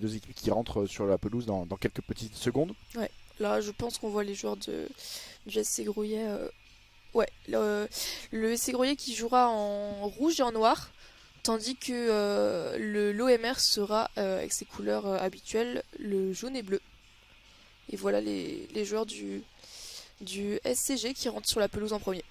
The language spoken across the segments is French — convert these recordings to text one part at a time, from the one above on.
deux équipes qui rentrent sur la pelouse dans quelques petites secondes. Ouais, là je pense qu'on voit les joueurs du SC Grouillet. Ouais, le SC Grouillet qui jouera en rouge et en noir, tandis que l'OMR sera avec ses couleurs habituelles, le jaune et bleu. Et voilà les joueurs du SCG qui rentrent sur la pelouse en premier.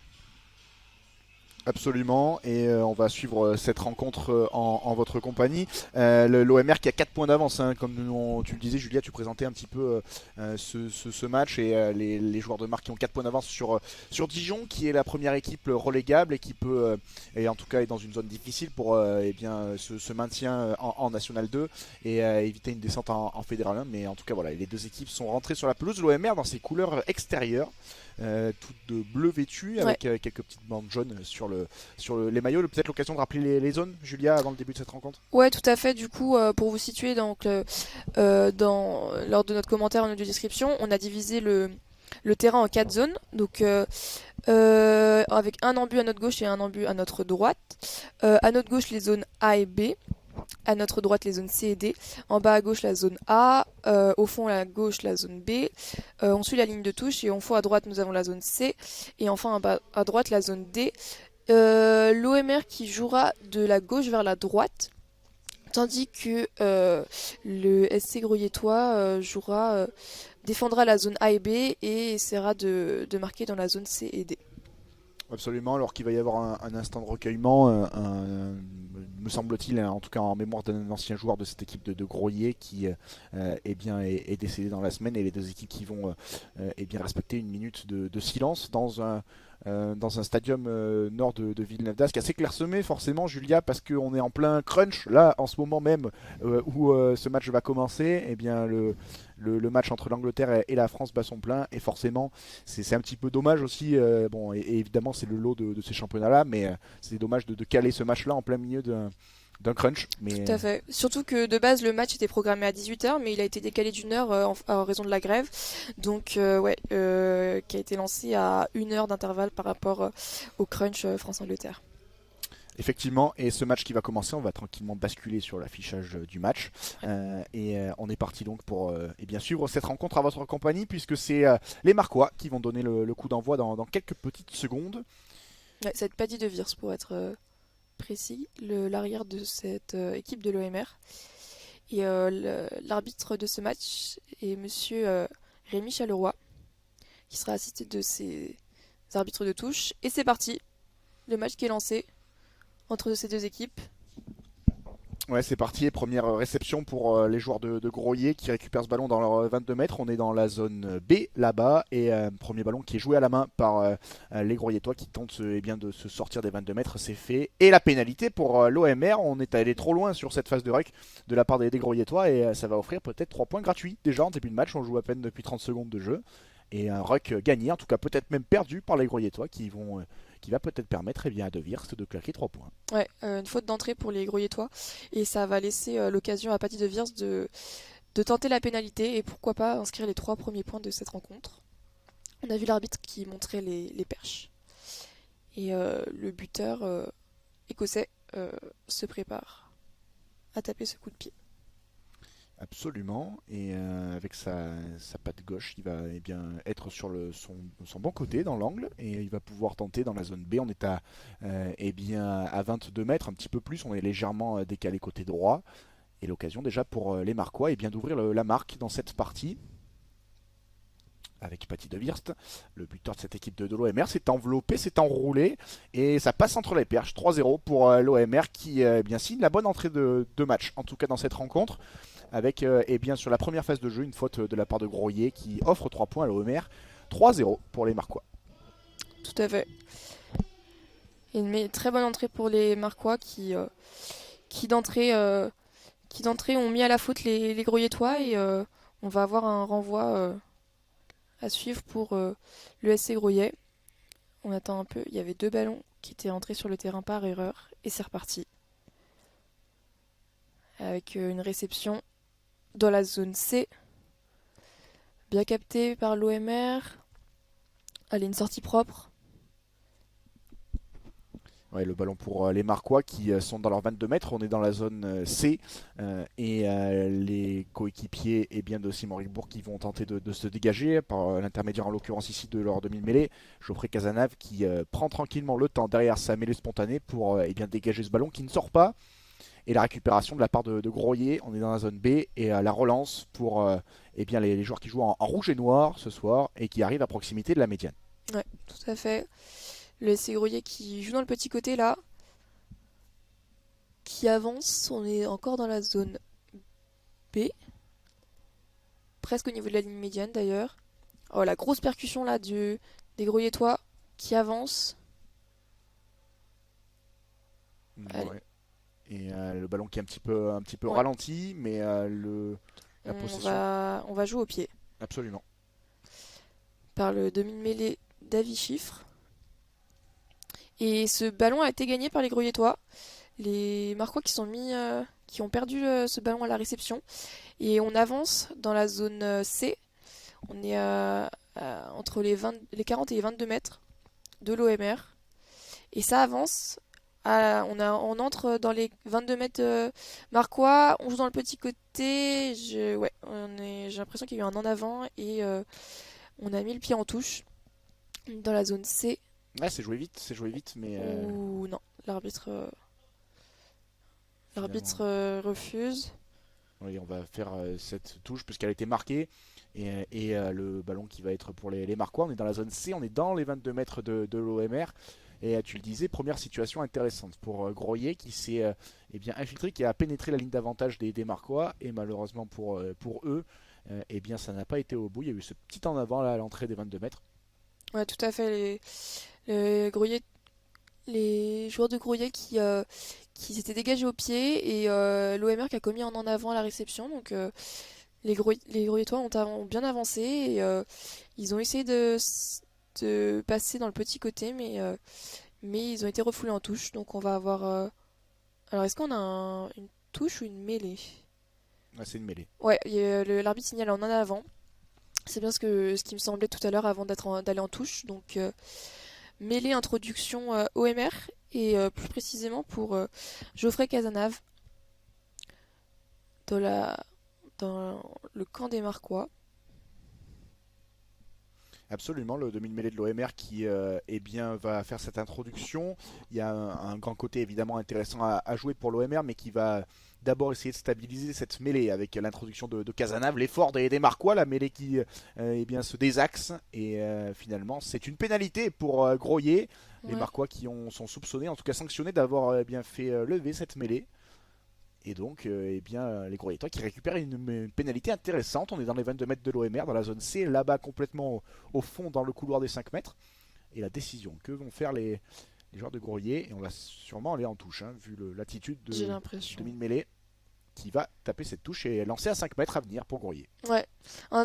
Absolument, et on va suivre cette rencontre en votre compagnie. L'OMR qui a 4 points d'avance, hein, comme tu le disais Julia, tu présentais un petit peu ce match et les joueurs de marque qui ont 4 points d'avance sur Dijon, qui est la première équipe relégable et qui peut, et en tout cas est dans une zone difficile pour eh bien, se maintien en National 2 et éviter une descente en Fédéral 1. Mais en tout cas voilà, les deux équipes sont rentrées sur la pelouse. L'OMR dans ses couleurs extérieures. Toutes de bleu vêtu Ouais, avec quelques petites bandes jaunes les maillots. Peut-être l'occasion de rappeler les zones, Julia, avant le début de cette rencontre. ouais, tout à fait. Du coup, pour vous situer, donc, lors de notre commentaire en audio description, on a divisé le terrain en 4 zones. Donc, avec un embut à notre gauche et un embut à notre droite. À notre gauche, les zones A et B. À notre droite, les zones C et D. En bas à gauche, la zone A. Au fond à gauche, la zone B. On suit la ligne de touche et au fond à droite, nous avons la zone C. Et enfin, en bas à droite, la zone D. L'OMR qui jouera de la gauche vers la droite. Tandis que le SC Grouillettois défendra la zone A et B et essaiera de marquer dans la zone C et D. Absolument, alors qu'il va y avoir un instant de recueillement, me semble-t-il, en tout cas en mémoire d'un ancien joueur de cette équipe de Groyer qui est décédé dans la semaine, et les deux équipes qui vont bien respecter une minute de silence dans un stadium nord de Villeneuve d'Ascq, assez clairsemé forcément, Julia, parce qu'on est en plein crunch là en ce moment même où ce match va commencer. Et bien le match entre l'Angleterre et la France bat son plein, et forcément c'est un petit peu dommage aussi. Bon, et évidemment c'est le lot de ces championnats là, mais c'est dommage de caler ce match là en plein milieu d'un crunch. Tout Mais à fait. Surtout que de base, le match était programmé à 18h, mais il a été décalé d'une heure en raison de la grève. Donc, ouais, qui a été lancé à 1 heure d'intervalle par rapport au crunch France-Angleterre. effectivement, et ce match qui va commencer, on va tranquillement basculer sur l'affichage du match. On est parti donc pour bien suivre cette rencontre à votre compagnie, puisque c'est les Marquois qui vont donner le coup d'envoi dans quelques petites secondes. Ouais, ça va être Paddy de Virs pour être précis, l'arrière de cette équipe de l'OMR. Et l'arbitre de ce match est monsieur Rémi Chaleroy, qui sera assisté de ses arbitres de touche. Et c'est parti, le match qui est lancé entre ces deux équipes. Ouais, c'est parti. Première réception pour les joueurs de Groyer qui récupèrent ce ballon dans leur 22 mètres. On est dans la zone B là-bas, et premier ballon qui est joué à la main par les Groyetois qui tentent bien de se sortir des 22 mètres. C'est fait. Et la pénalité pour l'OMR. On est allé trop loin sur cette phase de rec de la part des Groyetois, et ça va offrir peut-être 3 points gratuits. Déjà en début de match, on joue à peine depuis 30 secondes de jeu. Et un ruck gagné, en tout cas peut-être même perdu par les Groyetois qui va peut-être permettre à De Virst de claquer 3 points. Ouais, une faute d'entrée pour les Groyetois. Et ça va laisser l'occasion à Paddy de Virs de tenter la pénalité et pourquoi pas inscrire les 3 premiers points de cette rencontre. On a vu l'arbitre qui montrait les perches. Et le buteur écossais se prépare à taper ce coup de pied. Absolument, et avec sa patte gauche, il va bien être sur son bon côté dans l'angle, et il va pouvoir tenter dans la zone B. On est à 22 mètres, un petit peu plus, on est légèrement décalé côté droit, et l'occasion déjà pour les Marquois et bien d'ouvrir la marque dans cette partie. Avec Patty de Virst, le buteur de cette équipe de l'OMR, s'est enveloppé, s'est enroulé, et ça passe entre les perches. 3-0 pour l'OMR qui bien signe la bonne entrée de match, en tout cas dans cette rencontre, avec bien sur la première phase de jeu une faute de la part de Groyer qui offre 3 points à l'OMR. 3-0 pour les Marquois. Tout à fait. Et une très bonne entrée pour les Marquois qui d'entrée ont mis à la faute les Groyetois et on va avoir un renvoi à suivre pour le SC Groyet. On attend un peu, il y avait 2 ballons qui étaient entrés sur le terrain par erreur et c'est reparti. Avec une réception dans la zone C, bien captée par l'OMR. Allez, une sortie propre. Ouais, le ballon pour les Marquois qui sont dans leurs 22 mètres. On est dans la zone C et les coéquipiers de Simon Rigbourg qui vont tenter de se dégager par l'intermédiaire en l'occurrence ici de leur demi-mêlée. Geoffrey Cazenave qui prend tranquillement le temps derrière sa mêlée spontanée pour dégager ce ballon qui ne sort pas. Et la récupération de la part de Groyer, on est dans la zone B et la relance pour les joueurs qui jouent en rouge et noir ce soir et qui arrivent à proximité de la médiane. Ouais, tout à fait. Le SC Groyer qui joue dans le petit côté là, qui avance. On est encore dans la zone B, presque au niveau de la ligne médiane d'ailleurs. Oh, la grosse percussion là des Groyetois qui avancent. Ouais. Et le ballon qui est un petit peu Ouais. ralenti, mais la On possession. va jouer au pied Absolument. par le demi-mêlée d'Avi Chiffre. Et ce ballon a été gagné par les Groyetois. Les Marquois qui ont perdu ce ballon à la réception. Et on avance dans la zone C. On est entre les 40 et les 22 mètres de l'OMR. Et ça avance. On entre dans les 22 mètres Marquois. On joue dans le petit côté. J'ai l'impression qu'il y a eu un en avant. Et on a mis le pied en touche dans la zone C. Ouais, c'est joué vite, mais Ou non, l'arbitre refuse. oui, on va faire cette touche puisqu'elle a été marquée et le ballon qui va être pour les Marquois. On est dans la zone C, on est dans les 22 mètres de l'OMR. Et tu le disais, première situation intéressante pour Groyer qui s'est infiltré, qui a pénétré la ligne d'avantage des Marquois. Et malheureusement pour eux, ça n'a pas été au bout. Il y a eu ce petit en avant là, à l'entrée des 22 mètres. Ouais, tout à fait. Les joueurs de Groyer qui s'étaient dégagés au pied et l'OMR qui a commis un en avant à la réception. Donc les Groyetois ont bien avancé et ils ont essayé de passer dans le petit côté, mais ils ont été refoulés en touche. Donc on va avoir. Alors est-ce qu'on a une touche ou une mêlée? Ouais, c'est une mêlée. Ouais, l'arbitre signale en avant. C'est bien ce qui me semblait tout à l'heure avant d'aller en touche. Donc mêlée introduction OMR et plus précisément pour Geoffrey Cazenave dans le camp des Marquois. Absolument, le demi-mêlée de l'OMR qui va faire cette introduction. Il y a un grand côté évidemment intéressant à jouer pour l'OMR, mais qui va d'abord essayer de stabiliser cette mêlée avec l'introduction de Cazenave, l'effort des Marquois, la mêlée qui se désaxe. Et finalement, c'est une pénalité pour Groyer. Les Ouais. Marquois qui sont soupçonnés, en tout cas sanctionnés, d'avoir fait lever cette mêlée. Et donc, les Groyetois qui récupèrent une pénalité intéressante. On est dans les 22 mètres de l'OMR, dans la zone C, là-bas complètement au fond, dans le couloir des 5 mètres. Et la décision que vont faire les joueurs de Groyer, et on va sûrement aller en touche, hein, vu l'attitude J'ai de l'impression. demi-mêlée, qui va taper cette touche et lancer à 5 mètres à venir pour Groyer. Ouais.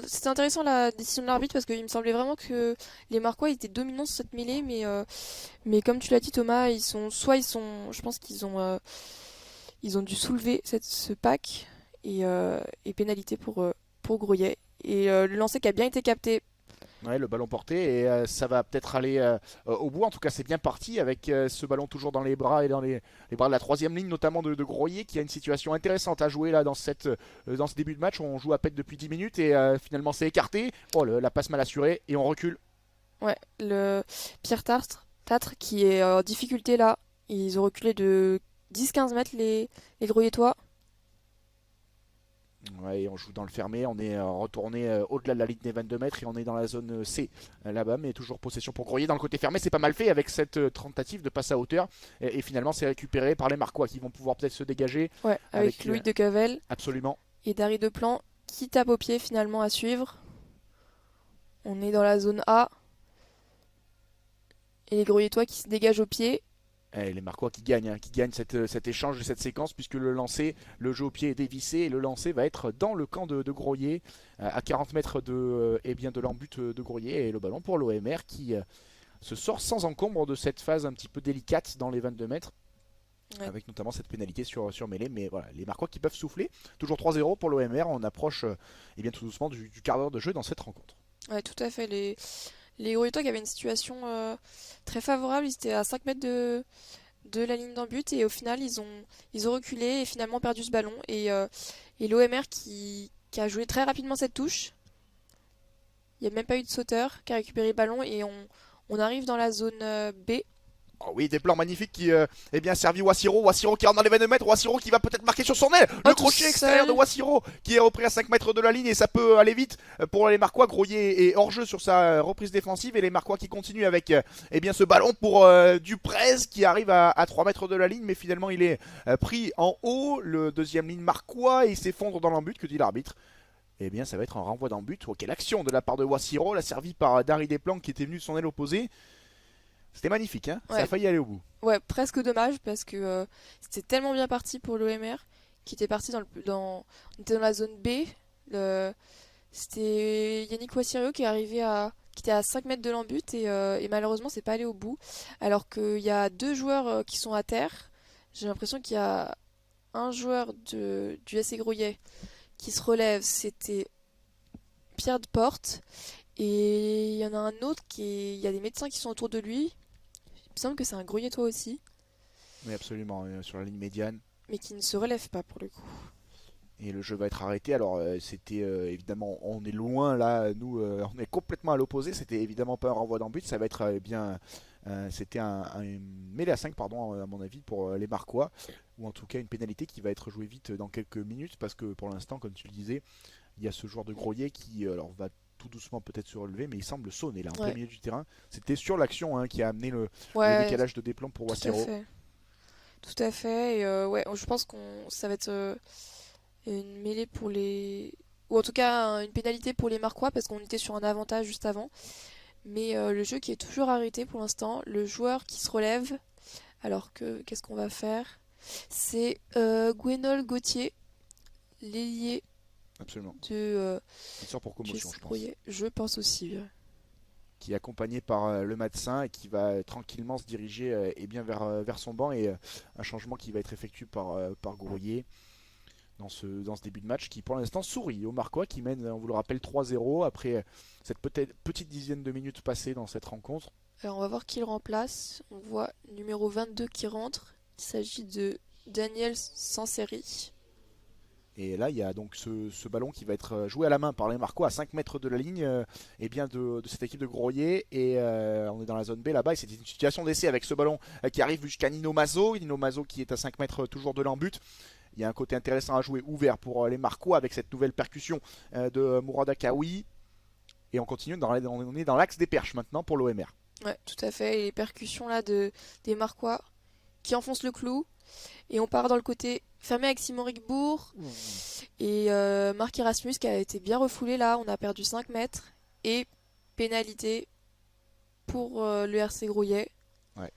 C'était intéressant la décision de l'arbitre parce qu'il me semblait vraiment que les Marquois étaient dominants sur cette mêlée, mais comme tu l'as dit Thomas, je pense ils ont dû soulever ce pack et pénalité pour Groyer. Et le lancer qui a bien été capté. Ouais, le ballon porté et ça va peut-être aller au bout. En tout cas, c'est bien parti avec ce ballon toujours dans les bras et dans les bras de la troisième ligne, notamment de Groyer, qui a une situation intéressante à jouer là dans ce début de match. On joue à peine depuis 10 minutes et finalement c'est écarté. Oh, la passe mal assurée et on recule. Ouais, le Pierre Tatre qui est en difficulté là. Ils ont reculé de 10-15 mètres les Groyetois. Ouais, et on joue dans le fermé, on est retourné au-delà de la ligne des 22 mètres et on est dans la zone C là-bas, mais toujours possession pour Groyer dans le côté fermé. C'est pas mal fait avec cette tentative de passe à hauteur et finalement c'est récupéré par les Marquois qui vont pouvoir peut-être se dégager. Ouais, avec Louis de Cavel Absolument. et Dari Deplan qui tape au pied finalement à suivre. On est dans la zone A. Et les Groyetois qui se dégagent au pied. Et les Marquois qui gagnent cet échange et cette séquence puisque le jeu au pied est dévissé et le lancer va être dans le camp de Groyer à 40 mètres de l'embut de Groyer et le ballon pour l'OMR qui se sort sans encombre de cette phase un petit peu délicate dans les 22 mètres. Ouais. Avec notamment cette pénalité sur mêlée, mais voilà, les Marquois qui peuvent souffler. Toujours 3-0 pour l'OMR, on approche tout doucement du quart d'heure de jeu dans cette rencontre. Ouais, tout à fait. Les Groyetois qui avaient une situation très favorable, ils étaient à 5 mètres de la ligne d'en but et au final ils ont reculé et finalement perdu ce ballon et l'OMR qui a joué très rapidement cette touche. Il n'y a même pas eu de sauteur qui a récupéré le ballon et on arrive dans la zone B. Oh oui, des plans magnifiques qui eh bien servi Wassiro. Wassiro qui rentre dans les 22 mètres. Wassiro qui va peut-être marquer sur son aile. Oh, Le tout crochet extérieur de seul. Wassiro qui est repris à 5 mètres de la ligne et ça peut aller vite pour les Marquois. Groyer est hors jeu sur sa reprise défensive et les Marquois qui continuent avec eh bien ce ballon pour Duprez qui arrive à 3 mètres de la ligne mais finalement il est pris en haut. Le deuxième ligne Marquois et il s'effondre dans l'embut. Que dit l'arbitre? Eh bien ça va être un renvoi d'en but. Oh, quelle action de la part de Wassiro, la servie par Dari Desplanques qui était venu de son aile opposée. C'était magnifique, hein, ça a Ouais, failli aller au bout. ouais, presque dommage parce que c'était tellement bien parti pour l'OMR qui était parti on était dans la zone B. Le- C'était Yannick Wassirio qui était à 5 mètres de l'embut et malheureusement c'est pas allé au bout. Alors qu'il y a deux joueurs qui sont à terre. J'ai l'impression qu'il y a un joueur du SC Grouillet qui se relève, c'était Pierre de Porte. Et il y en a un autre il y a des médecins qui sont autour de lui. Il me semble que c'est un Grouillettois aussi, Oui, absolument, sur la ligne médiane. mais qui ne se relève pas pour le coup. Et le jeu va être arrêté. Alors, c'était évidemment, on est loin là, nous, on est complètement à l'opposé. C'était évidemment pas un renvoi d'en but. Ça va être bien. C'était un mêlée à 5, pardon, à mon avis, pour les Marquois. Ou en tout cas, une pénalité qui va être jouée vite dans quelques minutes. Parce que pour l'instant, comme tu le disais, il y a ce joueur de Groyer qui alors, va tout doucement peut-être se relever, mais il semble sonner là en plein Ouais, milieu du terrain. C'était sur l'action hein, qui a amené le ouais, décalage de Desplan pour tout à Wassero. fait. Tout à fait. Et ouais, je pense qu'on ça va être une mêlée pour les. Ou en tout cas une pénalité pour les Marquois parce qu'on était sur un avantage juste avant. Mais le jeu qui est toujours arrêté pour l'instant, le joueur qui se relève, alors que qu'est-ce qu'on va faire? C'est Gwenol Gauthier, l'ailier Absolument. de Il sort pour du commotion, SC je pense. Grouillet. Je pense aussi. Qui est accompagné par le médecin et qui va tranquillement se diriger eh bien vers son banc et un changement qui va être effectué par Grouillet dans ce début de match qui pour l'instant sourit au Marquois qui mène, on vous le rappelle, 3-0 après cette petite dizaine de minutes passées dans cette rencontre. Alors on va voir qui le remplace. On voit numéro 22 qui rentre. Il s'agit de Daniel Sanseri. Et là, il y a donc ce ballon qui va être joué à la main par les Marquois à 5 mètres de la ligne et bien de cette équipe de Groyer. Et on est dans la zone B là-bas. Et c'est une situation d'essai avec ce ballon qui arrive jusqu'à Nino Mazo. Nino Mazo qui est à 5 mètres toujours de l'embut. Il y a un côté intéressant à jouer ouvert pour les Marquois avec cette nouvelle percussion de Mourad Akaoui. Et on continue, on est dans l'axe des perches maintenant pour l'OMR. Ouais, tout à fait. Et les percussions là des Marquois qui enfoncent le clou. Et on part dans le côté fermé avec Simon Rigbourg et Marc Erasmus qui a été bien refoulé là. On a perdu 5 mètres. Et pénalité pour le RC Grouillet. Ouais,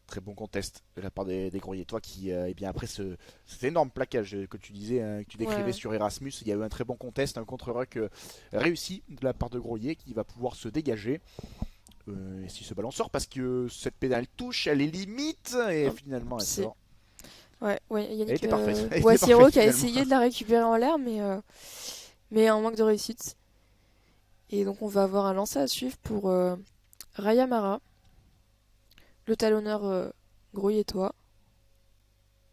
très bon contest de la part des Groyetois qui, eh bien après cet énorme plaquage que tu disais, hein, que tu décrivais Ouais, sur Erasmus, il y a eu un très bon contest, un contre-ruck réussi de la part de Groyer qui va pouvoir se dégager. Et si ce ballon sort, parce que cette pédale touche, elle est limite, et finalement elle c'est sort. ouais, Elle Yannick était parfaite. Elle était Boissiero parfaite qui a finalement. essayé de la récupérer en l'air, mais un manque de réussite. Et donc on va avoir un lancer à suivre pour Raya Mara, le talonneur grouillettois.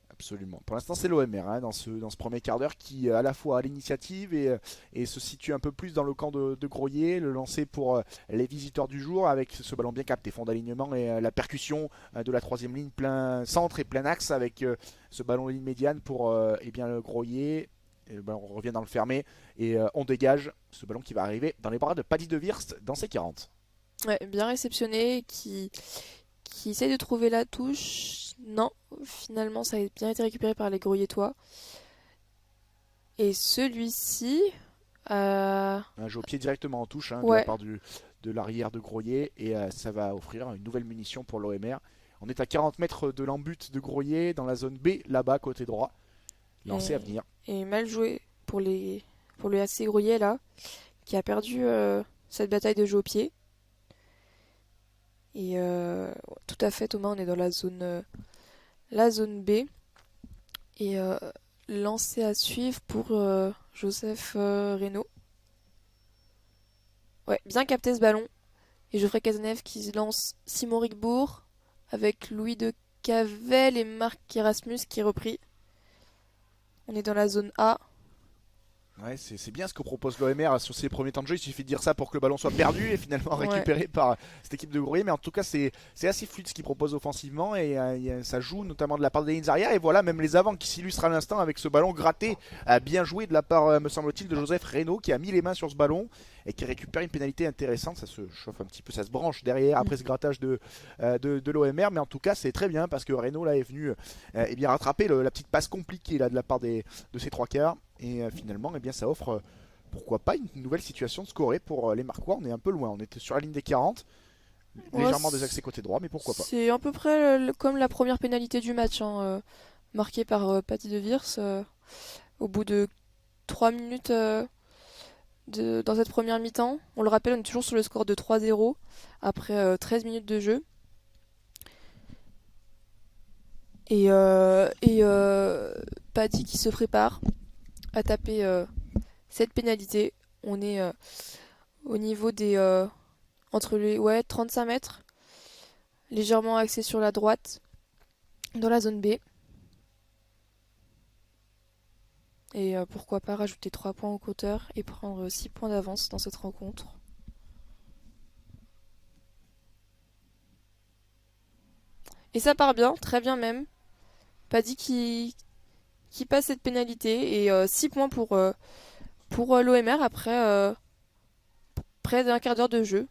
Absolument. Pour l'instant, c'est l'OMR hein, dans ce premier quart d'heure qui à la fois a l'initiative et se situe un peu plus dans le camp de Groyer. Le lancer pour les visiteurs du jour avec ce ballon bien capté, fond d'alignement et la percussion de la troisième ligne plein centre et plein axe avec ce ballon ligne médiane pour eh bien, le Groyer. Et le ballon revient dans le fermé et on dégage ce ballon qui va arriver dans les bras de Paddy de Wirst dans ses 40. Ouais, bien réceptionné, qui essaye de trouver la touche. Non, finalement ça a bien été récupéré par les grouillettois. Et celui-ci, Un jeu au pied directement en touche de la ouais, part de l'arrière de Groyer et ça va offrir une nouvelle munition pour l'OMR. On est à 40 mètres de l'embut de Groyer dans la zone B, là-bas, côté droit. Lancé à et, venir. et mal joué pour le AC Grouillet là, qui a perdu cette bataille de jeu au pied. Et tout à fait, Thomas, on est dans la zone B. Et lancé à suivre pour Joseph Reynaud. Ouais, bien capté ce ballon. Et Geoffrey Cazeneuve qui lance Simon Rigbourg avec Louis de Cavel et Marc Erasmus qui est repris. On est dans la zone A. Ouais, c'est bien ce que propose l'OMR sur ses premiers temps de jeu. Il suffit de dire ça pour que le ballon soit perdu et finalement Ouais. récupéré par cette équipe de Groyer. Mais en tout cas, c'est assez fluide ce qu'il propose offensivement et ça joue notamment de la part des lignes arrière. Et voilà, même les avants qui s'illustrent à l'instant avec ce ballon gratté, bien joué de la part, me semble-t-il, de Joseph Reynaud qui a mis les mains sur ce ballon et qui récupère une pénalité intéressante. Ça se chauffe un petit peu, ça se branche derrière après ce grattage de l'OMR. Mais en tout cas, c'est très bien parce que Reynaud là est venu eh bien rattraper la petite passe compliquée là, de la part de ces trois quarts. Et finalement, eh bien, ça offre, pourquoi pas, une nouvelle situation de scorer pour les Marquois. On est un peu loin, on était sur la ligne des 40, Ouais, légèrement désaxé côté droit, mais pourquoi pas. c'est à peu près comme la première pénalité du match, hein, marquée par Patty de Viers au bout de 3 minutes dans cette première mi-temps. On le rappelle, on est toujours sur le score de 3-0 après 13 minutes de jeu. Et Patty qui se prépare à taper cette pénalité. On est au niveau des entre les 35 mètres, légèrement axé sur la droite, dans la zone B. Et pourquoi pas rajouter 3 points au compteur et prendre 6 points d'avance dans cette rencontre. Et ça part bien, très bien même. Paddy qui passe cette pénalité et 6 points pour l'OMR après près d'un quart d'heure de jeu.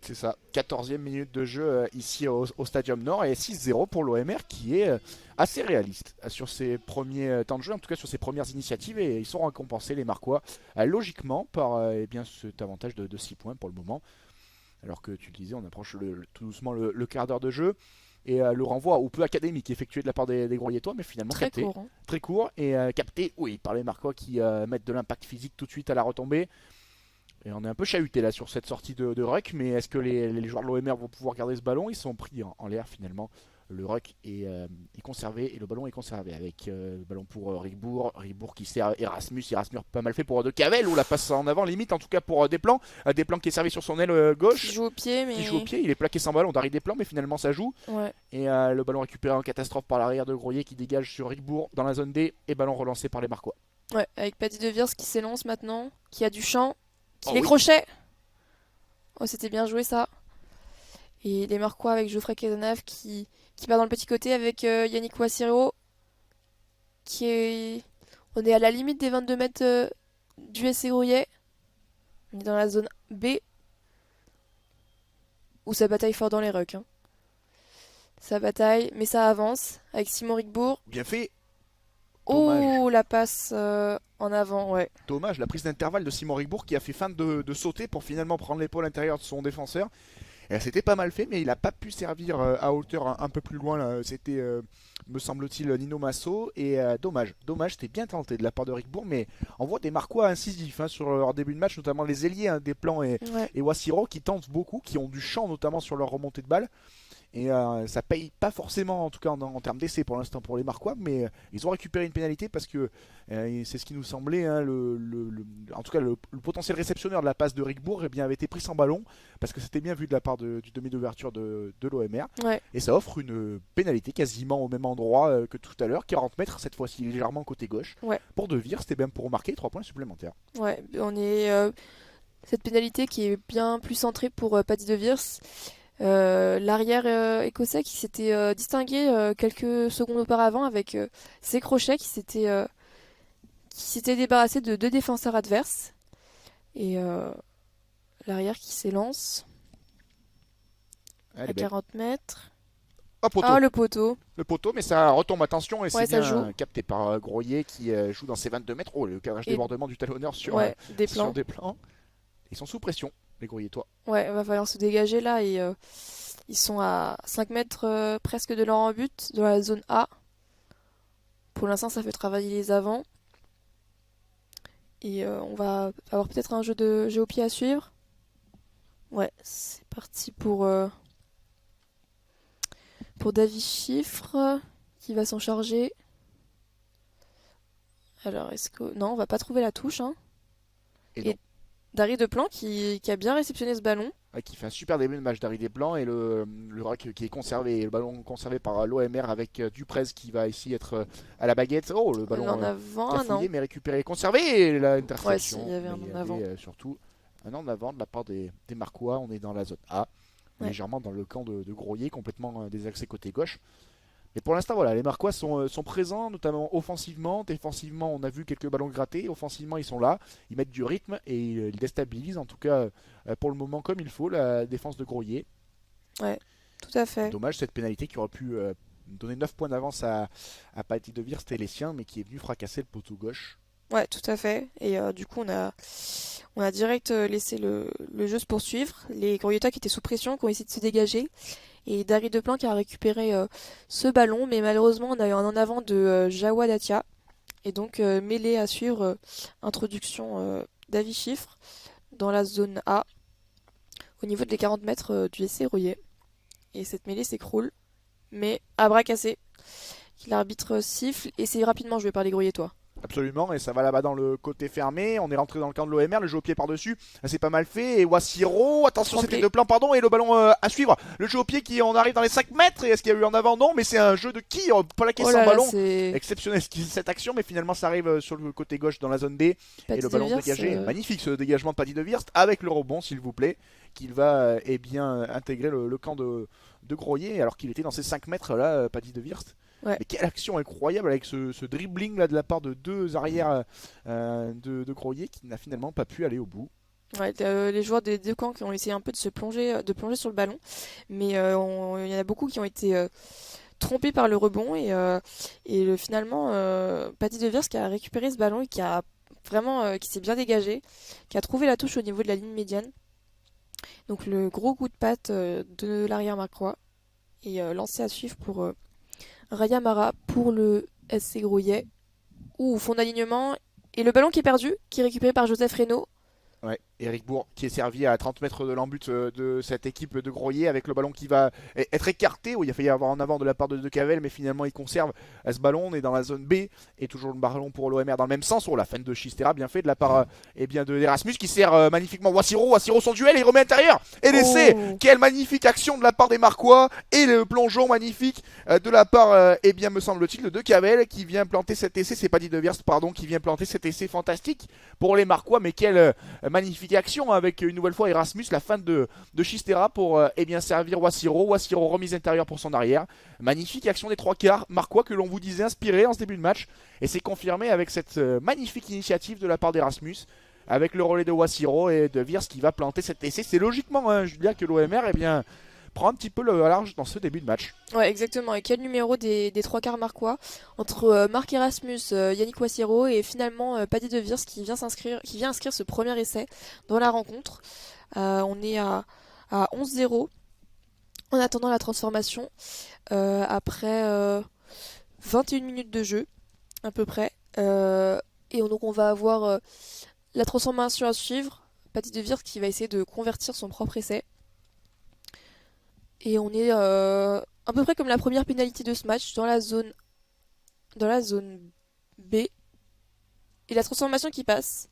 C'est ça, 14e minute de jeu ici au Stadium Nord et 6-0 pour l'OMR qui est assez réaliste sur ses premiers temps de jeu, en tout cas sur ses premières initiatives, et ils sont récompensés les Marquois logiquement par eh bien, cet avantage de 6 points pour le moment. Alors que tu le disais, on approche tout doucement le quart d'heure de jeu. Et le renvoi au peu académique effectué de la part des Groyetois, mais finalement Très capté. court. Hein. Très court et capté, oui, par les Marquois qui mettent de l'impact physique tout de suite à la retombée. Et on est un peu chahuté là sur cette sortie de Ruck, mais est-ce que les joueurs de l'OMR vont pouvoir garder ce ballon? Ils sont pris en l'air finalement. Le Ruck est conservé et le ballon est conservé avec le ballon pour Rigbourg qui sert Erasmus pas mal fait pour De Cavel ou la passe en avant limite en tout cas pour Desplan qui est servi sur son aile gauche Qui joue au pied, mais qui joue au pied, il est plaqué sans ballon d'Harry Desplan mais finalement ça joue ouais. et le ballon récupéré en catastrophe par l'arrière de Groyer qui dégage sur Rigbourg dans la zone D et ballon relancé par les Marquois. Ouais, avec Paddy de Viers qui s'élance maintenant, qui a du champ, qui Oh les oui. crochets. Oh, c'était bien joué ça. Et les Marquois avec Geoffrey Cazenave qui part dans le petit côté avec Yannick Wassiro qui est... On est à la limite des 22 mètres du SC Grouillet. On est dans la zone B où ça bataille fort dans les rucks. Hein. Ça bataille, mais ça avance avec Simon Rigbourg. Bien fait. Oh, Dommage. la passe en avant, ouais. Dommage, la prise d'intervalle de Simon Rigbourg qui a fait feinte de sauter pour finalement prendre l'épaule intérieure de son défenseur. Et c'était pas mal fait, mais il n'a pas pu servir à hauteur un peu plus loin. Là. C'était, me semble-t-il, Nino Masso. Et dommage, c'était bien tenté de la part de Rigbourg, mais on voit des Marquois incisifs sur leur début de match, notamment les ailiers, Desplan et Wassiro, qui tentent beaucoup, qui ont du champ notamment sur leur remontée de balle. Et ça paye pas forcément, en tout cas en termes d'essai pour l'instant pour les Marquois, mais ils ont récupéré une pénalité parce que c'est ce qui nous semblait, en tout cas le potentiel réceptionneur de la passe de Rigbourg eh bien, avait été pris sans ballon parce que c'était bien vu de la part du demi d'ouverture de l'OMR. Ouais. Et ça offre une pénalité quasiment au même endroit que tout à l'heure, 40 mètres, cette fois-ci légèrement côté gauche. Ouais. Pour De Vire, c'était bien pour marquer 3 points supplémentaires. Ouais, on est cette pénalité qui est bien plus centrée pour Paddy de Viers. L'arrière écossais qui s'était distingué quelques secondes auparavant avec ses crochets qui s'était débarrassé de 2 défenseurs adverses et l'arrière qui s'élance à 40 mètres. Oh, poteau. Ah, le poteau. Le poteau, mais ça retombe, attention, et c'est ça bien joue. capté par Groyer qui joue dans ses 22 mètres. Oh, le cadrage débordement du talonneur sur Desplan. des plans. Ils sont sous pression, les Groyetois. Ouais, va falloir se dégager là et ils sont à 5 mètres presque de leur en but, dans la zone A. Pour l'instant, ça fait travailler les avants. Et on va avoir peut-être un jeu au pied à suivre. Ouais, c'est parti pour David Chiffre qui va s'en charger. Alors, est-ce que... Non, on va pas trouver la touche. Hein. Et Darry Desplan qui a bien réceptionné ce ballon. qui fait un super début de match d'Harry Desplan et le rack qui est conservé, le ballon conservé par l'OMR avec Duprez qui va ici être à la baguette. Oh, le ballon En avant, cafouillé non. mais récupéré, conservé et Ouais, si, l'interception. il y avait Mais un il y en avant. avait surtout un en avant de la part des Marquois. On est dans la zone A, Ouais. légèrement dans le camp de Groyer, complètement désaxé côté gauche. Mais pour l'instant, voilà, les Marquois sont présents, notamment offensivement. Défensivement, on a vu quelques ballons grattés. Offensivement, ils sont là. Ils mettent du rythme et ils déstabilisent, en tout cas pour le moment, comme il faut, la défense de Groyer. Ouais, tout à fait. Dommage cette pénalité qui aurait pu donner 9 points d'avance à Paty de Vir, c'était les siens, mais qui est venu fracasser le poteau gauche. Ouais, tout à fait. Et du coup, on a direct laissé le jeu se poursuivre. Les Goriota qui étaient sous pression, qui ont essayé de se dégager. Et Dari Deplan qui a récupéré ce ballon, mais malheureusement, on a eu un en avant de Jawa Datia. Et donc, mêlée à suivre, introduction d'Avi Chiffre dans la zone A, au niveau des 40 mètres du essai Rouillet. Et cette mêlée s'écroule, mais à bras cassés. L'arbitre siffle et c'est rapidement joué par les Grouillettois. Absolument, et ça va là-bas dans le côté fermé. On est rentré dans le camp de l'OMR, le jeu au pied par-dessus, c'est pas mal fait. Et Wassiro, attention, Tremblay. c'était de plan, pardon, et le ballon à suivre. Le jeu au pied qui en arrive dans les 5 mètres. Et est-ce qu'il y a eu en avant? Non, mais c'est un jeu de qui? Pas la caisse Oh sans là là, ballon. c'est Exceptionnel cette action, mais finalement ça arrive sur le côté gauche dans la zone B. Et Paty le de ballon Viers, dégagé. Magnifique ce dégagement de Paty de Wirst avec le rebond, s'il vous plaît, qu'il va eh bien intégrer le camp de Groyer, alors qu'il était dans ces 5 mètres là, Paty de Wirst. Ouais. Mais quelle action incroyable avec ce dribbling là de la part de deux arrières de Groyer qui n'a finalement pas pu aller au bout. Ouais, les joueurs des deux camps qui ont essayé un peu de plonger sur le ballon, mais il y en a beaucoup qui ont été trompés par le rebond et finalement Paty de Viers qui a récupéré ce ballon et qui a vraiment qui s'est bien dégagé, qui a trouvé la touche au niveau de la ligne médiane. Donc le gros coup de patte de l'arrière Macroix et lancé à suivre pour Raya Mara pour le SC Grouillet ou au fond d'alignement et le ballon qui est perdu, qui est récupéré par Joseph Reynaud. Ouais, Eric Bourg qui est servi à 30 mètres de l'embut de cette équipe de Groyer avec le ballon qui va être écarté, où il a failli avoir en avant de la part de Cavel, mais finalement il conserve ce ballon. On est dans la zone B et toujours le ballon pour l'OMR dans le même sens. Oh, la fin de Chistera bien fait de la part eh bien, de Erasmus qui sert magnifiquement Wassiro son duel et il remet à l'intérieur. Et l'essai, quelle magnifique action de la part des Marquois et le plongeon magnifique de la part, eh bien me semble-t-il, de Cavel qui vient planter cet essai. C'est pas dit de Viers, pardon, qui vient planter cet essai fantastique pour les Marquois, mais quelle magnifique action avec une nouvelle fois Erasmus, la fin de Chistera pour eh bien servir Wassiro remise intérieure pour son arrière. Magnifique action des trois quarts Marquois que l'on vous disait inspiré en ce début de match, et c'est confirmé avec cette magnifique initiative de la part d'Erasmus avec le relais de Wassiro et de Viers qui va planter cet essai. C'est logiquement, hein, Julia, que l'OMR eh bien prend un petit peu le large dans ce début de match. Ouais, exactement. Et quel numéro des trois quarts marquois entre Marc Erasmus, Yannick Wassiro et finalement Paty de Viers qui vient inscrire ce premier essai dans la rencontre. On est à 11-0 en attendant la transformation après 21 minutes de jeu à peu près. Donc on va avoir la transformation à suivre. Paty de Viers qui va essayer de convertir son propre essai. Et on est à peu près comme la première pénalité de ce match dans la zone B. Et la transformation qui passe,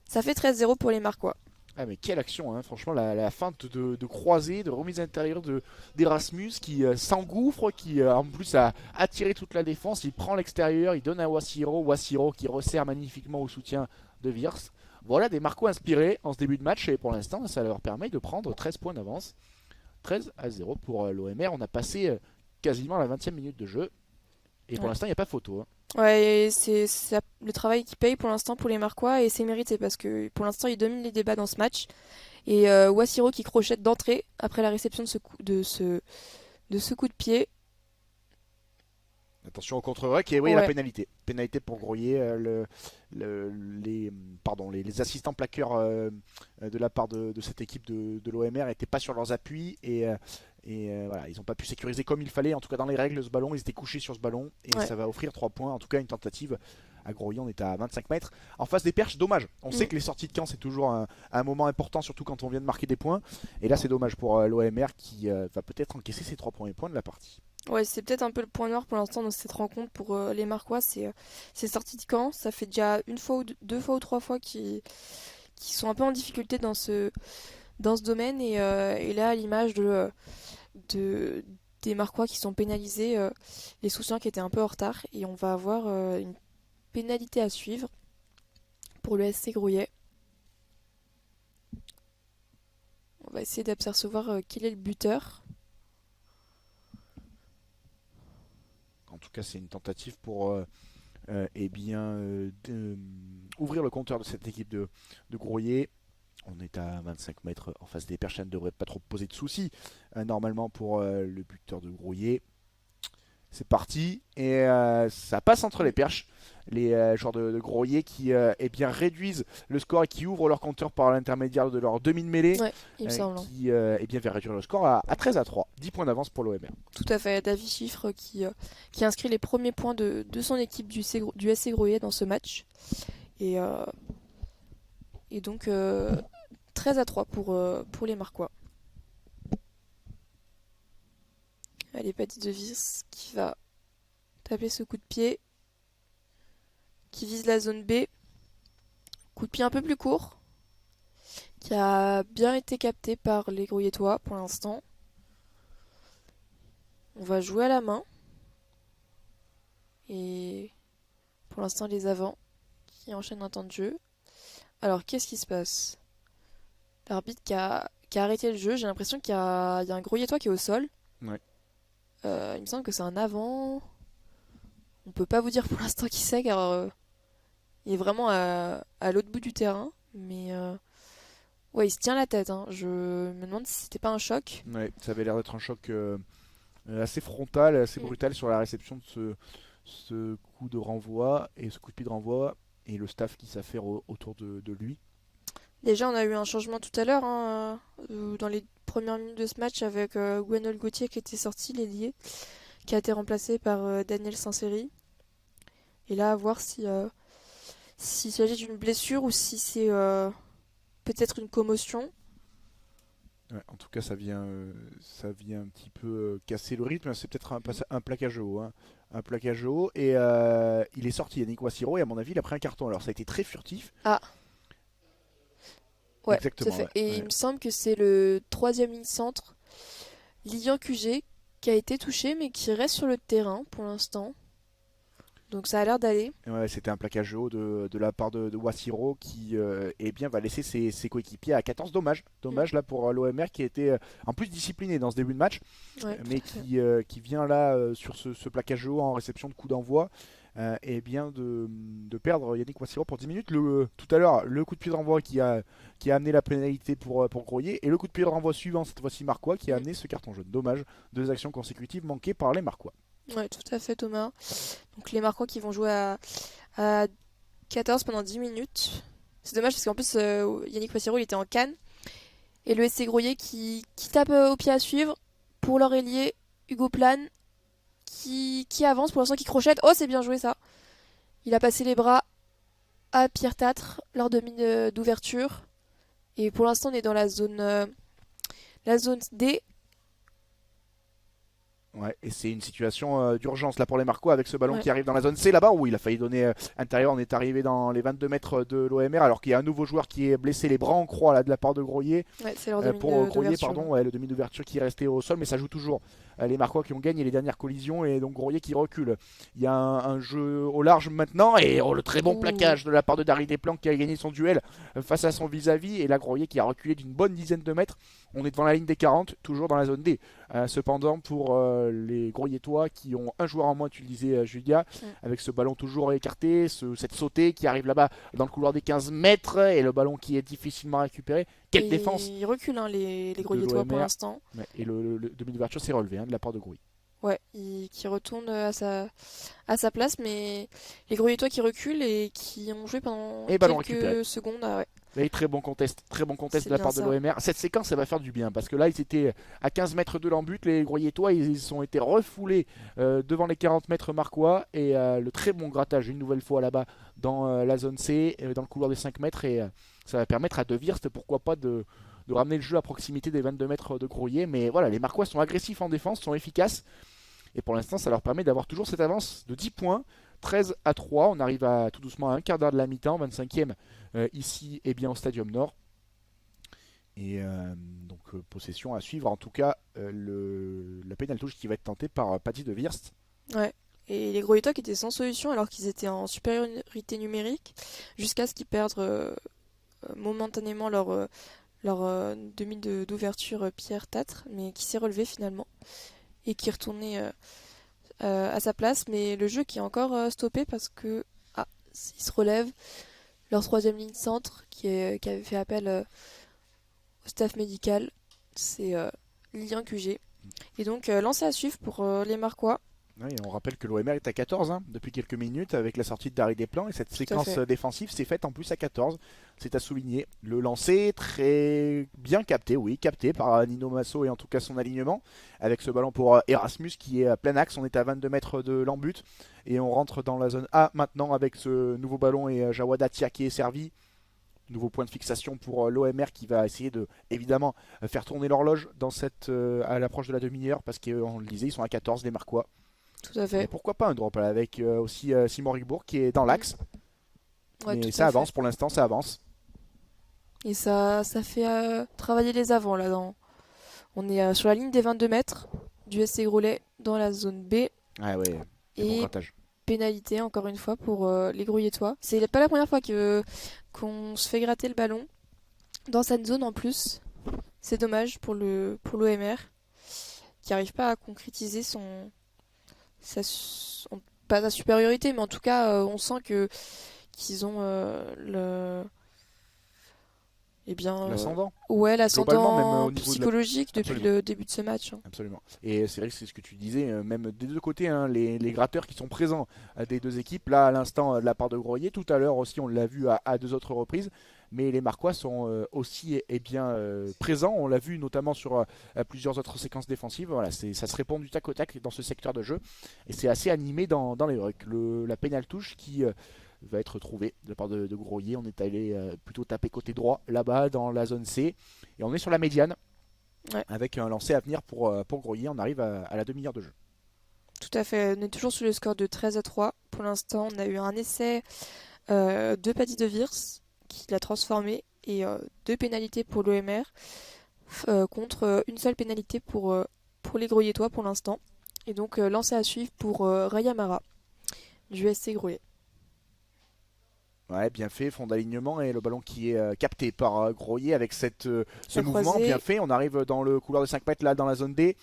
ça fait 13-0 pour les Marquois. Ah mais quelle action, hein. Franchement la feinte de croisée, de remise intérieure d'Erasmus qui s'engouffre, qui en plus a attiré toute la défense. Il prend l'extérieur, il donne à Wassiro qui resserre magnifiquement au soutien de Viers. Voilà des Marquois inspirés en ce début de match et pour l'instant ça leur permet de prendre 13 points d'avance. 13-0 pour l'OMR. On a passé quasiment la 20e minute de jeu. Et pour l'instant, il n'y a pas photo. Hein. Ouais, c'est le travail qui paye pour l'instant pour les Marquois et c'est mérité parce que pour l'instant, ils dominent les débats dans ce match. Et Wassiro qui crochette d'entrée après la réception de ce coup de pied. Attention au contre-ruck et oui, la pénalité. Pénalité pour Groyer. Les assistants plaqueurs de la part de cette équipe de l'OMR n'étaient pas sur leurs appuis et voilà, ils n'ont pas pu sécuriser comme il fallait. En tout cas, dans les règles, ce ballon, ils étaient couchés sur ce ballon et ça va offrir 3 points. En tout cas, une tentative à Groyer. On est à 25 mètres. En face des perches, dommage. On sait que les sorties de camp, c'est toujours un moment important, surtout quand on vient de marquer des points. Et là, c'est dommage pour l'OMR qui va peut-être encaisser ses 3 premiers points de la partie. Ouais, c'est peut-être un peu le point noir pour l'instant dans cette rencontre pour les Marquois, c'est sorties de camp. Ça fait déjà une fois ou deux fois ou trois fois qu'ils sont un peu en difficulté dans ce dans ce domaine. Et là, à l'image de- des Marquois qui sont pénalisés, les Soussiens qui étaient un peu en retard. Et on va avoir une pénalité à suivre pour le SC Grouillet. On va essayer d'apercevoir quel est le buteur. En tout cas, c'est une tentative pour ouvrir le compteur de cette équipe de Grouillet. On est à 25 mètres en face des perches, ça ne devrait pas trop poser de soucis normalement pour le buteur de Grouillet. C'est parti et ça passe entre les perches. Les joueurs de Grouillet qui réduisent le score et qui ouvrent leur compteur par l'intermédiaire de leur demi de mêlée. Ouais, il me semble. Qui va réduire le score à 13-3. 10 points d'avance pour l'OMR. Tout à fait. David Chiffre qui inscrit les premiers points de son équipe du SC Grouillet dans ce match. Et donc 13-3 pour les Marquois. Allez, Paddy DeVries qui va taper ce coup de pied. Qui vise la zone B. Coup de pied un peu plus court. Qui a bien été capté par les Grouillettois pour l'instant. On va jouer à la main. Et pour l'instant, les avants qui enchaînent un temps de jeu. Alors, qu'est-ce qui se passe? L'arbitre qui a arrêté le jeu. J'ai l'impression qu'il y a un Grouillettois qui est au sol. Ouais. Il me semble que c'est un avant. On peut pas vous dire pour l'instant qui c'est car il est vraiment à l'autre bout du terrain. Mais ouais, il se tient la tête. Hein. Je me demande si c'était pas un choc. Ouais, ça avait l'air d'être un choc assez frontal, assez brutal sur la réception de ce coup de renvoi et ce coup de pied de renvoi et le staff qui s'affaire autour de lui. Déjà, on a eu un changement tout à l'heure dans les premières minutes de ce match avec Gwenol Gauthier qui était sorti, l'ailier, qui a été remplacé par Daniel Saint-Séry. Et là, à voir s'il s'agit d'une blessure ou si c'est peut-être une commotion. Ouais, en tout cas, ça vient un petit peu casser le rythme. C'est peut-être un plaquage haut. Hein. Un plaquage haut. Et il est sorti, Yannick Wassiro, et à mon avis, il a pris un carton. Alors, ça a été très furtif. Ah, ouais, exactement. tout à fait. Ouais, Et ouais. il me semble que c'est le troisième ligne centre, Lilian QG, qui a été touché, mais qui reste sur le terrain pour l'instant. Donc ça a l'air d'aller. Ouais, c'était un plaquage haut de la part de Wassiro qui va laisser ses coéquipiers à 14. Dommage là pour l'OMR qui a été en plus discipliné dans ce début de match, Ouais, mais tout à fait. qui vient là sur ce plaquage haut en réception de coup d'envoi. De perdre Yannick Wassiro pour 10 minutes. Tout à l'heure, le coup de pied de renvoi qui a amené la pénalité pour Grouillet et le coup de pied de renvoi suivant, cette fois-ci Marquois, qui a amené ce carton jaune. Dommage, 2 actions consécutives manquées par les Marquois. Ouais, tout à fait, Thomas. Donc les Marquois qui vont jouer à 14 pendant 10 minutes. C'est dommage parce qu'en plus, Yannick Wassiro, il était en canne. Et le SC Grouillet qui tape au pied à suivre pour leur ailier, Hugo Plane, qui avance pour l'instant, qui crochette. Oh, c'est bien joué ça. Il a passé les bras à Pierre Tâtre lors d'ouverture. Et pour l'instant, on est dans la zone D. Ouais, et c'est une situation d'urgence là pour les Marquois avec ce ballon Ouais. qui arrive dans la zone C là-bas où il a failli donner intérieur. On est arrivé dans les 22 mètres de l'OMR alors qu'il y a un nouveau joueur qui est blessé les bras en croix là de la part de Grouillet. Ouais, c'est leur demi Pour Grouillet, d'ouverture. pardon, ouais, le demi d'ouverture qui est resté au sol, mais ça joue toujours. Les Marquois qui ont gagné les dernières collisions et donc Grouillet qui recule. Il y a un jeu au large maintenant et le très bon Ouh. plaquage de la part de Dari Desplanques qui a gagné son duel face à son vis-à-vis et là Grouillet qui a reculé d'une bonne dizaine de mètres. On est devant la ligne des 40, toujours dans la zone D. Cependant, pour les Grouillettois qui ont un joueur en moins, tu le disais Julia, avec ce ballon toujours écarté, cette sautée qui arrive là-bas dans le couloir des 15 mètres et le ballon qui est difficilement récupéré. Quelle défense Ils reculent hein, les de Grouillettois pour l'OMR. l'instant. Ouais, et le demi d'ouverture s'est relevé de la part de Grouillet. Ouais, qui retourne à sa place, mais les Grouillettois qui reculent et qui ont joué pendant Et ballon récupéré. quelques secondes. Ah ouais. Et très bon contest C'est de la bien part de ça. l'OMR. Cette séquence, ça va faire du bien parce que là, ils étaient à 15 mètres de l'embut. Les Grouillettois, ils ont été refoulés devant les 40 mètres marquois. Et le très bon grattage, une nouvelle fois là-bas, dans la zone C, dans le couloir des 5 mètres. Et ça va permettre à De Wirst, pourquoi pas, de ramener le jeu à proximité des 22 mètres de Grouillet. Mais voilà, les Marquois sont agressifs en défense, sont efficaces. Et pour l'instant, ça leur permet d'avoir toujours cette avance de 10 points. 13-3, on arrive à tout doucement à un quart d'heure de la mi-temps, 25e ici et bien au Stadium Nord. Et donc possession à suivre. En tout cas, la pénale touche qui va être tentée par Paddy de Wirst. Ouais. Et les Groyetois qui étaient sans solution alors qu'ils étaient en supériorité numérique jusqu'à ce qu'ils perdent momentanément leur demi d'ouverture Pierre Tatre, mais qui s'est relevé finalement et qui est retourné à sa place. Mais le jeu qui est encore stoppé parce que il se relève. Leur troisième ligne centre qui avait fait appel au staff médical, c'est Lilian QG. Et donc lancé à suivre pour les Marquois. Oui, on rappelle que l'OMR est à 14 depuis quelques minutes avec la sortie de Darry Desplan et cette Tout à séquence fait. défensive s'est faite en plus à 14. C'est à souligner. Le lancer très bien capté, oui, capté par Nino Masso et en tout cas son alignement avec ce ballon pour Erasmus qui est à plein axe. On est à 22 mètres de l'embut et on rentre dans la zone A maintenant avec ce nouveau ballon et Jawad Atia qui est servi. Nouveau point de fixation pour l'OMR qui va essayer de évidemment faire tourner l'horloge dans à l'approche de la demi-heure parce qu'on le disait, ils sont à 14 les Marquois. Tout à Et fait. pourquoi pas un drop là, avec aussi Simon Rigbourg qui est dans l'axe. Ouais, Mais tout ça à fait. avance pour l'instant, ça avance. Et ça fait travailler les avants là-dedans. On est sur la ligne des 22 mètres du SC Grolet dans la zone B. Ah ouais, c'est bon Et grattage. pénalité encore une fois pour les Grouillettois. C'est pas la première fois qu'on se fait gratter le ballon dans cette zone en plus. C'est dommage pour l'OMR qui n'arrive pas à concrétiser pas sa supériorité, mais en tout cas on sent qu'ils ont eh bien, L'ascendant. ouais, Globalement, même l'ascendant au niveau de la... psychologique depuis Absolument. le début de ce match. Absolument. Et c'est vrai que c'est ce que tu disais, même des deux côtés, les gratteurs qui sont présents des deux équipes, là à l'instant de la part de Groyer, tout à l'heure aussi on l'a vu à deux autres reprises, mais les Marquois sont aussi bien présents, on l'a vu notamment sur plusieurs autres séquences défensives, voilà, ça se répond du tac au tac dans ce secteur de jeu, et c'est assez animé dans les rucks. La pénale touche qui va être trouvée de la part de Groyer, on est allé plutôt taper côté droit là-bas dans la zone C, et on est sur la médiane. Ouais, Avec un lancer à venir pour Groyer, on arrive à la demi-heure de jeu. tout à fait. On est toujours sur le score de 13-3. Pour l'instant, on a eu un essai de Paddy de Virs qui l'a transformé et deux pénalités pour l'OMR contre une seule pénalité pour les Groyetois pour l'instant. Et donc lancé à suivre pour Rayamara du SC Groyer. Ouais, bien fait, fond d'alignement et le ballon qui est capté par Groyer avec ce La mouvement, croisée, bien fait. On arrive dans le couloir de 5 mètres là dans la zone D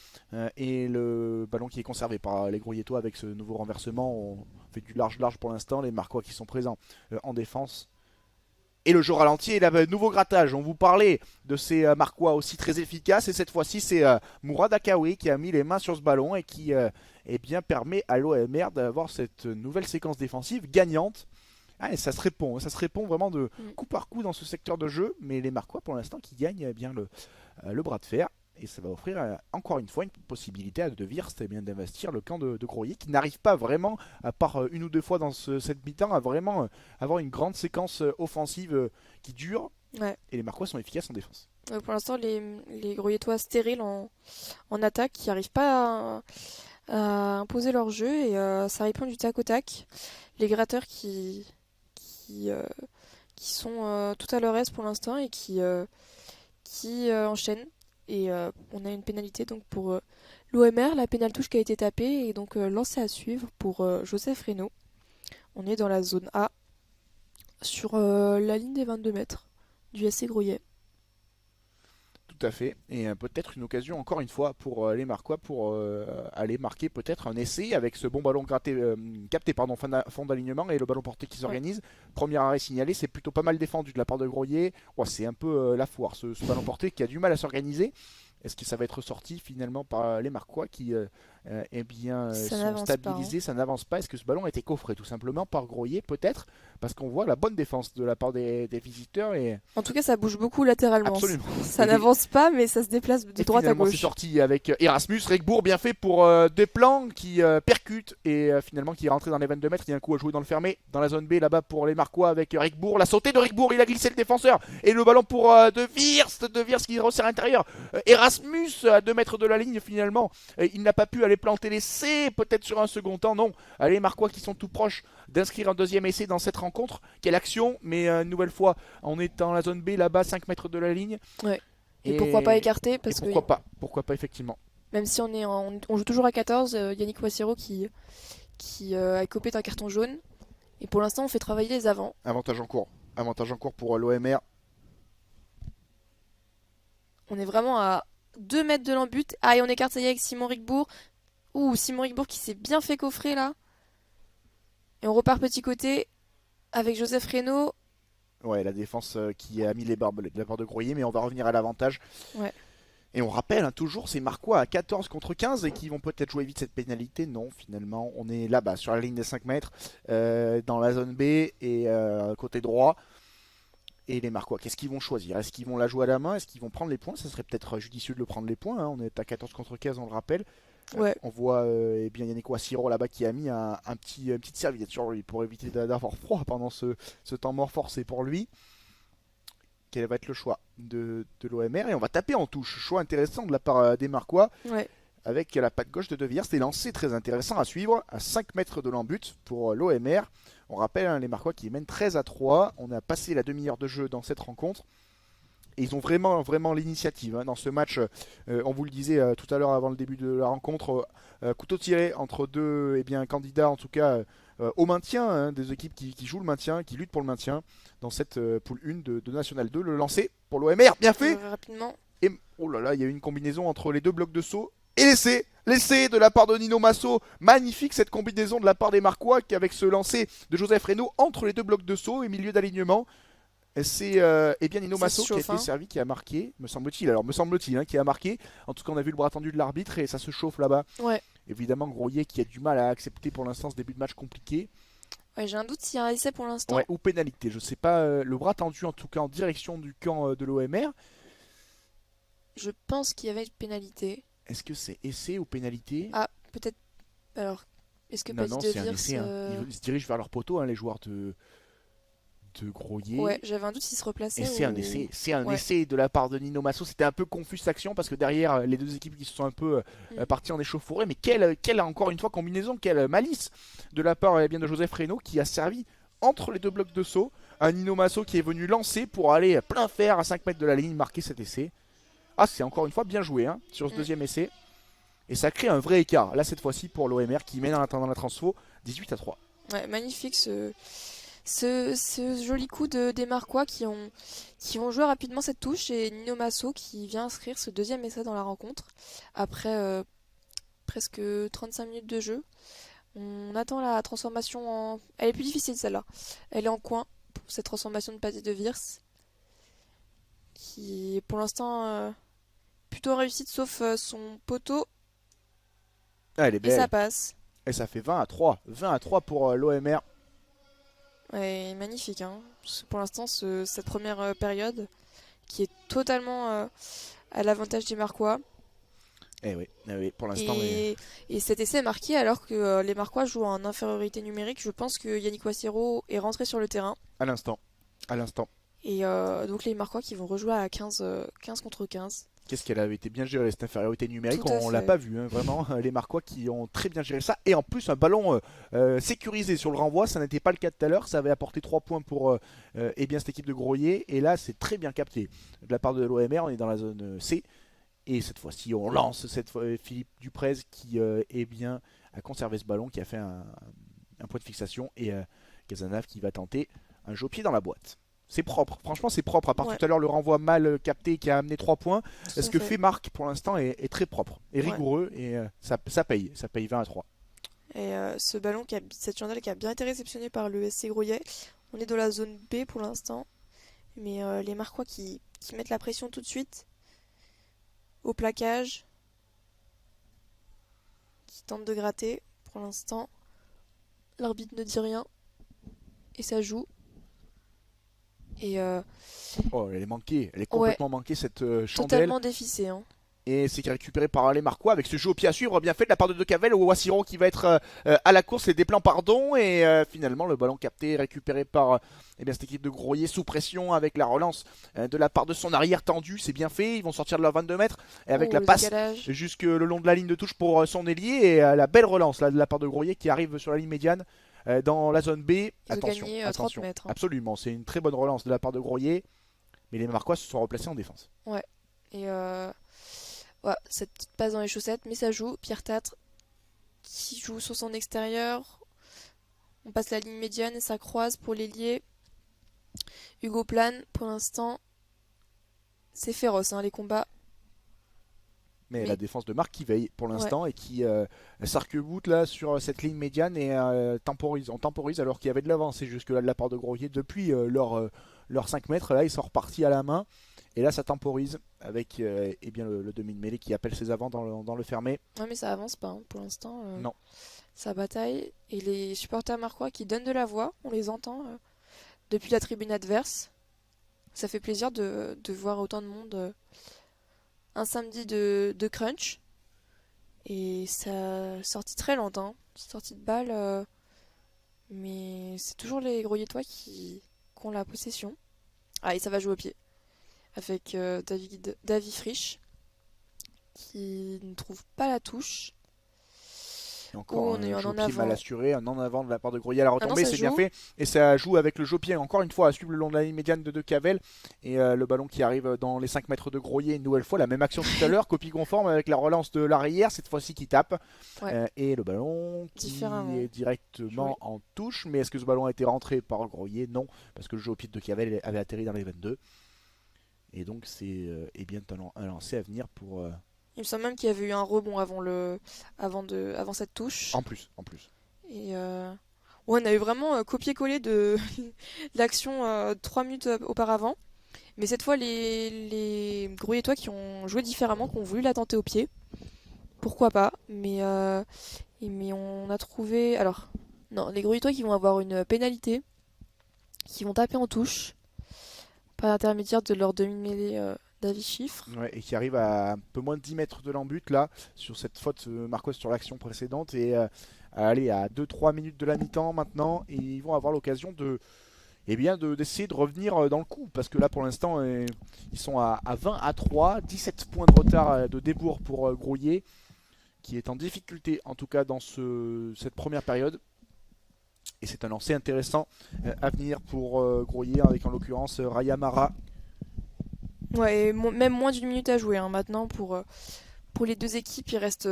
et le ballon qui est conservé par les Groyetois avec ce nouveau renversement. On fait du large pour l'instant, les Marquois qui sont présents en défense. Et le jeu ralenti et le nouveau grattage. On vous parlait de ces Marquois aussi très efficaces et cette fois-ci c'est Mourad Akawi qui a mis les mains sur ce ballon et qui eh bien, permet à l'OMR d'avoir cette nouvelle séquence défensive gagnante. Ah, et ça se répond vraiment de coup par coup dans ce secteur de jeu, mais les Marquois pour l'instant qui gagnent bien le bras de fer. Et ça va offrir encore une fois une possibilité à De Wirst d'investir le camp de Groyer qui n'arrive pas vraiment, à part une ou deux fois dans cette mi-temps, à vraiment avoir une grande séquence offensive qui dure. ouais. Et les Marquois sont efficaces en défense. Pour l'instant, les Groyetois stériles en attaque qui n'arrivent pas à imposer leur jeu et ça répond du tac au tac. Les gratteurs qui, euh, qui sont tout à leur aise pour l'instant et qui enchaînent. Et on a une pénalité donc pour l'OMR, la pénale touche qui a été tapée et donc lancée à suivre pour Joseph Reynaud. On est dans la zone A sur la ligne des 22 mètres du SC Groyer. Tout à fait. Et peut-être une occasion encore une fois pour les Marquois pour aller marquer peut-être un essai avec ce bon ballon capté fond d'alignement et le ballon porté qui s'organise. Premier arrêt signalé, c'est plutôt pas mal défendu de la part de Groyer. Ouais, c'est un peu la foire ce ballon porté qui a du mal à s'organiser. Est-ce que ça va être sorti finalement par les Marquois qui eh bien, Ça sont n'avance pas, hein. stabilisés, ça n'avance pas. Est-ce que ce ballon a été coffré tout simplement par Groyer peut-être parce qu'on voit la bonne défense de la part des visiteurs et En tout cas, ça bouge beaucoup latéralement. absolument. Ça Et n'avance pas, mais ça se déplace de et droite à finalement, c'est gauche. sorti avec Erasmus, Regbourg, bien fait pour Desplan qui percute et finalement qui est rentré dans les 22 mètres. Il y a un coup à jouer dans le fermé, dans la zone B là-bas pour les Marquois avec Regbourg. La sautée de Regbourg, il a glissé le défenseur et le ballon pour De Wirst qui resserre à l'intérieur. Erasmus à 2 mètres de la ligne finalement. Il n'a pas pu aller planter l'essai, peut-être sur un second temps, non. Les Marquois qui sont tout proches d'inscrire un deuxième essai dans cette rencontre. Quelle action, mais une nouvelle fois, on est dans la zone B là-bas, 5 mètres de la ligne. Ouais. Et pourquoi pas écarter, et parce que pourquoi pas effectivement. même si on joue toujours à 14, Yannick Wassero qui a écopé d'un carton jaune. Et pour l'instant, on fait travailler les avants. Avantage en cours pour l'OMR. On est vraiment à 2 mètres de l'embut. Ah, et on écarte ça y est avec Simon Rigbourg. Ouh, Simon Rigbourg qui s'est bien fait coffrer là. Et on repart petit côté avec Joseph Reynaud. Ouais, la défense qui a mis les barbelés de la part de Groyer, mais on va revenir à l'avantage. Ouais. Et on rappelle toujours ces Marquois à 14 contre 15 et qui vont peut-être jouer vite cette pénalité. Non, finalement, on est là-bas sur la ligne des 5 mètres, dans la zone B et côté droit. Et les Marquois, qu'est-ce qu'ils vont choisir? Est-ce qu'ils vont la jouer à la main? Est-ce qu'ils vont prendre les points? Ça serait peut-être judicieux de le prendre les points, hein. On est à 14 contre 15, on le rappelle. Ouais. On voit eh bien Yannick Wassiro là-bas qui a mis une petite serviette sur lui pour éviter d'avoir froid pendant ce temps mort forcé pour lui. Quel va être le choix de l'OMR? Et on va taper en touche. Choix intéressant de la part des Marquois. Ouais. Avec la patte gauche de De Villers. C'était lancé très intéressant à suivre. À 5 mètres de l'embut pour l'OMR. On rappelle les Marquois qui mènent 13-3. On a passé la demi-heure de jeu dans cette rencontre. Et ils ont vraiment l'initiative dans ce match. On vous le disait tout à l'heure avant le début de la rencontre. Couteau tiré entre deux candidats en tout cas au maintien, des équipes qui jouent le maintien, qui luttent pour le maintien dans cette poule 1 de National 2. Le lancer pour l'OMR, bien fait. Rapidement. Et oh là là, il y a eu une combinaison entre les deux blocs de saut. Et l'essai de la part de Nino Masso. Magnifique cette combinaison de la part des Marquois avec ce lancer de Joseph Reynaud entre les deux blocs de saut et milieu d'alignement. C'est Nino Masso qui a été servi, qui a marqué, me semble-t-il, qui a marqué. En tout cas, on a vu le bras tendu de l'arbitre et ça se chauffe là-bas. Ouais. Évidemment, Groyer qui a du mal à accepter pour l'instant ce début de match compliqué. Ouais, j'ai un doute s'il y a un essai pour l'instant. Ouais, ou pénalité, je sais pas. Le bras tendu en tout cas en direction du camp de l'OMR. Je pense qu'il y avait une pénalité. Est-ce que c'est essai ou pénalité? Ah, peut-être. Alors, est-ce que Non, c'est un essai. Ils se dirigent vers leur poteau, les joueurs de Groyer. Ouais, j'avais un doute s'il se replaçait. Et c'est un essai. C'est un essai de la part de Nino Masso. C'était un peu confus cette action parce que derrière, les deux équipes qui se sont un peu parties en échauffourée. Mais quelle encore une fois combinaison, quelle malice de la part de Joseph Reynaud qui a servi entre les deux blocs de saut. Un Nino Masso qui est venu lancer pour aller plein fer à 5 mètres de la ligne, marquer cet essai. Ah, c'est encore une fois bien joué sur ce deuxième essai. Et ça crée un vrai écart. Là, cette fois-ci, pour l'OMR qui mène en attendant la transfo 18-3. Ouais, magnifique ce joli coup des Marquois qui ont joué rapidement cette touche. Et Nino Masso qui vient inscrire ce deuxième essai dans la rencontre. Après presque 35 minutes de jeu. On attend la transformation en... Elle est plus difficile celle-là. Elle est en coin pour cette transformation de Pâté de Virs. Qui pour l'instant... plutôt réussite sauf son poteau. Ah, elle est belle. Et ça passe. Et ça fait 20-3. 20-3 pour l'OMR. Ouais, magnifique. Pour l'instant, cette première période qui est totalement à l'avantage des Marquois. Eh oui, pour l'instant. Et cet essai est marqué alors que les Marquois jouent en infériorité numérique. Je pense que Yannick Wassero est rentré sur le terrain. À l'instant. Et donc les Marquois qui vont rejouer à 15 contre 15. Qu'est-ce qu'elle avait été bien gérée cette infériorité numérique, on l'a pas vu, vraiment, les Marquois qui ont très bien géré ça, et en plus un ballon sécurisé sur le renvoi, ça n'était pas le cas tout à l'heure, ça avait apporté 3 points pour cette équipe de Groyer, et là c'est très bien capté de la part de l'OMR, on est dans la zone C, et cette fois-ci on lance Philippe Duprez qui a conservé ce ballon, qui a fait un point de fixation, et Cazenave qui va tenter un jeu au pied dans la boîte. C'est propre, franchement c'est propre, à part tout à l'heure le renvoi mal capté qui a amené 3 points. Ce que fait Marc pour l'instant est très propre, et rigoureux, et ça paye 20-3. Et ce ballon, cette chandelle qui a bien été réceptionnée par le SC Groyer. On est dans la zone B pour l'instant, mais les Marquois qui mettent la pression tout de suite, au plaquage, qui tentent de gratter pour l'instant. L'arbitre ne dit rien, et ça joue. Et elle est manquée, elle est complètement manquée cette chandelle. Totalement déficée. Et c'est récupéré par les Marquois avec ce jeu au pied à suivre, bien fait de la part de Decavel au Wassiro qui va être à la course, les déplans et finalement le ballon capté récupéré par cette équipe de Groyer sous pression avec la relance de la part de son arrière tendu, c'est bien fait, ils vont sortir de leurs 22 mètres et avec la passe jusque le long de la ligne de touche pour son ailier et la belle relance là, de la part de Groyer qui arrive sur la ligne médiane. Dans la zone B, attention, 30 mètres, absolument, c'est une très bonne relance de la part de Groyer, mais les Marquois se sont replacés en défense. Ouais, Et voilà, cette petite passe dans les chaussettes, mais ça joue. Pierre Tâtre qui joue sur son extérieur. On passe la ligne médiane et ça croise pour l'ailier. Hugo Plane, pour l'instant, c'est féroce, hein, les combats. Mais Mais la défense de Marc qui veille pour ouais, l'instant et qui s'arc-boute là sur cette ligne médiane et temporise. On temporise alors qu'il y avait de l'avancée jusque-là de la part de Groyer. Depuis leur 5 mètres, là ils sont repartis à la main. Et là ça temporise avec eh bien, le demi de mêlée qui appelle ses avants dans le fermé. ouais, mais ça avance pas, hein, pour l'instant. Non. Ça bataille. Et les supporters marquois qui donnent de la voix, on les entend depuis la tribune adverse. Ça fait plaisir de voir autant de monde un samedi de crunch. Et ça sortie très lente, hein. Sortie de balle. Mais c'est toujours les Groyetois qui ont la possession. Ah, et ça va jouer au pied. Avec David Frisch qui ne trouve pas la touche. Et Où encore on a eu un un jeu au en pied mal avant. assuré, un en avant de la part de Groyer à la Ah non, retombée, ça c'est bien joue. fait. Et ça joue avec le jeu au pied encore une fois à suivre le long de la ligne médiane de Cavel. Et le ballon qui arrive dans les 5 mètres de Groyer une nouvelle fois. La même action tout à l'heure, copie conforme avec la relance de l'arrière, cette fois-ci qui tape. Ouais, Et le ballon qui différemment est joué. directement en touche. Mais est-ce que ce ballon a été rentré par Groyer? Non, parce que le jeu au pied de Cavel avait atterri dans les 22. Et donc c'est eh bien un lancer à venir pour... Il me semble même qu'il y avait eu un rebond avant cette touche. En plus. Et ouais, on a eu vraiment copié-collé de l'action 3 minutes auparavant. Mais cette fois, les Grouilletois qui ont joué différemment, qui ont voulu la tenter au pied. Pourquoi pas. Mais on a trouvé... Alors, non, les Grouilletois qui vont avoir une pénalité, qui vont taper en touche, par l'intermédiaire de leur demi-mêlée David Chiffre. Ouais, et qui arrive à un peu moins de 10 mètres de l'embut là, sur cette faute Marcos sur l'action précédente. Et à aller à 2-3 minutes de la mi-temps maintenant. Et ils vont avoir l'occasion eh bien, d'essayer de revenir dans le coup. Parce que là pour l'instant, ils sont à 20-3, 17 points de retard de débours pour Grouillet, qui est en difficulté en tout cas dans cette première période. Et c'est un lancer intéressant à venir pour Grouillet, avec en l'occurrence Raya Mara. Ouais, et même moins d'une minute à jouer hein, maintenant pour les deux équipes. Il reste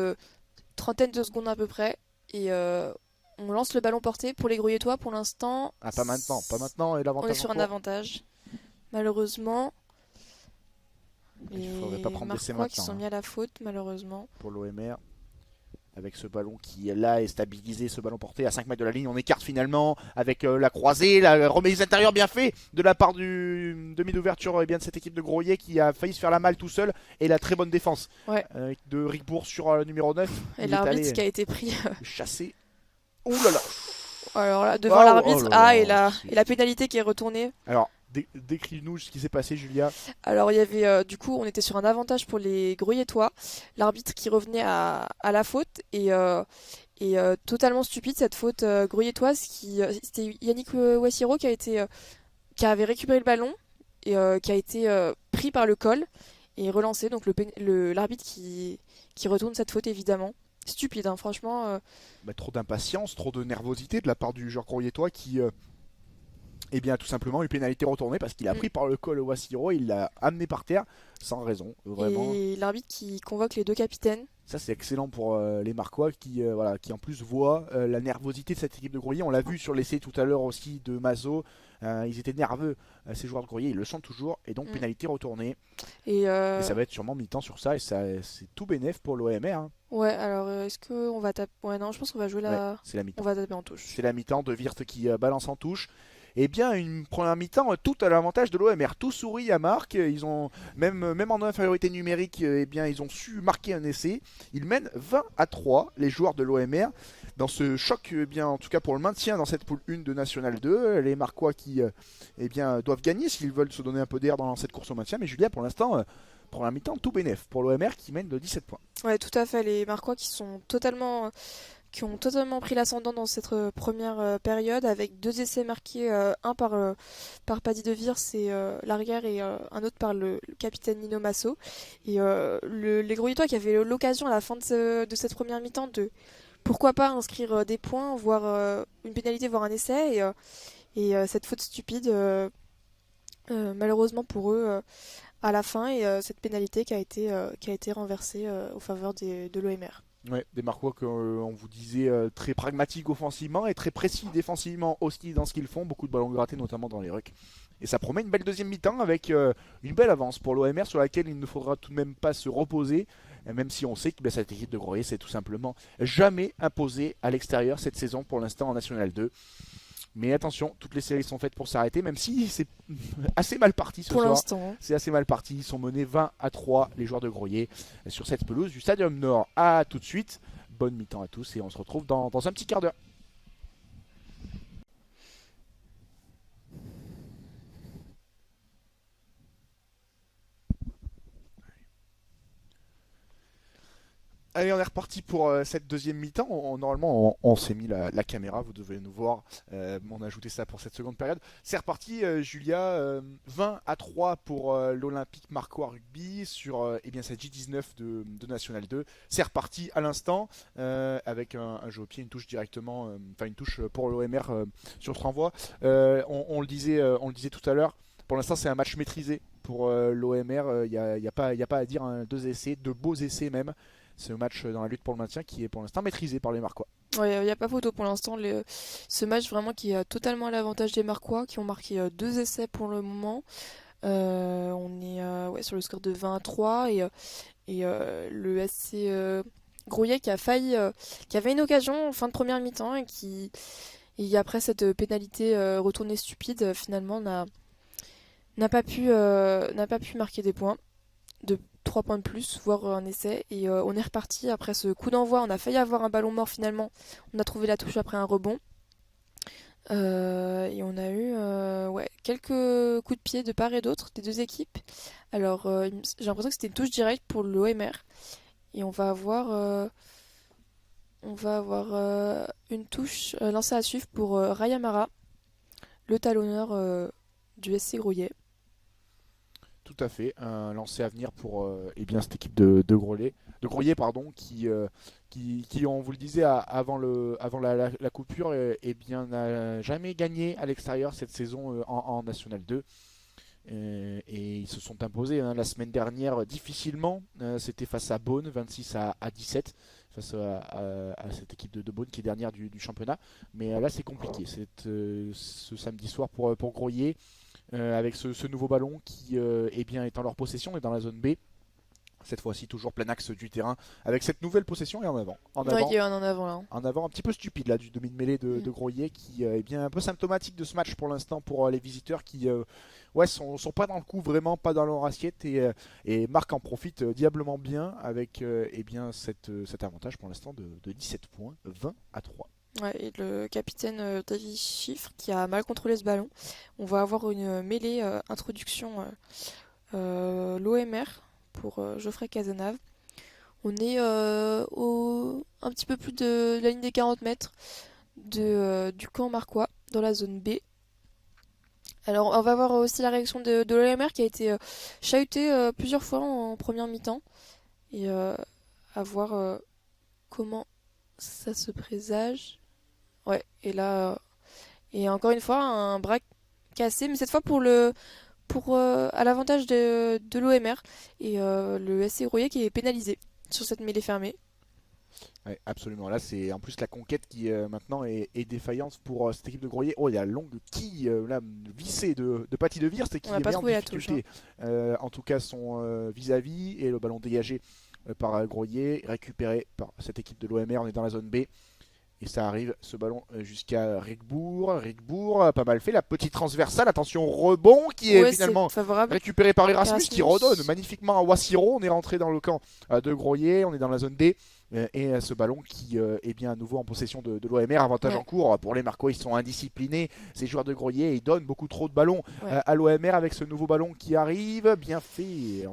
trentaine de secondes à peu près. Et on lance le ballon porté pour les Grouilletois. Pour l'instant, Ah, pas maintenant, et on est l'avantage sur un encore. avantage. Malheureusement, Il ne faudrait pas les prendre d'essai Marquois qui maintenant sont mis à la faute, malheureusement. pour l'OMR. Avec ce ballon qui est là est stabilisé, ce ballon porté à 5 mètres de la ligne. On écarte finalement avec la croisée, la remise intérieure bien fait de la part du demi d'ouverture de cette équipe de Groyer qui a failli se faire la malle tout seul. Et la très bonne défense Ouais. de Rickbourg sur le numéro 9. Et Il est l'arbitre allé qui a été pris. chasser. Ouh là là. Alors là, devant Oh, l'arbitre, oh là et là, et la pénalité qui est retournée. Alors, décris-nous ce qui s'est passé, Julia. Alors il y avait du coup on était sur un avantage pour les Gruyétois, l'arbitre qui revenait à la faute et totalement stupide cette faute gruyétoise qui c'était Yannick Wassiro qui avait récupéré le ballon et qui a été pris par le col et relancé donc l'arbitre qui retourne cette faute évidemment. Stupide hein, franchement Trop d'impatience, trop de nervosité de la part du joueur Groyetois qui eh bien, tout simplement, une pénalité retournée parce qu'il a mm. pris par le col Wassiro, il l'a amené par terre sans raison, vraiment. Et l'arbitre qui convoque les deux capitaines. Ça, c'est excellent pour les Marquois qui en plus voient la nervosité de cette équipe de Groyer. On l'a vu sur l'essai tout à l'heure aussi de Mazo. Ils étaient nerveux, ces joueurs de Groyer, ils le sont toujours. Et donc, pénalité retournée. Et ça va être sûrement mi-temps sur ça. Et ça, c'est tout bénef pour l'OMR. Hein. ouais, alors est-ce qu'on va taper... Ouais, non, je pense qu'on va jouer la... Ouais, c'est la mi-temps. On va taper en touche. C'est la mi-temps de Wirth qui balance en touche. Eh bien, une première mi-temps tout à l'avantage de l'OMR. Tout sourit à Marc. Ils ont même en infériorité numérique, eh bien, ils ont su marquer un essai. Ils mènent 20-3, les joueurs de l'OMR. Dans ce choc, eh bien, en tout cas pour le maintien dans cette poule 1 de National 2, les Marquois qui eh bien, doivent gagner s'ils veulent se donner un peu d'air dans cette course au maintien. Mais Julia, pour l'instant, première mi-temps, tout bénef pour l'OMR qui mène de 17 points. Ouais, tout à fait. Les Marquois qui ont totalement pris l'ascendant dans cette première période avec deux essais marqués, un par Paddy De Vire, c'est l'arrière, et un autre par le capitaine Nino Masso. Et les Grouilletois qui avaient l'occasion à la fin de cette première mi-temps de pourquoi pas inscrire des points, voire une pénalité, voire un essai. Et cette faute stupide, malheureusement pour eux, à la fin et cette pénalité qui a été renversée au faveur de l'OMR. Ouais, des Marquois qu'on vous disait très pragmatiques offensivement et très précis défensivement aussi dans ce qu'ils font. Beaucoup de ballons grattés, notamment dans les rucks. Et ça promet une belle deuxième mi-temps avec une belle avance pour l'OMR sur laquelle il ne faudra tout de même pas se reposer. Même si on sait que cette équipe de Groyer s'est tout simplement jamais imposée à l'extérieur cette saison pour l'instant en National 2. Mais attention, toutes les séries sont faites pour s'arrêter, même si c'est assez mal parti ce Pour soir. l'instant. C'est assez mal parti. Ils sont menés 20-3, les joueurs de Groyer, sur cette pelouse du Stadium Nord. À tout de suite. Bonne mi-temps à tous et on se retrouve dans un petit quart d'heure. Allez, on est reparti pour cette deuxième mi-temps. Normalement, on s'est mis la caméra, vous devez nous voir. On a ajouté ça pour cette seconde période. C'est reparti, Julia. 20-3 pour l'Olympique Marquois Rugby sur eh bien, cette J19 de National 2. C'est reparti à l'instant avec un jeu au pied, une touche directement, enfin une touche pour l'OMR sur ce renvoi. On le disait tout à l'heure. Pour l'instant, c'est un match maîtrisé pour l'OMR. Il n'y a pas à dire. Hein, 2 essais, 2 beaux essais même. C'est un match dans la lutte pour le maintien qui est pour l'instant maîtrisé par les Marquois. Ouais, il n'y a pas photo pour l'instant. Ce match vraiment qui est totalement à l'avantage des Marquois qui ont marqué 2 essais pour le moment. On est ouais, sur le score de 20-3 et le SC Grouillet qui a failli, qui avait une occasion en fin de première mi-temps et après cette pénalité retournée stupide, finalement n'a pas pu marquer des points. De 3 points de plus, voire un essai. Et on est reparti après ce coup d'envoi. On a failli avoir un ballon mort finalement. On a trouvé la touche après un rebond. Et on a eu ouais, quelques coups de pied de part et d'autre des deux équipes. Alors j'ai l'impression que c'était une touche directe pour l'OMR. Et on va avoir une touche lancée à suivre pour Rayamara, le talonneur du SC Grouillet. Tout à fait, un lancer à venir pour eh bien, cette équipe de Groyer pardon, qui, on vous le disait avant la coupure, eh bien, n'a jamais gagné à l'extérieur cette saison en National 2. Et ils se sont imposés hein, la semaine dernière difficilement. C'était face à Beaune, 26-17, face à cette équipe de Beaune qui est dernière du championnat. Mais là, c'est compliqué. Ce samedi soir pour Groyer. Avec ce nouveau ballon qui eh bien, est en leur possession et dans la zone B. Cette fois-ci toujours plein axe du terrain avec cette nouvelle possession et en avant. Ouais, il y a un en avant là. En avant un petit peu stupide là du demi de mêlée de Groyer qui est bien un peu symptomatique de ce match pour l'instant pour les visiteurs qui ouais, sont pas dans le coup, vraiment pas dans leur assiette et Marc en profite diablement bien avec eh bien, cet avantage pour l'instant de 17 points, 20-3. Ouais, et le capitaine David Chiffre qui a mal contrôlé ce ballon. On va avoir une mêlée introduction l'OMR pour Geoffrey Cazenave. On est un petit peu plus de la ligne des 40 mètres du camp marquois dans la zone B. Alors on va voir aussi la réaction de l'OMR qui a été chahutée plusieurs fois en première mi-temps et à voir comment ça se présage. Ouais, et là, et encore une fois, un bras cassé, mais cette fois à l'avantage de l'OMR et le SC Grouillet qui est pénalisé sur cette mêlée fermée. Ouais, absolument. Là, c'est en plus la conquête qui maintenant est défaillante pour cette équipe de Groyer. Oh, il y a longue quille là, vissée de Paty de Virst et qui On n'a pas met en trouvé la touche. difficulté. En tout cas, son vis-à-vis et le ballon dégagé par Groyer, récupéré par cette équipe de l'OMR. On est dans la zone B. Et ça arrive, ce ballon, jusqu'à Rigbourg. Rigbourg, pas mal fait. La petite transversale, attention, rebond qui est Ouais, finalement favorable. récupéré par Erasmus qui redonne magnifiquement à Wassiro. On est rentré dans le camp de Groyer, on est dans la zone D. Et ce ballon qui est bien à nouveau en possession de l'OMR. Avantage en cours pour les Marquois, ils sont indisciplinés. Ces joueurs de Groyer, ils donnent beaucoup trop de ballons à l'OMR avec ce nouveau ballon qui arrive. Bien fait.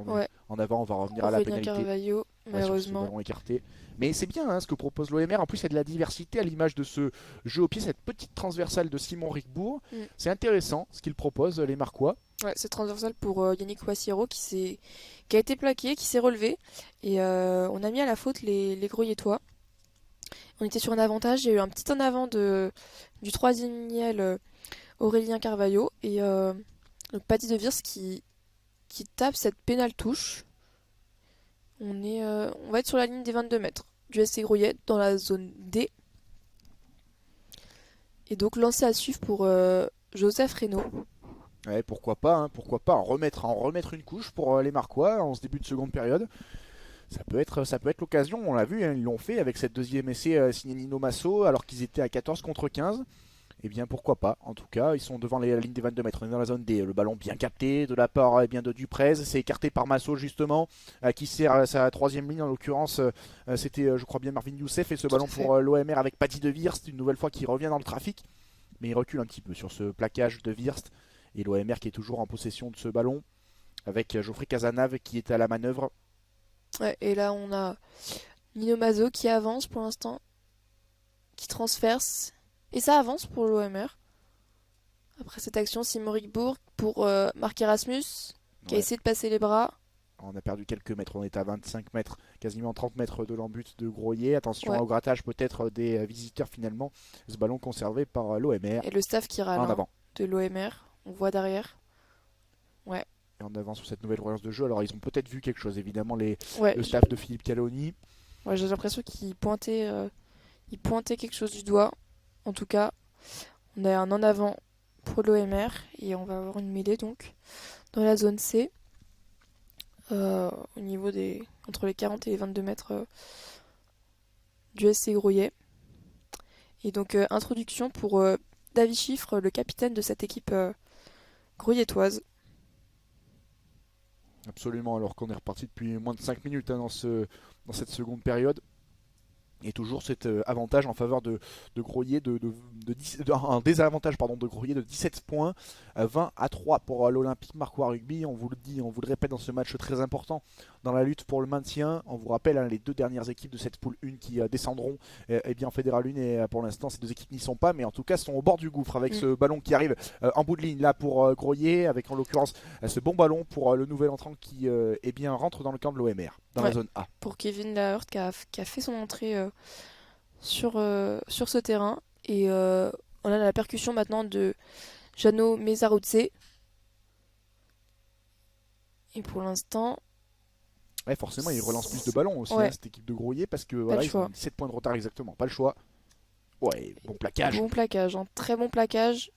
En avant, on va revenir à la pénalité. Carvalho, malheureusement. Ballon écarté. Mais c'est bien hein, ce que propose l'OMR. En plus, il y a de la diversité à l'image de ce jeu au pied, cette petite transversale de Simon Rigbourg. C'est intéressant ce qu'il propose, les Marquois. Ouais, c'est transversal pour Yannick Wassiro qui a été plaqué, qui s'est relevé. Et on a mis à la faute les Groyetois. On était sur un avantage. Il y a eu un petit en avant du troisième ligne Aurélien Carvalho. Et donc Paty de Virst qui qui tape cette pénale touche. On va être sur la ligne des 22 mètres du SC Grouillet dans la zone D. Et donc lancé à suivre pour Joseph Reynaud. Ouais, pourquoi pas, hein, pourquoi pas en remettre une couche pour les Marquois en ce début de seconde période. Ça peut être l'occasion, on l'a vu, hein, ils l'ont fait avec cette deuxième essai signé Nino Masso alors qu'ils étaient à 14 contre 15. Eh bien pourquoi pas, en tout cas ils sont devant la ligne des 22 mètres, on est dans la zone D, le ballon bien capté de la part de Duprez, c'est écarté par Masso justement, qui sert à sa troisième ligne en l'occurrence, c'était je crois bien Marvin Youssef et ce ballon pour l'OMR avec Paddy de Wirst, une nouvelle fois qui revient dans le trafic, mais il recule un petit peu sur ce plaquage de Wirst et l'OMR qui est toujours en possession de ce ballon avec Geoffrey Casanave qui est à la manœuvre. Ouais, et là on a Nino Mazo qui avance pour l'instant, qui transperce. Et ça avance pour l'OMR. Après cette action, Simon Rigbourg pour Marc Erasmus, qui a essayé de passer les bras. On a perdu quelques mètres, on est à 25 mètres, quasiment 30 mètres de l'embut de Groyer. Attention au grattage peut-être des visiteurs finalement. Ce ballon conservé par l'OMR. Et le staff qui râle de l'OMR, on voit derrière. Ouais. Et on avance sur cette nouvelle relance de jeu. Alors ils ont peut-être vu quelque chose, évidemment, le staff de Philippe Caloni. Ouais, j'ai l'impression qu'ils pointaient quelque chose du doigt. En tout cas, on a un en avant pour l'OMR et on va avoir une mêlée donc dans la zone C au niveau entre les 40 et les 22 mètres du SC Grouillet. Et donc introduction pour David Chiffre, le capitaine de cette équipe grouillettoise. Absolument, alors qu'on est reparti depuis moins de 5 minutes dans cette seconde période. Et toujours cet avantage en faveur de Groyer, un désavantage de Groyer de 17 points, 20-3 pour l'Olympique Marquois Rugby. On vous le dit, on vous le répète dans ce match très important dans la lutte pour le maintien. On vous rappelle les deux dernières équipes de cette poule 1 qui descendront en Fédéral 1 et pour l'instant ces deux équipes n'y sont pas, mais en tout cas sont au bord du gouffre avec ce ballon qui arrive en bout de ligne là pour Groyer, avec en l'occurrence ce bon ballon pour le nouvel entrant qui rentre dans le camp de l'OMR. Dans la zone A. Pour Kevin Laheurt qui a fait son entrée sur ce terrain. Et on a la percussion maintenant de Jano Mezaroutse. Et pour l'instant... Ouais, forcément, il relance plus de ballons aussi, cette équipe de Groyer, parce que ils ont 17 points de retard exactement. Pas le choix. Ouais, bon plaquage. Bon plaquage, un très bon plaquage.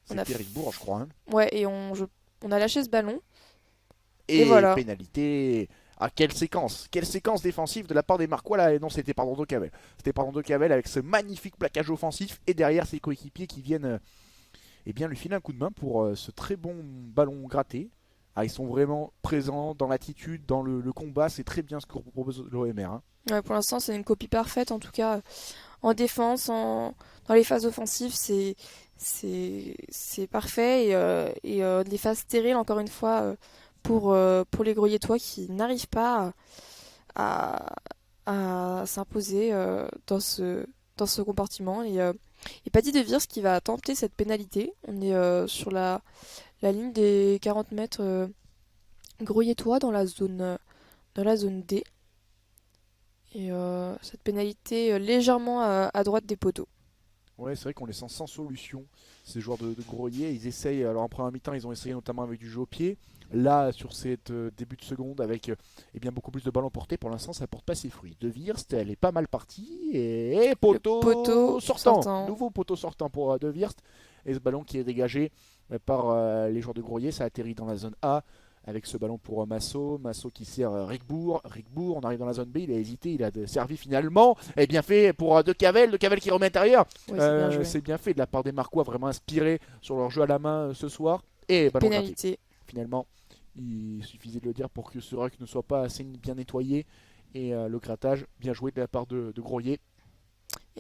C'est Eric Bourg, je crois. Hein. Ouais, et on a lâché ce ballon. Et voilà. Pénalité. Ah, quelle séquence défensive de la part des Marquois là. Et non, c'était Pardon Cavel. C'était Pardon Cavel avec ce magnifique plaquage offensif et derrière ses coéquipiers qui viennent lui filer un coup de main pour ce très bon ballon gratté. Ah, ils sont vraiment présents dans l'attitude, dans le combat. C'est très bien ce que propose l'OMR. Hein. Ouais, pour l'instant, c'est une copie parfaite. En tout cas, en défense, dans les phases offensives, c'est parfait. Et les phases stériles, encore une fois, pour les Groyettois qui n'arrivent pas à s'imposer dans ce compartiment. Et Paddy de Virs qui va tenter cette pénalité. On est sur la ligne des 40 mètres Groyettois dans la zone D. Et cette pénalité légèrement à droite des poteaux. Ouais, c'est vrai qu'on les sent sans solution, ces joueurs de Groyer. Ils essayent, alors en première mi-temps, ils ont essayé notamment avec du jeu au pied. Là, sur cette début de seconde, avec beaucoup plus de ballons portés, pour l'instant, ça porte pas ses fruits. De Wirst, elle est pas mal partie. Et poteau sortant. Nouveau poteau sortant pour De Wirst. Et ce ballon qui est dégagé par les joueurs de Groyer, ça atterrit dans la zone A. Avec ce ballon pour Masso qui sert Rigbourg, on arrive dans la zone B, il a hésité, il a servi finalement, et bien fait pour De Cavel qui remet intérieur. Ouais, c'est bien fait de la part des Marquois, vraiment inspirés sur leur jeu à la main ce soir. Et ballon pénalité. Gratté. Finalement, il suffisait de le dire pour que ce ruck ne soit pas assez bien nettoyé. Et le grattage, bien joué de la part de Groyer.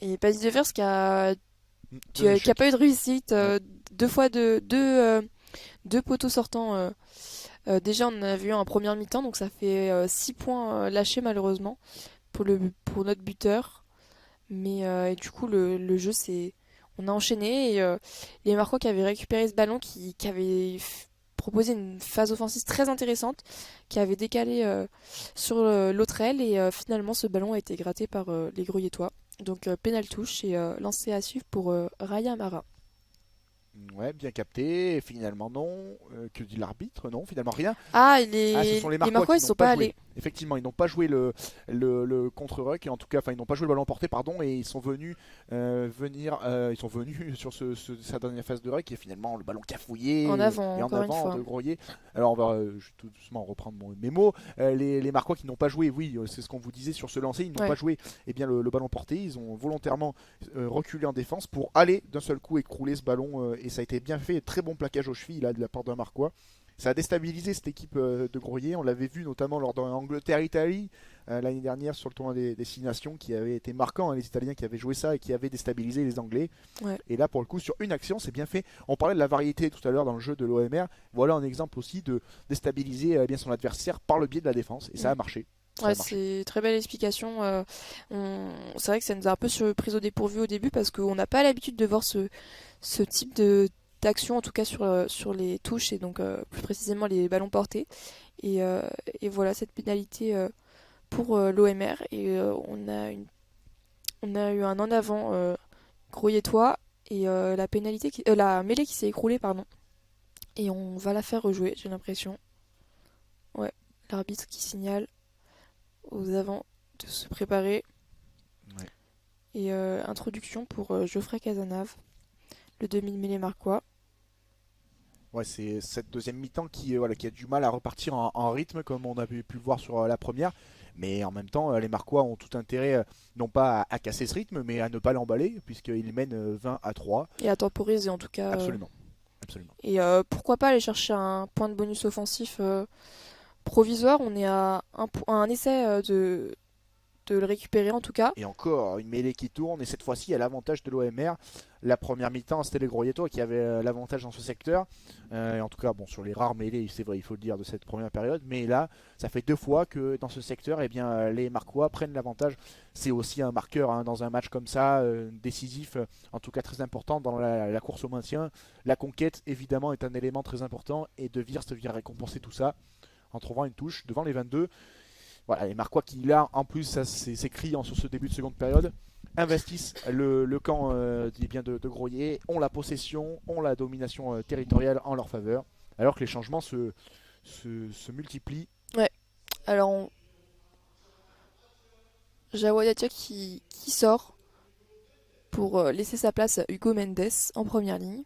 Et Paddy de Virs qui a pas eu de réussite, deux poteaux sortants. Déjà, on en a vu un en première mi-temps, donc ça fait 6 points lâchés malheureusement pour notre buteur. Mais du coup, le jeu, on a enchaîné et les Marquois qui avaient récupéré ce ballon, qui avait proposé une phase offensive très intéressante, qui avait décalé sur l'autre aile et finalement ce ballon a été gratté par les Groyettois. Donc pénal touche et lancé à suivre pour Raya Amara. Ouais, bien capté. Et finalement, non. Que dit l'arbitre? Non, finalement rien. Ah, Ah, ce sont les les Marquois Marquois, qui ils n'ont sont pas pas joué. allés. Effectivement, ils n'ont pas joué le contre-ruck, en tout cas, enfin, ils n'ont pas joué le ballon porté, pardon, et ils sont venus ils sont venus sur sa dernière phase de ruck, et finalement, le ballon En cafouillé avant, et en encore une avant fois. de Groyer. Alors, on va je vais tout doucement reprendre mes mots. Les Marquois qui n'ont pas joué, oui, c'est ce qu'on vous disait sur ce lancer, ils n'ont pas Ouais, joué le ballon porté, ils ont volontairement reculé en défense pour aller d'un seul coup écrouler ce ballon, et ça a été bien fait, très bon plaquage aux chevilles là, de la part d'un Marquois. Ça a déstabilisé cette équipe de Groyer. On l'avait vu notamment lors d'Angleterre-Italie l'année dernière sur le tournoi des Six Nations qui avait été marquant. Hein, les Italiens qui avaient joué ça et qui avaient déstabilisé les Anglais. ouais. Et là, pour le coup, sur une action, c'est bien fait. On parlait de la variété tout à l'heure dans le jeu de l'OMR. Voilà un exemple aussi de déstabiliser bien son adversaire par le biais de la défense. Et ça Mm. a marché. Ça Ouais, a marché. c'est très belle explication. C'est vrai que ça nous a un peu pris au dépourvu au début parce qu'on n'a pas l'habitude de voir ce type d'action, en tout cas sur les touches et donc plus précisément les ballons portés. Et, euh, et voilà cette pénalité pour l'OMR. Et on a eu un en avant Grouilletois et la mêlée qui s'est écroulée, pardon. Et on va la faire rejouer, j'ai l'impression. Ouais, l'arbitre qui signale aux avants de se préparer. Ouais. Et introduction pour Geoffrey Cazenave, le demi-mêlée marquois. Ouais, c'est cette deuxième mi-temps qui a du mal à repartir en rythme comme on avait pu le voir sur la première. Mais en même temps, les Marquois ont tout intérêt, non pas à casser ce rythme, mais à ne pas l'emballer, puisqu'ils mènent 20-3. Et à temporiser en tout cas. Absolument. Absolument. Et pourquoi pas aller chercher un point de bonus offensif provisoire. On est à un essai de le récupérer en tout cas. Et encore une mêlée qui tourne, et cette fois-ci, à l'avantage de l'OMR. La première mi-temps, c'était les Groyetois qui avaient l'avantage dans ce secteur. Et en tout cas, bon, sur les rares mêlées, c'est vrai, il faut le dire, de cette première période. Mais là, ça fait 2 fois que dans ce secteur, eh bien, les Marquois prennent l'avantage. C'est aussi un marqueur hein, dans un match comme ça, décisif, en tout cas très important dans la course au maintien. La conquête, évidemment, est un élément très important. Et De Wirst vient récompenser tout ça en trouvant une touche devant les 22. Voilà, les Marquois qui là, en plus, ça c'est criant sur ce début de seconde période, investissent le camp de Groyer, ont la possession, ont la domination territoriale en leur faveur, alors que les changements se multiplient. Ouais. Alors Jawadiatia qui sort pour laisser sa place à Hugo Mendes en première ligne.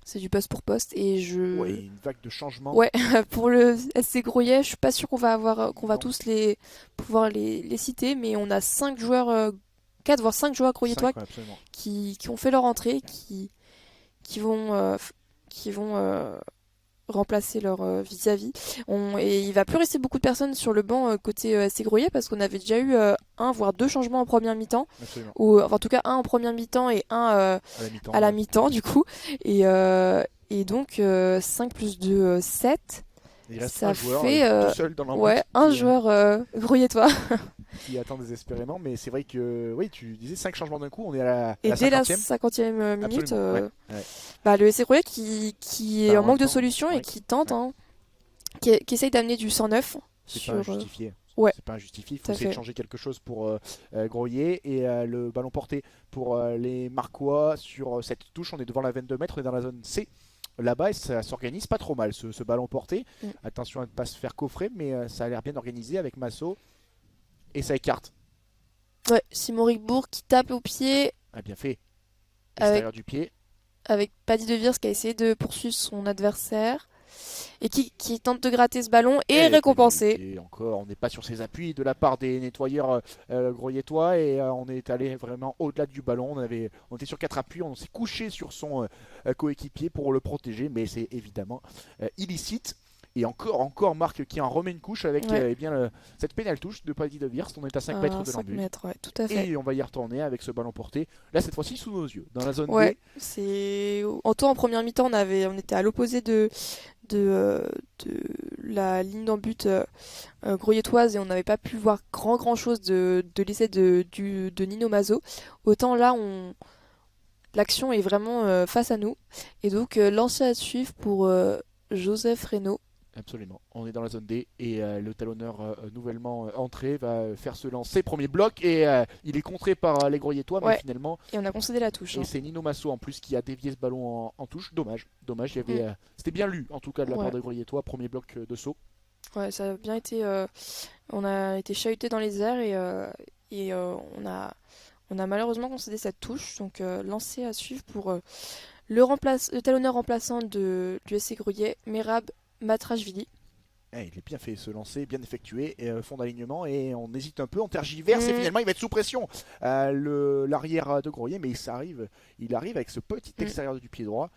C'est du poste pour poste et Ouais, une vague de changements. ouais, pour le SC Groyet, je suis pas sûr qu'on va Non, tous pouvoir les citer, mais on a 5 joueurs, 4 voire 5 joueurs groyetois 5, ouais, absolument. qui ont fait leur entrée, qui vont, qui vont remplacer leur vis-à-vis. Et il va plus rester beaucoup de personnes sur le banc côté SC Groyet parce qu'on avait déjà eu un voire deux changements en première mi-temps, Absolument. ou enfin, en tout cas un en première mi-temps et un À la mi-temps. à la Ouais. mi-temps du coup. Et donc 5 plus 2, 7. Il reste Ça un joueur fait tout seul dans ouais, l'embut un joueur grouillettois. qui attend désespérément. Mais c'est vrai que, oui, tu disais 5 changements d'un coup, on est à Et la dès la 50e. 50e minute, Absolument. Ouais. Ouais. bah, le SC Groyet qui est Bah, en en manque même de temps, solutions et ouais. qui tente, Ouais. hein, qui essaye d'amener du 109 C'est sur. pas injustifié. Ouais, C'est pas injustifié. Il faut tout à essayer de fait. changer quelque chose pour Groyer et le ballon porté pour les Marquois sur cette touche. On est devant la 22 mètres, on est dans la zone C. Là-bas, et ça s'organise pas trop mal ce ballon porté. Mm. Attention à ne pas se faire coffrer, mais ça a l'air bien organisé avec Masso. Et ça écarte. Ouais, Simon Rigbourg qui tape au pied Ah, bien fait. avec, Extérieur du pied. avec Paddy De Vries qui a essayé de poursuivre son adversaire et qui tente de gratter ce ballon et récompensé. Et encore, on n'est pas sur ses appuis de la part des nettoyeurs groyetois et on est allé vraiment au-delà du ballon. On était sur 4 appuis, on s'est couché sur son coéquipier pour le protéger, mais c'est évidemment illicite. Et encore Marc qui en remet une couche avec Ouais. eh bien, cette pénale touche de Paddy De Wirst. On est à 5 mètres de 5 l'embut. mètres, ouais, tout à fait. Et on va y retourner avec ce ballon porté. Là, cette fois-ci, sous nos yeux, dans la zone Ouais, D. c'est en première mi-temps, on était à l'opposé de la ligne d'en but groyetoise et on n'avait pas pu voir grand chose de l'essai de Nino Mazo. Autant là, l'action est vraiment face à nous. Et donc, lancé à suivre pour Joseph Reynaud Absolument. On est dans la zone D et le talonneur nouvellement entré va faire se lancer. Premier bloc et il est contré par les Groyetois, mais Ouais, finalement, et on a concédé la touche. et c'est Nino Masso en plus qui a dévié ce ballon en touche. Dommage. Dommage. Il y avait, c'était bien lu en tout cas de la part Ouais. des Groyetois. Premier bloc de saut. Ouais, ça a bien été. On a été chahuté dans les airs et on a malheureusement concédé cette touche. Donc lancé à suivre pour le talonneur remplaçant du SC Gruyère, Merab Matrashvili. Il est bien fait se lancer, bien effectué, et, fond d'alignement et on hésite un peu, on tergiverse et Mm, finalement il va être sous pression. L'arrière de Groyer, mais il arrive avec ce petit mm. extérieur du pied droit,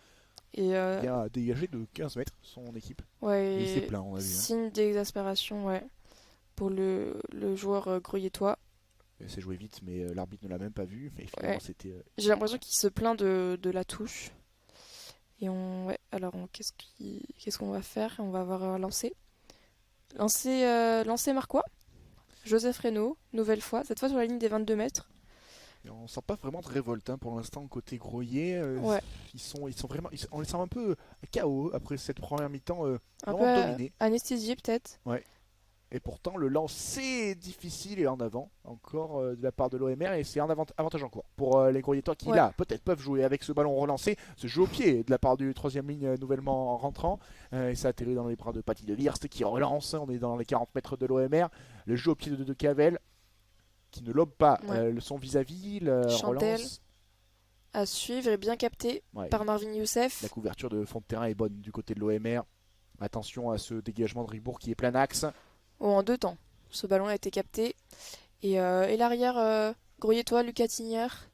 Et bien dégagé de 15 mètres son équipe. ouais, Et il s'est plaint, on a vu. signe d'exaspération, ouais, pour le joueur gruyetois. Il s'est joué vite, mais l'arbitre ne l'a même pas vu. Mais finalement, Ouais. c'était. J'ai l'impression qu'il se plaint de la touche. Et ouais, alors qu'est-ce qu'on va faire? On va avoir un lancer. Lancer Marquois. Joseph Reynaud, nouvelle fois, cette fois sur la ligne des 22 mètres. On sent pas vraiment de révolte pour l'instant côté Groyer. Ouais, Ils sont vraiment. On les sent un peu KO après cette première mi-temps un peu vraiment dominée. anesthésié peut-être. Ouais. Et pourtant, le lancer est difficile et en avant, encore de la part de l'OMR, et c'est un avantage en cours pour les Groyetois qui, Ouais. là, peut-être peuvent jouer avec ce ballon relancé, ce jeu au pied de la part du troisième ligne nouvellement rentrant, et ça atterrit dans les bras de Paty de Lierst qui relance, on est dans les 40 mètres de l'OMR, le jeu au pied de Cavel, qui ne lobe pas Ouais. son vis-à-vis, le Chantel. relance. À suivre et bien capté Ouais, par Marvin Youssef. la couverture de fond de terrain est bonne du côté de l'OMR. Attention à ce dégagement de Ribourg qui est plein axe. Oh, en 2 temps. Ce ballon a été capté. Et l'arrière Groyetois, Lucas Tignère,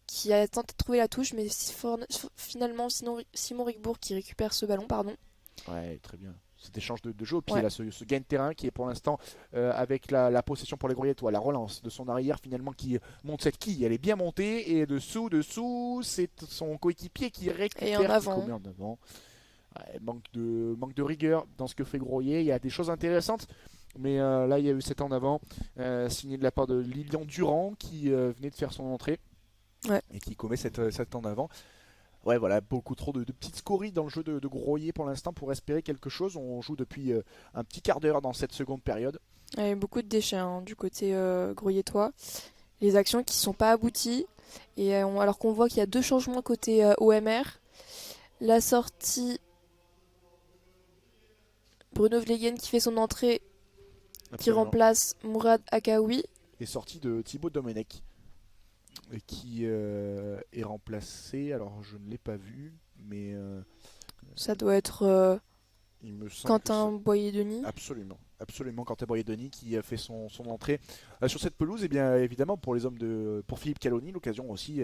qui a tenté de trouver la touche, mais finalement Simon Rigbourg qui récupère ce ballon, pardon. Ouais, très bien. Cet échange de jeu au pied, Ouais. là, ce gain de terrain qui est pour l'instant avec la possession pour les Groyetois, la relance de son arrière finalement qui monte cette quille, elle est bien montée et dessous, c'est son coéquipier qui récupère, Et en qui avant. commet en avant. Ouais, manque de rigueur dans ce que fait Groyer, il y a des choses intéressantes, mais là il y a eu cet en avant signé de la part de Lilian Durand qui venait de faire son entrée Ouais. et qui commet cet en avant. Ouais, voilà, beaucoup trop de petites scories dans le jeu de Groyer pour l'instant pour espérer quelque chose. On joue depuis un petit quart d'heure dans cette seconde période. Il y a eu beaucoup de déchets du côté Groyetois. Les actions qui ne sont pas abouties. Et alors qu'on voit qu'il y a 2 changements côté OMR. La sortie Bruno Vlegen qui fait son entrée, qui Absolument. remplace Mourad Akaoui. Et sortie de Thibaut Domenech qui est remplacé. Alors je ne l'ai pas vu, mais Ça doit être il me semble Quentin Boyer-Denis. absolument, absolument Quentin Boyer-Denis qui a fait son entrée sur cette pelouse. Et bien évidemment pour pour Philippe Caloni, l'occasion aussi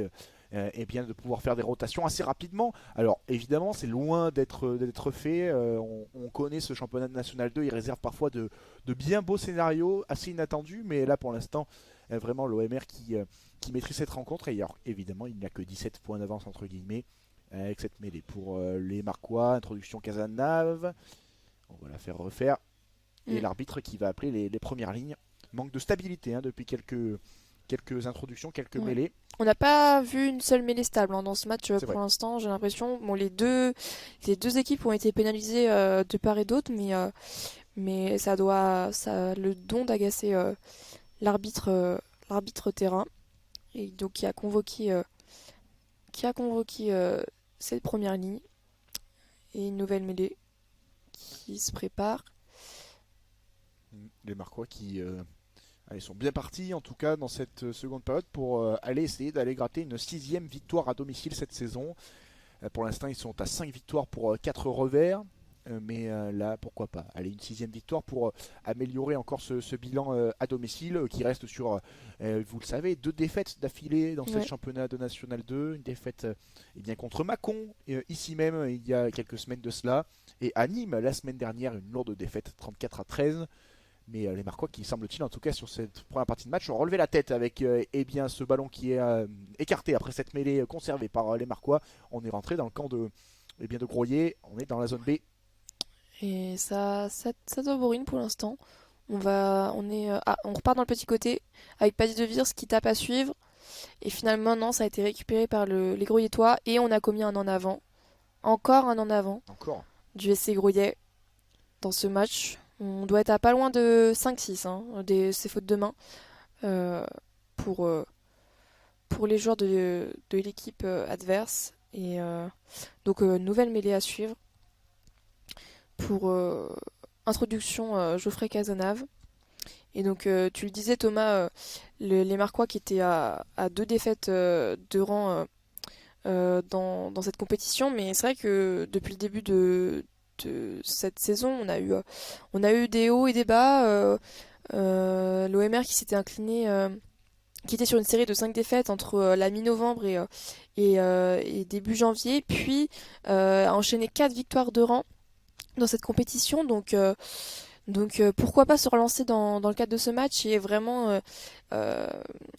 eh bien, de pouvoir faire des rotations assez rapidement. Alors évidemment c'est loin d'être fait. On connaît ce championnat national 2, il réserve parfois de bien beaux scénarios assez inattendus, mais là pour l'instant vraiment l'OMR qui maîtrise cette rencontre. Et alors, évidemment il n'y a que 17 points d'avance entre guillemets avec cette mêlée pour les Marquois. Introduction Casanave, on va la faire refaire. Et l'arbitre qui va appeler les premières lignes. Manque de stabilité depuis quelques introductions, quelques mêlées. On n'a pas vu une seule mêlée stable dans ce match C'est pour vrai. l'instant. J'ai l'impression, bon, les deux équipes ont été pénalisées de part et d'autre, mais ça a le don d'agacer l'arbitre terrain, et donc qui a convoqué cette première ligne et une nouvelle mêlée qui se prépare. Les Marquois qui sont bien partis en tout cas dans cette seconde période pour aller essayer d'aller gratter une 6e victoire à domicile cette saison. Pour l'instant ils sont à 5 victoires pour 4 revers. Mais là, pourquoi pas. Allez, une 6e victoire pour améliorer encore ce bilan à domicile qui reste sur, vous le savez, 2 défaites d'affilée dans ce championnat de National 2. Une défaite eh bien, contre Mâcon, ici même, il y a quelques semaines de cela. Et à Nîmes, la semaine dernière, une lourde défaite, 34-13. Mais les Marquois, qui semble-t-il, en tout cas sur cette première partie de match, ont relevé la tête avec eh bien, ce ballon qui est écarté après cette mêlée conservée par les Marquois. On est rentré dans le camp de Groyer, on est dans la zone B. Et ça tambourine pour l'instant. On repart dans le petit côté avec Paddy de Virs qui tape à suivre. Et finalement, non, ça a été récupéré par les Groyetois et on a commis un en avant. Encore un en avant. Encore. Du SC Groyet. dans ce match. On doit être à pas loin de 5-6 hein, ces fautes de main euh, pour, euh, pour les joueurs de l'équipe adverse. Et donc, nouvelle mêlée à suivre pour introduction Geoffrey Cazenave. Et donc, tu le disais, Thomas, les Marquois qui étaient à 2 défaites de rang dans cette compétition. Mais c'est vrai que depuis le début de cette saison, on a eu des hauts et des bas. L'OMR qui s'était incliné, qui était sur une série de 5 défaites entre la mi-novembre et début janvier, puis a enchaîné 4 victoires de rang dans cette compétition. Donc pourquoi pas se relancer dans le cadre de ce match et vraiment euh,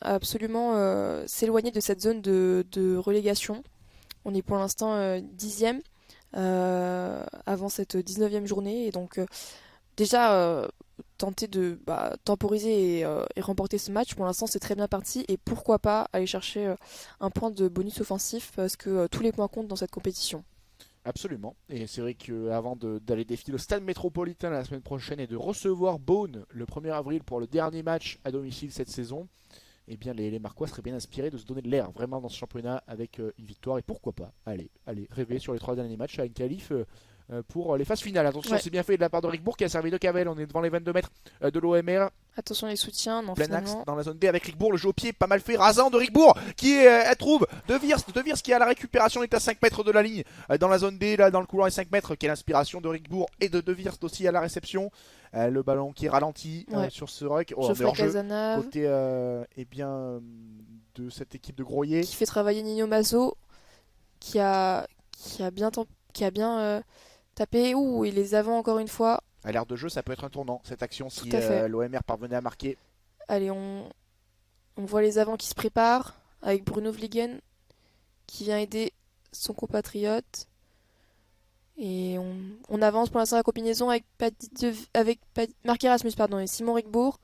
absolument s'éloigner de cette zone de relégation. On est pour l'instant 10e avant cette 19e journée. Et donc déjà tenter de temporiser et remporter ce match, pour l'instant c'est très bien parti. Et pourquoi pas aller chercher un point de bonus offensif parce que tous les points comptent dans cette compétition. Absolument. Et c'est vrai qu'avant d'aller défier le stade métropolitain la semaine prochaine et de recevoir Beaune le 1er avril pour le dernier match à domicile cette saison, eh bien les Marquois seraient bien inspirés de se donner de l'air vraiment dans ce championnat avec une victoire. Et pourquoi pas allez rêver sur les 3 derniers matchs à une qualif pour les phases finales. Attention, Ouais. c'est bien fait de la part de Rickbourg qui a servi de cavale. On est devant les 22 mètres de l'OMR. Attention les soutiens, non Plein axe finalement. dans la zone B avec Rickbourg, le jeu au pied pas mal fait, rasant de Rickbourg qui trouve De Viers qui a la récupération, il est à 5 mètres de la ligne dans la zone B, là dans le couloir et 5 mètres, qui est l'inspiration de Rickbourg et de Viers aussi à la réception. Le ballon qui est ralenti Ouais. sur ce ruck. Oh, on est Geoffrey hors jeu Cazenave côté de cette équipe de Groyer. qui fait travailler Nino Mazo qui a bien, qui a bien tapé. Ouh, et les avants encore une fois. À l'ère de jeu, ça peut être un tournant cette action si Tout à fait. l'OMR parvenait à marquer. Allez, on voit les avants qui se préparent avec Bruno Vliegen qui vient aider son compatriote. Et on avance pour l'instant la combinaison avec Marc Erasmus pardon, et Simon Rigbourg.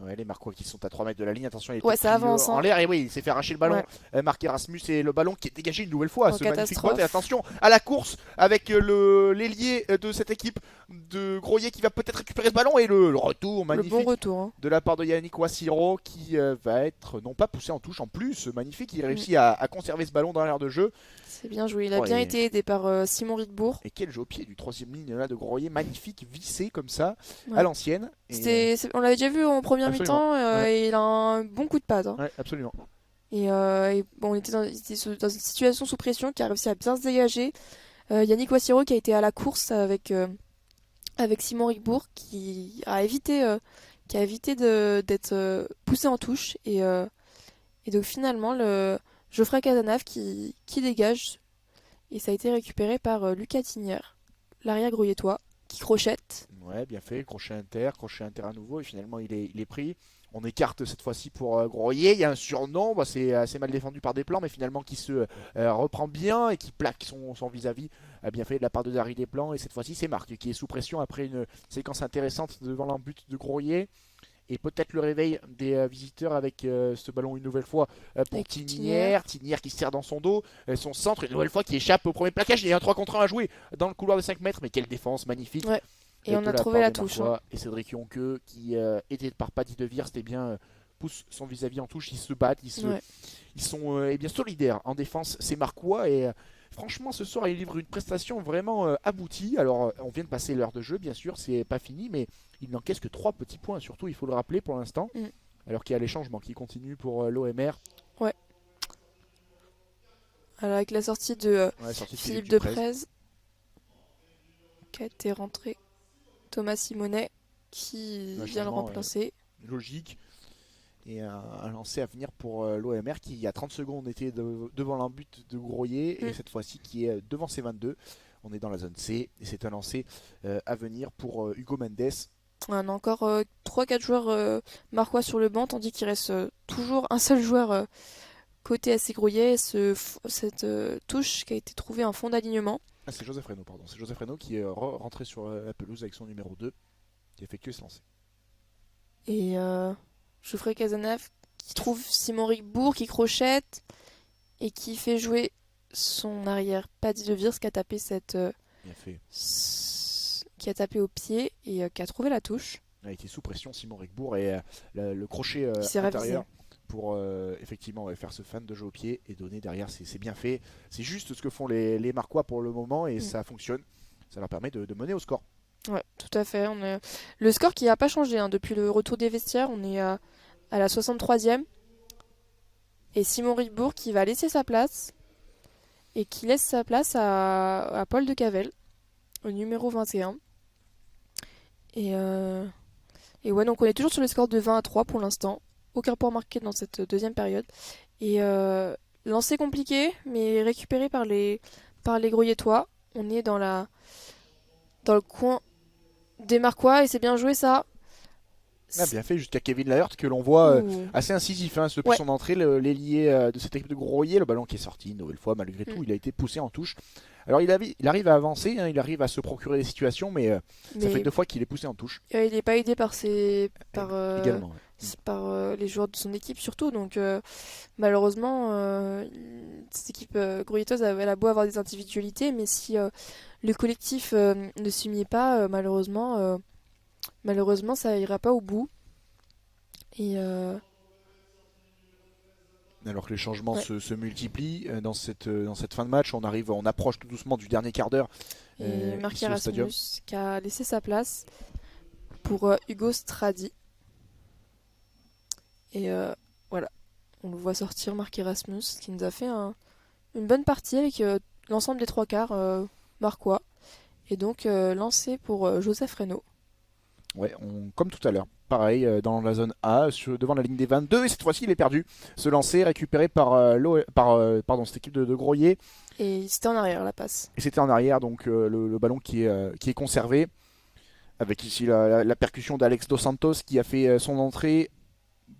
Ouais, les Marquois qui sont à 3 mètres de la ligne, attention, il est Ouais, ça avance. en Hein. l'air et oui, il s'est fait arracher le ballon. Ouais. Marc Erasmus et le ballon qui est dégagé une nouvelle fois. En Ce magnifique catastrophe. bot et attention à la course avec l'ailier de cette équipe de Groyer qui va peut-être récupérer ce ballon et le retour Le magnifique bon retour. Hein. de la part de Yannick Wassiro qui va être non pas poussé en touche en plus, magnifique, il réussit à conserver ce ballon dans l'air de jeu. C'est bien joué. Il a Oh, bien été aidé par Simon Rigbourg. Et quel jeu au pied du 3ème ligne là de Groyer, magnifique, vissé comme ça Ouais. à l'ancienne. On l'avait déjà vu en première Absolument. mi-temps. Ouais. Et il a un bon coup de patte. Hein. Ouais, absolument. Et bon, il était dans une situation sous pression qui a réussi à bien se dégager. Yannick Wassiro qui a été à la course avec Simon Rigbourg qui a évité d'être poussé en touche. Et donc finalement, Geoffrey Cazenave qui dégage. Et ça a été récupéré par Lucas Tignière, l'arrière grouilletois, qui crochette. Ouais, bien fait, crochet inter à nouveau, et finalement il est pris. On écarte cette fois-ci pour Groyer, il y a un surnom, c'est assez mal défendu par Desplans, mais finalement qui se reprend bien et qui plaque son vis-à-vis, bien fait de la part de Dari Desplans, et cette fois-ci c'est Marc qui est sous pression après une séquence intéressante devant l'embut de Groyer. Et peut-être le réveil des visiteurs avec ce ballon une nouvelle fois pour Avec Tignière qui se serre dans son dos, son centre une nouvelle fois qui échappe au premier plaquage. Il y a un 3 contre 1 à jouer dans le couloir de 5 mètres, mais quelle défense magnifique. Ouais. Et on a trouvé la touche. Hein. Et Cédric Yonque qui aidé par Paddy De Viers, pousse son vis-à-vis en touche, ils se battent, ils sont bien solidaires en défense, c'est Marquois et franchement ce soir ils livrent une prestation vraiment aboutie. Alors on vient de passer l'heure de jeu bien sûr, c'est pas fini mais il n'encaisse que 3 petits points surtout, il faut le rappeler pour l'instant. Alors qu'il y a les changements qui continuent pour l'OMR. Ouais. Alors avec la sortie de Philippe Deprez qui a été rentré, Thomas Simonet qui vient le remplacer. Logique. Et un lancer à venir pour l'OMR qui il y a 30 secondes était devant l'embut de Groyer et cette fois-ci qui est devant ses 22. On est dans la zone C et c'est un lancer à venir pour Hugo Mendes. On a encore 3-4 joueurs marquois sur le banc, tandis qu'il reste toujours un seul joueur côté AC Groyer. Cette touche qui a été trouvée en fond d'alignement. Ah, c'est Joseph Reynaud, pardon. C'est Joseph Reynaud qui est rentré sur la pelouse avec son numéro 2, qui a fait que se lancer. Et Geoffrey Cazenave qui trouve Simon Rigbourg qui crochette et qui fait jouer son arrière Paddy De Viers qui a tapé qui qui a tapé au pied et qui a trouvé la touche. Il a été sous pression Simon Rigbourg et le crochet Qui s'est ravisé. intérieur pour effectivement faire ce fan de jeu au pied et donner derrière, c'est bien fait. C'est juste ce que font les Marquois pour le moment et ça fonctionne. Ça leur permet de mener au score. Ouais, tout à fait. Le score qui n'a pas changé hein, depuis le retour des vestiaires. On est à la 63e. Et Simon Rigbourg qui va laisser sa place. Et qui laisse sa place à Paul de Cavel, au numéro 21. Et ouais, donc on est toujours sur le score de 20-3 pour l'instant. Aucun point marqué dans cette deuxième période. Et lancé compliqué, mais récupéré par les Groyetois. On est dans le coin des Marquois et c'est bien joué ça. Bien fait jusqu'à Kevin Laert que l'on voit assez incisif depuis son entrée, l'ailier de cette équipe de Grosroyer, le ballon qui est sorti une nouvelle fois malgré tout, il a été poussé en touche. Alors il arrive à avancer, il arrive à se procurer des situations, mais ça fait 2 fois qu'il est poussé en touche. Il n'est pas aidé par également. Par les joueurs de son équipe surtout, donc malheureusement cette équipe grouilletoise elle a beau avoir des individualités, mais si le collectif ne s'y met pas, malheureusement ça ira pas au bout. Et alors que les changements se multiplient dans cette fin de match, on approche tout doucement du dernier quart d'heure. Et Marc Erasmus qui a laissé sa place pour Hugo Stradi. Et voilà, on le voit sortir Marc Erasmus qui nous a fait une bonne partie avec l'ensemble des 3 quarts marquois. Et donc lancé pour Joseph Reynaud. Ouais, comme tout à l'heure. Pareil, dans la zone A, devant la ligne des 22, et cette fois-ci il est perdu. Ce lancer récupéré par cette équipe de Grosroyer. Et c'était en arrière la passe. Et c'était en arrière, donc le ballon qui est conservé. Avec ici la percussion d'Alex Dos Santos qui a fait son entrée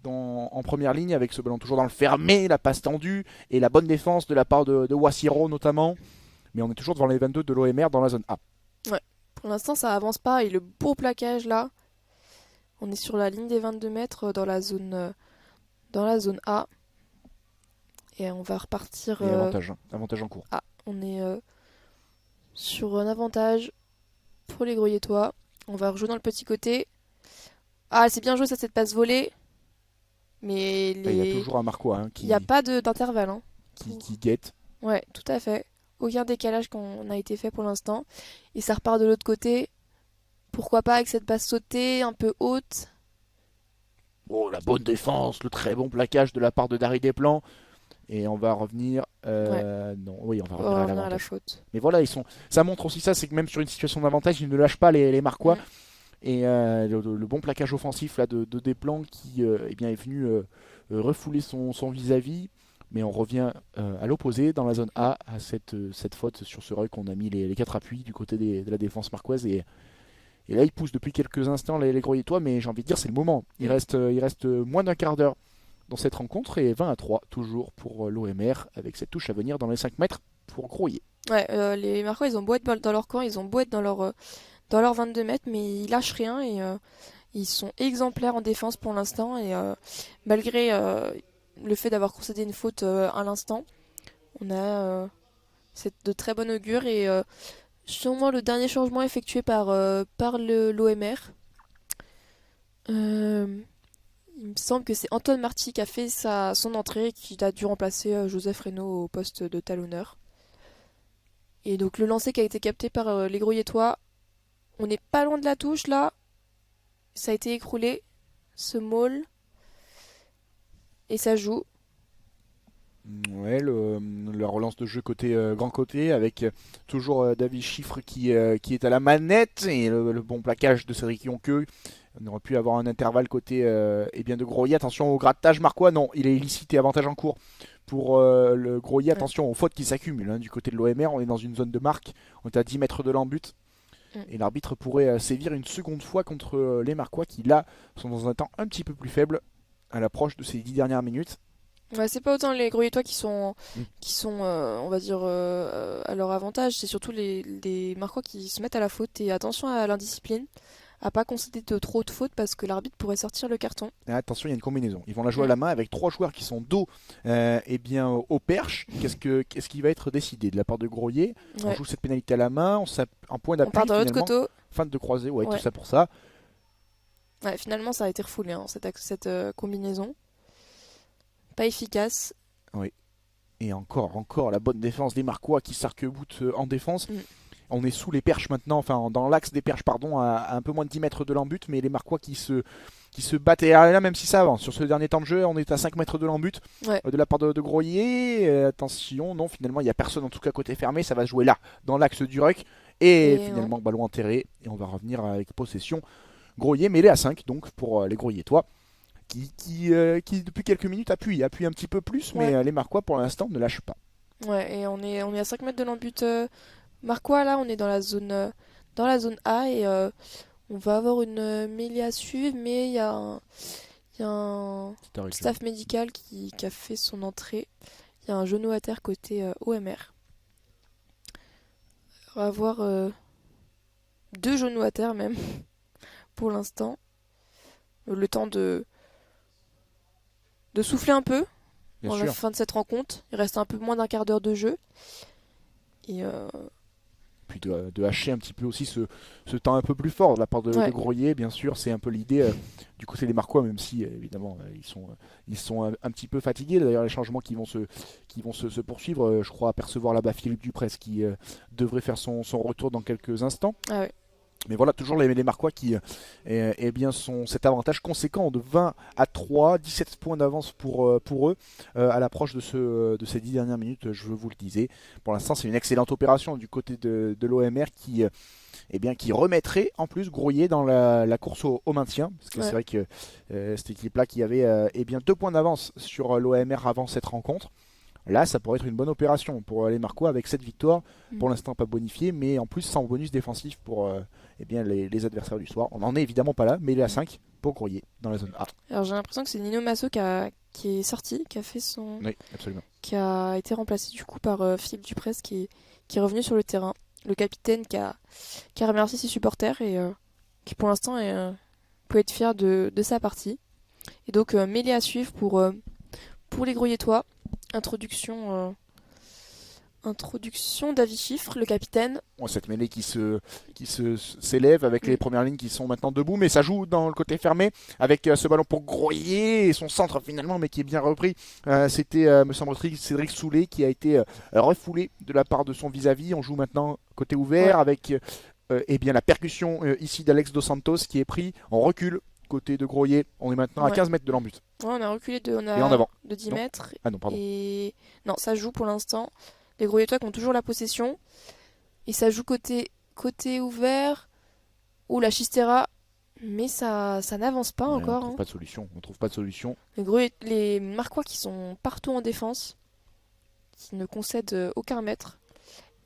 en première ligne avec ce ballon toujours dans le fermé, la passe tendue et la bonne défense de la part de Wassiro notamment. Mais on est toujours devant les 22 de l'OMR dans la zone A. Ouais, pour l'instant ça avance pas et le beau plaquage là. On est sur la ligne des 22 mètres dans la zone A. Et on va repartir. Et avantage en cours. Ah, on est sur un avantage pour les Grosroyetois. On va rejouer dans le petit côté. Ah, c'est bien joué ça, cette passe volée. Mais il y a toujours un Marquois qui. Il n'y a pas d'intervalle. Hein. Qui guette. Ouais, tout à fait. Aucun décalage qu'on a été fait pour l'instant. Et ça repart de l'autre côté. Pourquoi pas avec cette passe sautée un peu haute. Oh, la bonne défense, le très bon plaquage de la part de Dari Desplan. Et on va revenir. Non, oui, on va revenir à la faute. Mais voilà, ça montre aussi ça, c'est que même sur une situation d'avantage, ils ne lâchent pas les Marquois. Et le bon plaquage offensif là, de Desplan qui est venu refouler son vis-à-vis. Mais on revient à l'opposé dans la zone A à cette faute sur ce rug qu'on a mis les 4 appuis du côté de la défense marquoise. Et là, il pousse depuis quelques instants les Grosroyetois, mais j'ai envie de dire, c'est le moment. Il reste moins d'un quart d'heure dans cette rencontre et 20-3 toujours pour l'OMR avec cette touche à venir dans les 5 mètres pour Grosroyer. Ouais, les Marquois, ils ont beau être dans leur camp, ils ont beau être dans leur 22 mètres, mais ils lâchent rien et ils sont exemplaires en défense pour l'instant. Et malgré le fait d'avoir concédé une faute à l'instant, on a de très bon augure et sûrement le dernier changement effectué par l'OMR. Il me semble que c'est Antoine Marty qui a fait son entrée, qui a dû remplacer Joseph Reynaud au poste de talonneur. Et donc le lancer qui a été capté par les Grosroyetois, on n'est pas loin de la touche là. Ça a été écroulé, ce maul. Et ça joue. Ouais, la relance de jeu côté grand côté avec toujours David Chiffre qui est à la manette et le bon plaquage de Cédric Yonqueux. On aurait pu avoir un intervalle côté de Grosroyer. Attention au grattage marquois, non, il est illicite et avantage en cours pour le Grosroyer. Attention aux fautes qui s'accumulent du côté de l'OMR. On est dans une zone de marque, on est à 10 mètres de l'embut. Et l'arbitre pourrait sévir une seconde fois contre les Marquois qui là sont dans un temps un petit peu plus faible à l'approche de ces 10 dernières minutes. Ouais, c'est pas autant les Grosroyetois qui sont on va dire, à leur avantage, c'est surtout les Marquois qui se mettent à la faute. Et attention à l'indiscipline, à pas concéder trop de fautes parce que l'arbitre pourrait sortir le carton. Et attention, il y a une combinaison. Ils vont la jouer à la main avec 3 joueurs qui sont dos au perche. Qu'est-ce qui va être décidé de la part de Grosroyer? On joue cette pénalité à la main, un point d'appui. On part dans l'autre côté. feinte de croisée, ouais, tout Ouais. ça pour ça. Ouais, finalement, ça a été refoulé, hein, cette combinaison. Pas efficace. Oui. Et encore la bonne défense des Marquois qui s'arc-boutent en défense. Mm. On est sous les perches maintenant, enfin dans l'axe des perches, pardon, à un peu moins de 10 mètres de l'embut, mais les Marquois qui se battent. Et là, même si ça avance, sur ce dernier temps de jeu, on est à 5 mètres de l'embut Ouais. de la part de Groyer. Attention, non, finalement, il n'y a personne en tout cas côté fermé, ça va se jouer là, dans l'axe du ruck. Et Et non. finalement, ballon enterré, et on va revenir avec possession. Groyer mêlé à 5, donc pour les Groyetois. Qui depuis quelques minutes appuie un petit peu plus, mais Ouais. les Marquois pour l'instant ne lâchent pas. Ouais, et on est à 5 mètres de l'embut Marquois, là, on est dans la zone A et on va avoir une mêlée à suivre, mais il y a un C'est un staff médical qui a fait son entrée. Il y a un genou à terre côté OMR. On va avoir deux genoux à terre même, pour l'instant. Le temps de souffler un peu Bien en la sûr. fin de cette rencontre. Il reste un peu moins d'un quart d'heure de jeu. Et Puis de hacher un petit peu aussi ce temps un peu plus fort de la part de ouais, Groyer, bien sûr, c'est un peu l'idée du côté des Marquois, même si évidemment ils sont un petit peu fatigués. D'ailleurs, les changements qui vont se poursuivre, je crois apercevoir là-bas Philippe Dupresse qui devrait faire son retour dans quelques instants. ah ouais. Mais voilà, toujours les Marquois qui eh bien, sont cet avantage conséquent de 20 à 3, 17 points d'avance pour eux à l'approche de ces 10 dernières minutes, je vous le disais. Pour l'instant, c'est une excellente opération du côté de l'OMR eh bien, qui remettrait en plus Groyer dans la course au maintien. Parce que c'est Ouais. vrai que cette équipe-là qui avait eh bien, 2 points d'avance sur l'OMR avant cette rencontre. Là, ça pourrait être une bonne opération pour les Marquois avec cette victoire. Mm. Pour l'instant, pas bonifiée, mais en plus sans bonus défensif pour eh bien, les adversaires du soir. On n'en est évidemment pas là, mais il est à 5 pour Groyer dans la zone A. Alors j'ai l'impression que c'est Nino Masso qui est sorti, qui a fait son, Oui, absolument. qui a été remplacé du coup par Philippe Dupresse qui est revenu sur le terrain. Le capitaine qui a remercié ses supporters et qui pour l'instant peut être fier de sa partie. Et donc mêlée à suivre pour les Groyetois. Introduction d'Avi Chiffre, le capitaine. Bon, cette mêlée s'élève avec les Mm. premières lignes qui sont maintenant debout, mais ça joue dans le côté fermé avec ce ballon pour Groyer et son centre finalement, mais qui est bien repris. C'était, me semble-t-il, Cédric Soulet qui a été refoulé de la part de son vis-à-vis. On joue maintenant côté Ouais. ouvert avec eh bien, la percussion ici d'Alex Dos Santos qui est pris. On recule côté de Groyer. On est maintenant à Ouais. 15 mètres de l'embut. Ouais, on a reculé Et en avant. de 10 Non. mètres. Ah non, pardon. Et non, ça joue pour l'instant. Les Groyetois qui ont toujours la possession. Et ça joue côté ouvert. Ou la Chistera. Mais ça n'avance pas Ouais, on encore, trouve hein. pas de solution. On trouve pas de solution. Les Marquois qui sont partout en défense. Qui ne concèdent aucun mètre.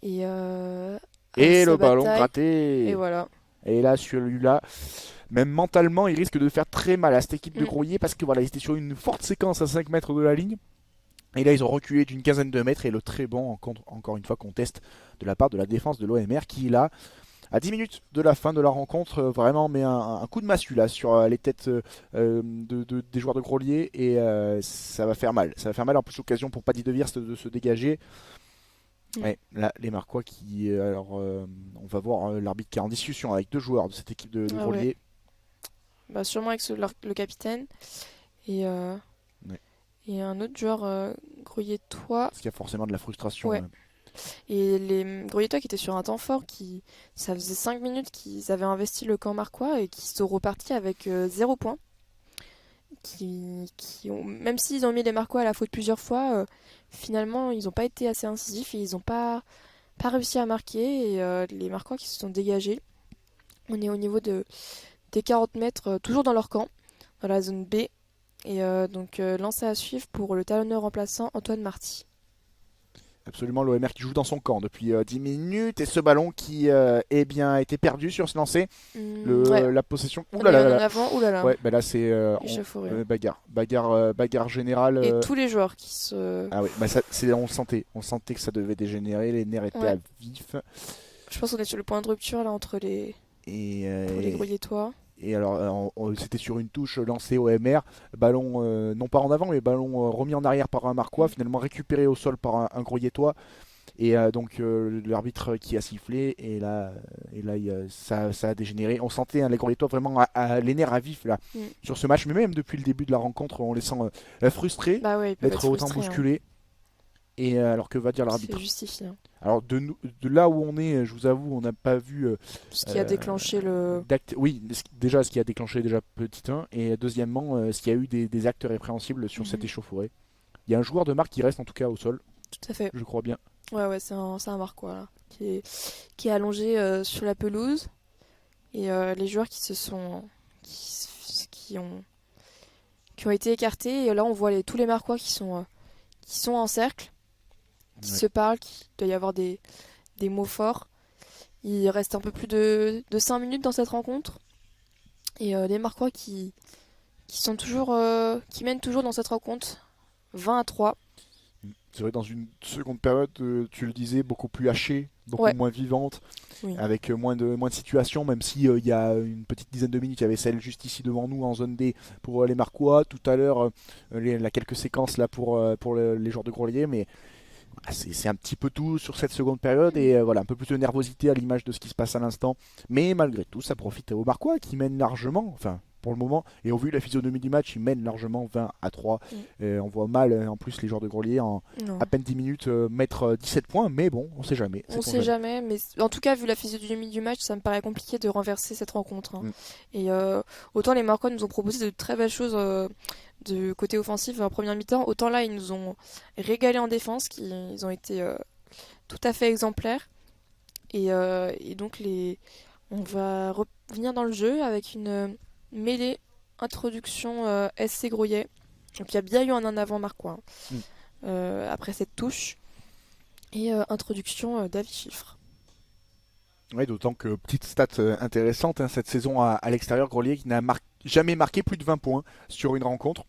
Et Et ça le ballon bataille. Et gratté. voilà. Et là, celui-là, même mentalement, il risque de faire très mal à cette équipe de Mm. Groyer parce que voilà, ils étaient sur une forte séquence à 5 mètres de la ligne. Et là, ils ont reculé d'une quinzaine de mètres et le très bon, encore une fois, conteste de la part de la défense de l'OMR qui, là, à 10 minutes de la fin de la rencontre, vraiment met un coup de massue là sur les têtes des joueurs de Grolier et ça va faire mal. Ça va faire mal en plus l'occasion pour Paddy de Wirst de se dégager. Mm. Ouais, là, les Marquois qui. On va voir l'arbitre qui est en discussion avec deux joueurs de cette équipe de Ah ouais. Grolier. Bah, sûrement avec le capitaine. Et, euh, Ouais. et un autre joueur Groyetois. Parce qu'il y a forcément de la frustration. Ouais. Et les Groyetois qui étaient sur un temps fort, ça faisait 5 minutes qu'ils avaient investi le camp marquois et qui sont repartis avec 0 point. Même s'ils ont mis les Marquois à la faute plusieurs fois, finalement ils n'ont pas été assez incisifs et ils n'ont pas réussi à marquer. Et les Marquois qui se sont dégagés. On est au niveau des 40 mètres, toujours dans leur camp, dans la zone B. Et donc lancé à suivre pour le talonneur remplaçant Antoine Marty. Absolument, l'OMR qui joue dans son camp depuis 10 minutes et ce ballon qui eh bien, a été perdu sur ce lancer. Ouais, La possession. Ouh on là est là en là là. avant, oulala, Ouais, bah là c'est échauffourée. bagarre générale. Et tous les joueurs qui se. Ah oui, bah on sentait que ça devait dégénérer, les nerfs étaient Ouais. à vif. Je pense qu'on est sur le point de rupture là pour les Et Groyetois. Et alors, c'était sur une touche lancée au MR, ballon non pas en avant, mais ballon remis en arrière par un Marquois, Mm. finalement récupéré au sol par un Groyetois. Et donc l'arbitre qui a sifflé, ça a dégénéré. On sentait les Grenatois vraiment les nerfs à vif là, Mm. sur ce match, mais même depuis le début de la rencontre, on les sent frustrés Bah ouais, ils peuvent d'être être autant frustrés, hein. bousculés. Et alors que va dire C'est l'arbitre? justifié, hein. Alors de là où on est, je vous avoue, on n'a pas vu Ce qui a déclenché le... oui, déjà ce qui a déclenché déjà petit 1, et deuxièmement ce qui a eu des actes répréhensibles sur cette Mhm. échauffourée. Il y a un joueur de marque qui reste en tout cas au sol, Tout à fait. je crois bien. Ouais, c'est un Marquois, là, qui est allongé sur la pelouse. Et les joueurs qui ont été écartés. Et là, on voit tous les Marquois qui sont en cercle, qui Ouais. se parlent, qui doit y avoir des mots forts. Il reste un peu plus de 5 minutes dans cette rencontre. Et les Marquois qui mènent toujours dans cette rencontre 20-3. C'est vrai, dans une seconde période, tu le disais, beaucoup plus hachée, beaucoup Ouais, moins vivante, oui. avec moins de situations, même si il y a une petite dizaine de minutes, il y avait celle juste ici devant nous en zone D pour les Marquois. Tout à l'heure, la quelques séquences là pour les joueurs de Groslier, mais c'est un petit peu tout sur cette seconde période et voilà, un peu plus de nervosité à l'image de ce qui se passe à l'instant. Mais malgré tout, ça profite aux Marquois qui mènent largement, enfin pour le moment. Et au vu de la physionomie du match, ils mènent largement 20-3. On voit mal en plus les joueurs de Groslier en Non. à peine 10 minutes mettre 17 points, mais bon, on sait jamais. On sait jamais, mais en tout cas, vu la physionomie du match, ça me paraît compliqué de renverser cette rencontre, hein. Mm. Et autant les Marquois nous ont proposé de très belles choses de côté offensif en première mi-temps, autant là, ils nous ont régalé en défense, ils ont été tout à fait exemplaires. Et donc, on va revenir dans le jeu avec une mêlée introduction SC Grouillet. Donc, il y a bien eu un en avant Marquois, hein, Mm. après cette touche. Et introduction d'Avi Chiffre. Ouais, d'autant que petite stat intéressante, hein, cette saison à l'extérieur, Groslier qui n'a jamais marqué plus de 20 points sur une rencontre.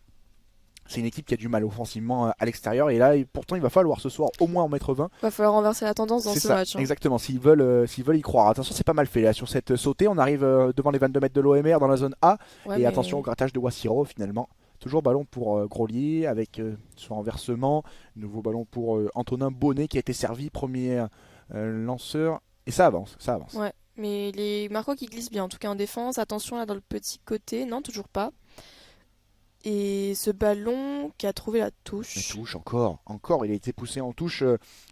C'est une équipe qui a du mal offensivement à l'extérieur et là, pourtant, il va falloir ce soir au moins en mettre 20. Va falloir renverser la tendance dans C'est ce ça, match, hein. exactement, s'ils veulent y croire. Attention, c'est pas mal fait là sur cette sautée. On arrive devant les 22 mètres de l'OMR dans la zone A. Ouais, Et mais attention au grattage de Wassiro finalement. Toujours ballon pour Groslier avec son renversement. Nouveau ballon pour Antonin Bonnet qui a été servi, premier lanceur. Et ça avance, ça avance. ouais, mais les Marco qui glissent bien, en tout cas en défense. Attention là dans le petit côté, non, toujours pas. Et ce ballon qui a trouvé la Une touche. touche encore, il a été poussé en touche.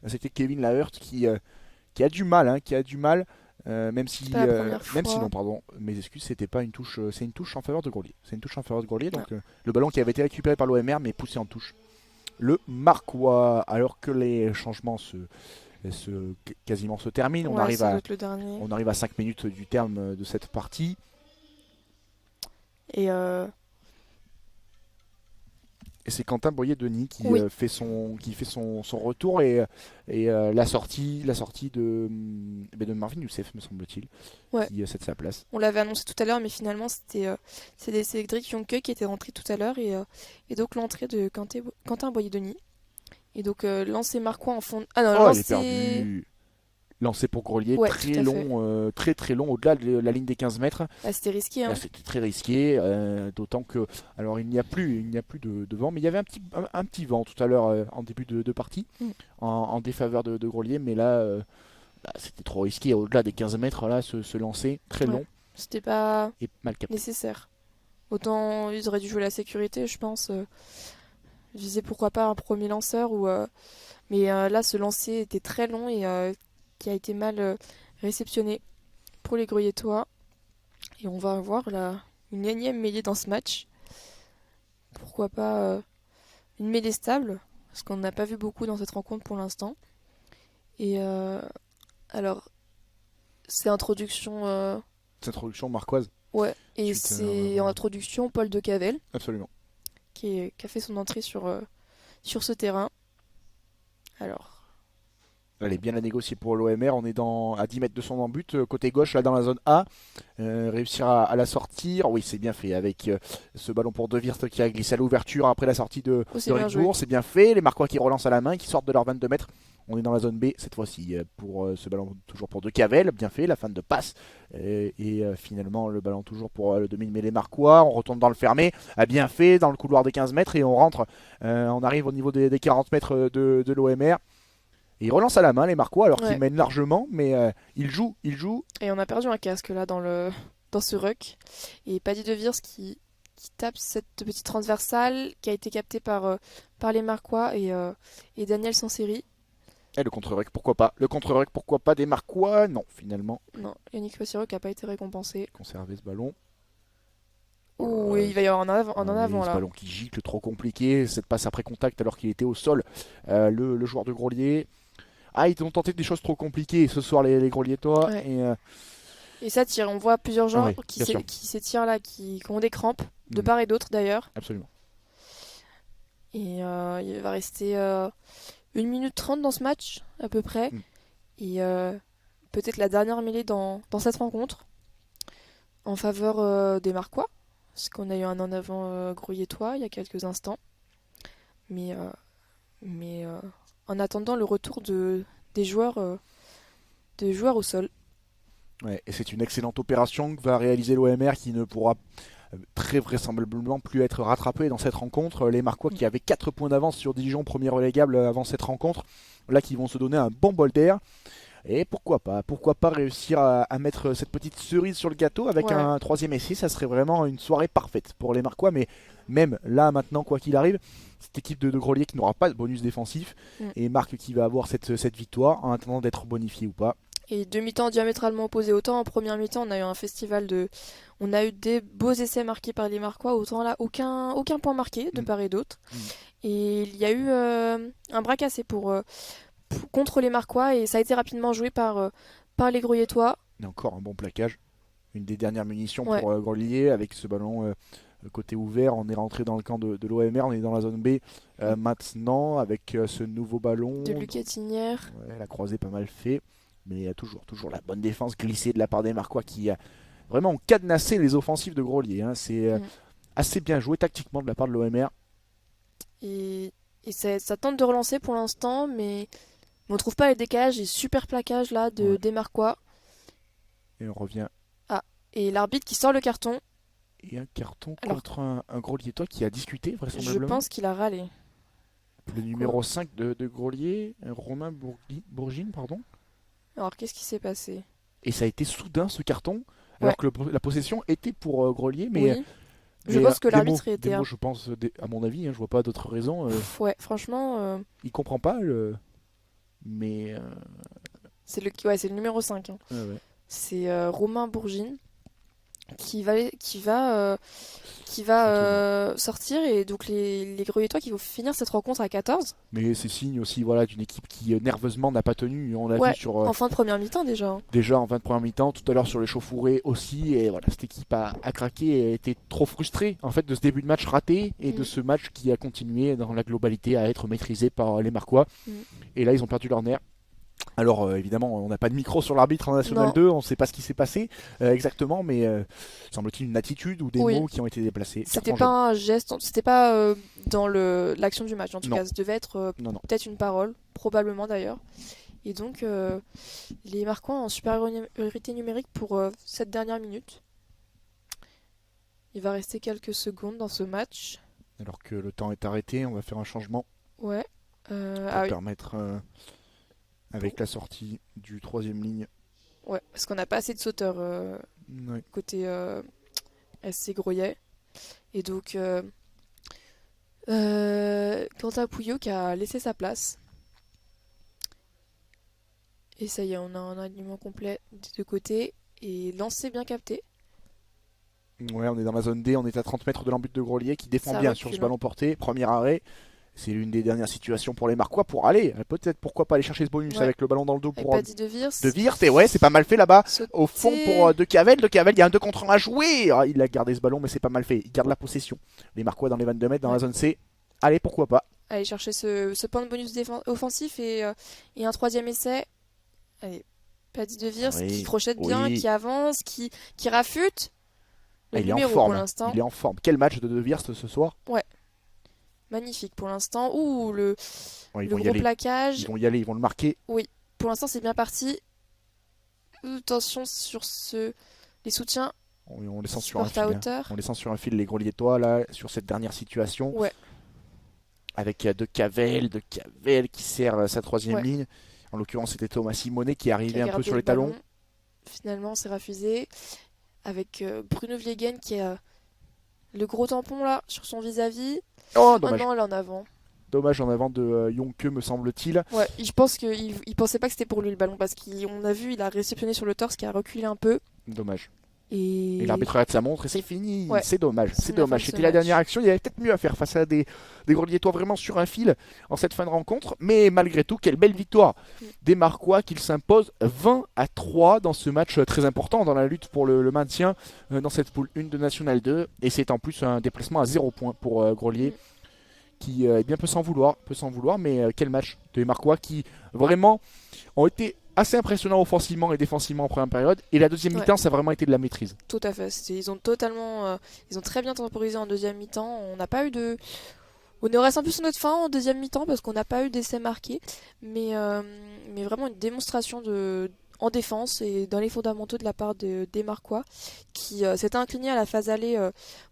C'était Kevin Lahert qui a du mal, hein, qui a du mal. Même si, C'est pas la première même si fois. non, pardon, mes excuses, c'était pas une touche, c'est une touche en faveur de Groslier. C'est une touche en faveur de Groslier, donc le ballon qui avait été récupéré par l'OMR mais poussé en touche. Le Marquois, alors que les changements quasiment se terminent, Ouais, ça doit être le dernier. on arrive à 5 minutes du terme de cette partie. Et Et c'est Quentin Boyer-Denis qui oui, fait son retour et la sortie de Marvin Youssef, me semble-t-il, ouais. qui cède sa place. On l'avait annoncé tout à l'heure, mais finalement c'est Cédric Jonqueux qui était rentré tout à l'heure et donc l'entrée de Quentin Boyer-Denis. Et donc lancer Marquois en fond. Ah non, Oh, il est lancer. perdu. Lancé pour Groslier, Ouais, très tout à long, très long, au-delà de la ligne des 15 mètres. Ah, c'était risqué, hein. Là, c'était très risqué, d'autant que, alors il n'y a plus de vent, mais il y avait un petit vent tout à l'heure en début de partie, Mm. en défaveur de Groslier, mais là, c'était trop risqué, au-delà des 15 mètres, là, se lancer, très Ouais. long C'était pas et mal capté. nécessaire. Autant ils auraient dû jouer la sécurité, je pense. Viser pourquoi pas un premier lanceur mais là ce lancer était très long et qui a été mal réceptionné pour les Gruyétois. Et on va avoir une énième mêlée dans ce match. Pourquoi pas une mêlée stable, parce qu'on n'a pas vu beaucoup dans cette rencontre pour l'instant. Et alors, c'est introduction. Cette introduction marquoise, Ouais, et Suite, c'est en introduction Paul de Cavel absolument. qui a fait son entrée sur ce terrain. Alors, Elle est bien à négocier pour l'OMR, on est à 10 mètres de son but, côté gauche, là dans la zone A, réussir à la sortir, oui c'est bien fait, avec ce ballon pour De Wirth qui a glissé à l'ouverture après la sortie de c'est bien Rickbourg, c'est bien fait, les Marquois qui relancent à la main, qui sortent de leurs 22 mètres, on est dans la zone B cette fois-ci, pour ce ballon toujours pour De Cavel, bien fait, la fin de passe, et finalement le ballon toujours pour le demi-mêlée Marquois, on retourne dans le fermé, bien fait, dans le couloir des 15 mètres, et on rentre, on arrive au niveau des 40 mètres de l'OMR. Et ils relancent à la main les Marquois alors qu'ils Ouais. mènent largement, mais ils jouent, Et on a perdu un casque là dans ce ruck. Et Paddy De Viers qui tape cette petite transversale qui a été captée par les Marquois et Daniel Sanseri. Et le contre-rec, pourquoi pas? Le contre-rec, pourquoi pas des Marquois? Non, finalement, Non, Yannick Passero qui n'a pas été récompensé. conserver ce ballon. Ouh, et il va y avoir en Oui, avant ce là. ballon qui gicle, trop compliqué. Cette passe après contact alors qu'il était au sol. Le joueur de Grolier. Ah, ils ont tenté des choses trop compliquées ce soir, les Groliétois. Ouais. Et Et ça tire, on voit plusieurs gens oui, bien sûr. qui s'étirent là, qui ont des crampes, de Mhm. part et d'autre d'ailleurs. Absolument. Et il va rester 1 minute 30 dans ce match, à peu près. Mm. Et peut-être la dernière mêlée dans cette rencontre, en faveur des Marquois. Parce qu'on a eu un en avant Gruyétois il y a quelques instants. Mais en attendant le retour des joueurs au sol. Ouais, et c'est une excellente opération que va réaliser l'OMR qui ne pourra très vraisemblablement plus être rattrapé dans cette rencontre. Les Marquois qui avaient 4 points d'avance sur Dijon, premier relégable avant cette rencontre, là qui vont se donner un bon bol d'air. Et pourquoi pas réussir à mettre cette petite cerise sur le gâteau avec Ouais. un troisième essai, ça serait vraiment une soirée parfaite pour les Marquois. Mais même là maintenant, quoi qu'il arrive, cette équipe de Grolier qui n'aura pas de bonus défensif Mm. et Marc qui va avoir cette victoire en attendant d'être bonifié ou pas. Et 2 mi-temps diamétralement opposés. Autant en première mi-temps, on a eu un festival de. On a eu des beaux essais marqués par les Marquois, autant là, aucun point marqué de Mm. part et d'autre. Mm. Et il y a eu un bras cassé contre les Marquois et ça a été rapidement joué par les Gruyétois. Et encore un bon plaquage. Une des dernières munitions Ouais. pour Grolier avec ce ballon côté ouvert. On est rentré dans le camp de l'OMR, on est dans la zone B maintenant avec ce nouveau ballon. De Lucas Tinière. Ouais, la croisée pas mal fait. Mais il y a toujours la bonne défense glissée de la part des Marquois qui a vraiment cadenassé les offensives de Grolier. Hein. C'est Mm. assez bien joué tactiquement de la part de l'OMR. Et ça tente de relancer pour l'instant, mais on trouve pas les décalages et super plaquage là Ouais. des Marquois. Et on revient. Ah, et l'arbitre qui sort le carton. Et un carton Alors- contre un Groliétois qui a discuté Je vraisemblablement. pense qu'il a râlé. Le numéro 5 de Grolier, Romain Bourgine, pardon. Alors qu'est-ce qui s'est passé? Et ça a été soudain ce carton, alors Ouais. que la possession était pour Grelier, mais, Oui. Je pense que des l'arbitre mots, était des mots, je pense, à mon avis, hein, je vois pas d'autres raisons. Ouais, franchement, Il comprend pas, mais c'est le numéro 5, hein. ouais. C'est Romain Bourgine qui va sortir et donc les Gruyétois qui vont finir cette rencontre à 14 Mais c'est signe aussi, voilà, d'une équipe qui nerveusement n'a pas tenu. On l'a Ouais, vu sur en fin de première mi-temps déjà, hein. déjà en 20 première mi-temps, tout à l'heure sur les chauffourées aussi, et voilà, cette équipe a craqué et a été trop frustrée en fait de ce début de match raté et de Mm. ce match qui a continué dans la globalité à être maîtrisé par les Marquois. Mm. Et là, ils ont perdu leur nerf. Alors évidemment, on n'a pas de micro sur l'arbitre en National Non. 2, on ne sait pas ce qui s'est passé exactement, mais semble-t-il une attitude ou des Oui. mots qui ont été déplacés. C'était Carton pas un geste, c'était pas dans l'action du match en tout Non. cas, ça devait être jaune. Non. peut-être une parole, probablement d'ailleurs. Et donc les Marquois en supériorité numérique pour cette dernière minute. Il va rester quelques secondes dans ce match. Alors que le temps est arrêté, on va faire un changement Ouais. pour Ah oui. permettre, avec la sortie du troisième ligne. Ouais, parce qu'on n'a pas assez de sauteurs Ouais. côté SC Groyet. Et donc, Quentin Pouillot qui a laissé sa place. Et ça y est, on a un alignement complet des deux côtés. Et lancé bien capté. Ouais, on est dans la zone D, on est à 30 mètres de l'embut de Grolier qui défend Ça bien recule, sur ce hein. ballon porté. Premier arrêt. C'est l'une des dernières situations pour les Marquois pour aller, peut-être pourquoi pas aller chercher ce bonus Ouais. avec le ballon dans le dos Avec pour Paddy De Viers. De Virt. Et ouais, c'est pas mal fait là-bas. Sauté. Au fond pour De Cavel. De Cavel, il y a un 2 contre 1 à jouer. Ah, il a gardé ce ballon, mais c'est pas mal fait. Il garde la possession. Les Marquois dans les 22 mètres dans la zone C. Allez, pourquoi pas. Aller chercher ce point de bonus offensif et un troisième essai. Allez, Paddy De Viers Oui, qui crochette bien, oui. qui avance, qui rafute. Le Ah, il est en numéro forme. pour l'instant. Il est en forme. Quel match de Virt ce soir. Magnifique pour l'instant. Ouh, le Bon, ils le vont y gros aller. plaquage. Ils vont y aller, ils vont le marquer. Pour l'instant, c'est bien parti. Attention sur les soutiens. On les sent sur Sport un fil. à Hein. hauteur. On les sent sur un fil, les Groliétois, là, sur cette dernière situation. Ouais. avec De Cavel qui sert sa troisième Ouais, ligne. En l'occurrence, c'était Thomas Simonet qui qui arrivait a un peu gardé sur le les talons. ballon. Finalement, c'est refusé. Avec Bruno Vliegen qui a le gros tampon là sur son vis-à-vis. Oh, Oh dommage. non, elle est en avant. Dommage en avant de Jonke, me semble-t-il. Ouais, je pense qu'il pensait pas que c'était pour lui le ballon parce qu'on a vu, il a réceptionné sur le torse qui a reculé un peu. Dommage. Et Et l'arbitre regarde sa montre et c'est fini. ouais, C'est dommage. c'est C'est la fin dommage. de ce C'était la dernière match. action. Il y avait peut-être mieux à faire face à des Greliétois vraiment sur un fil en cette fin de rencontre. Mais malgré tout, quelle belle victoire des Marquois qu'ils s'imposent 20-3 dans ce match très important dans la lutte pour le maintien dans cette poule 1 de National 2. Et c'est en plus un déplacement à 0 points pour Grelier qui eh bien, peut s'en vouloir. Mais quel match des Marquois qui vraiment ont été assez impressionnants offensivement et défensivement en première période. Et la deuxième Ouais, mi-temps, ça a vraiment été de la maîtrise. tout à fait. Ils ont très bien temporisé en deuxième mi-temps. On n'a pas eu de. On aurait un peu sur notre fin en deuxième mi-temps parce qu'on n'a pas eu d'essai marqué. Mais vraiment une démonstration en défense et dans les fondamentaux de la part des Marquois qui s'était incliné à la phase aller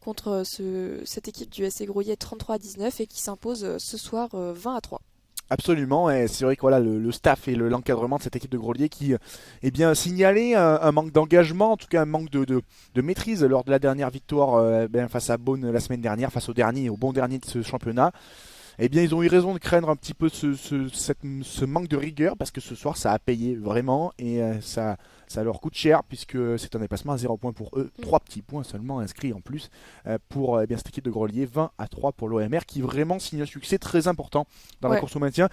contre cette équipe du SC Grosillé 33-19 et qui s'impose ce soir 20-3. Absolument, et c'est vrai que voilà, le staff et l'encadrement de cette équipe de Grelier qui eh bien, signalait un manque d'engagement, en tout cas un manque de maîtrise lors de la dernière victoire face à Beaune la semaine dernière, face au bon dernier de ce championnat. Eh bien, ils ont eu raison de craindre un petit peu ce manque de rigueur parce que ce soir, ça a payé vraiment et ça leur coûte cher puisque c'est un déplacement à 0 points pour eux. Mm. 3 petits points seulement inscrits en plus pour eh bien, cette équipe de Grelier. 20-3 pour l'OMR qui vraiment signe un succès très important dans la Ouais, course au maintien.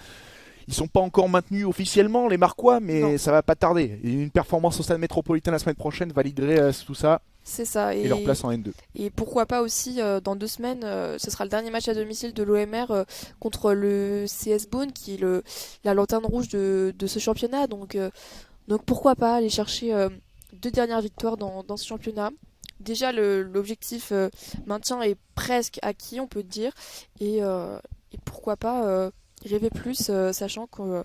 Ils sont pas encore maintenus officiellement, les Marquois, non, mais ça va pas tarder. Et une performance au stade métropolitain la semaine prochaine validerait tout ça c'est ça. et leur place en N2. Et pourquoi pas aussi, dans 2 semaines, ce sera le dernier match à domicile de l'OMR contre le CS Beaune, qui est la lanterne rouge de ce championnat. Donc pourquoi pas aller chercher 2 dernières victoires dans ce championnat. Déjà, l'objectif maintien est presque acquis, on peut dire. Et pourquoi pas rêver plus, sachant que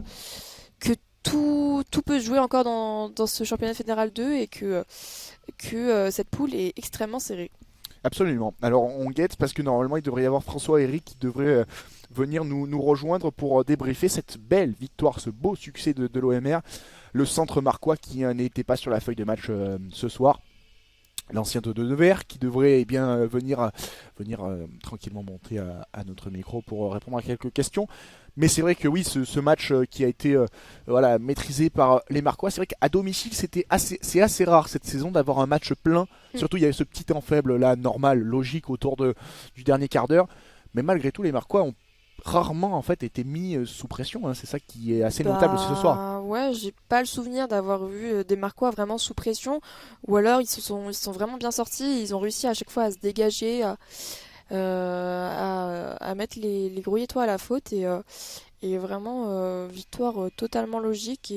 tout peut se jouer encore dans ce championnat fédéral 2 et que cette poule est extrêmement serrée. Absolument. Alors on guette parce que normalement il devrait y avoir François et Eric qui devraient venir nous rejoindre pour débriefer cette belle victoire, ce beau succès de l'OMR. Le centre marquois qui n'était pas sur la feuille de match ce soir. L'ancien de Nevers qui devrait eh bien, venir tranquillement monter à notre micro pour répondre à quelques questions. Mais c'est vrai que oui, ce match qui a été voilà, maîtrisé par les Marquois, c'est vrai qu'à domicile c'est assez rare cette saison d'avoir un match plein. Surtout il y avait ce petit temps faible là, normal, logique autour du dernier quart d'heure. Mais malgré tout, les Marquois ont rarement en fait été mis sous pression. Hein. C'est ça qui est assez notable aussi ce soir. Ouais, j'ai pas le souvenir d'avoir vu des Marquois vraiment sous pression, ou alors ils se sont vraiment bien sortis, ils ont réussi à chaque fois à se dégager, à mettre les Grosilletois à la faute, et vraiment victoire totalement logique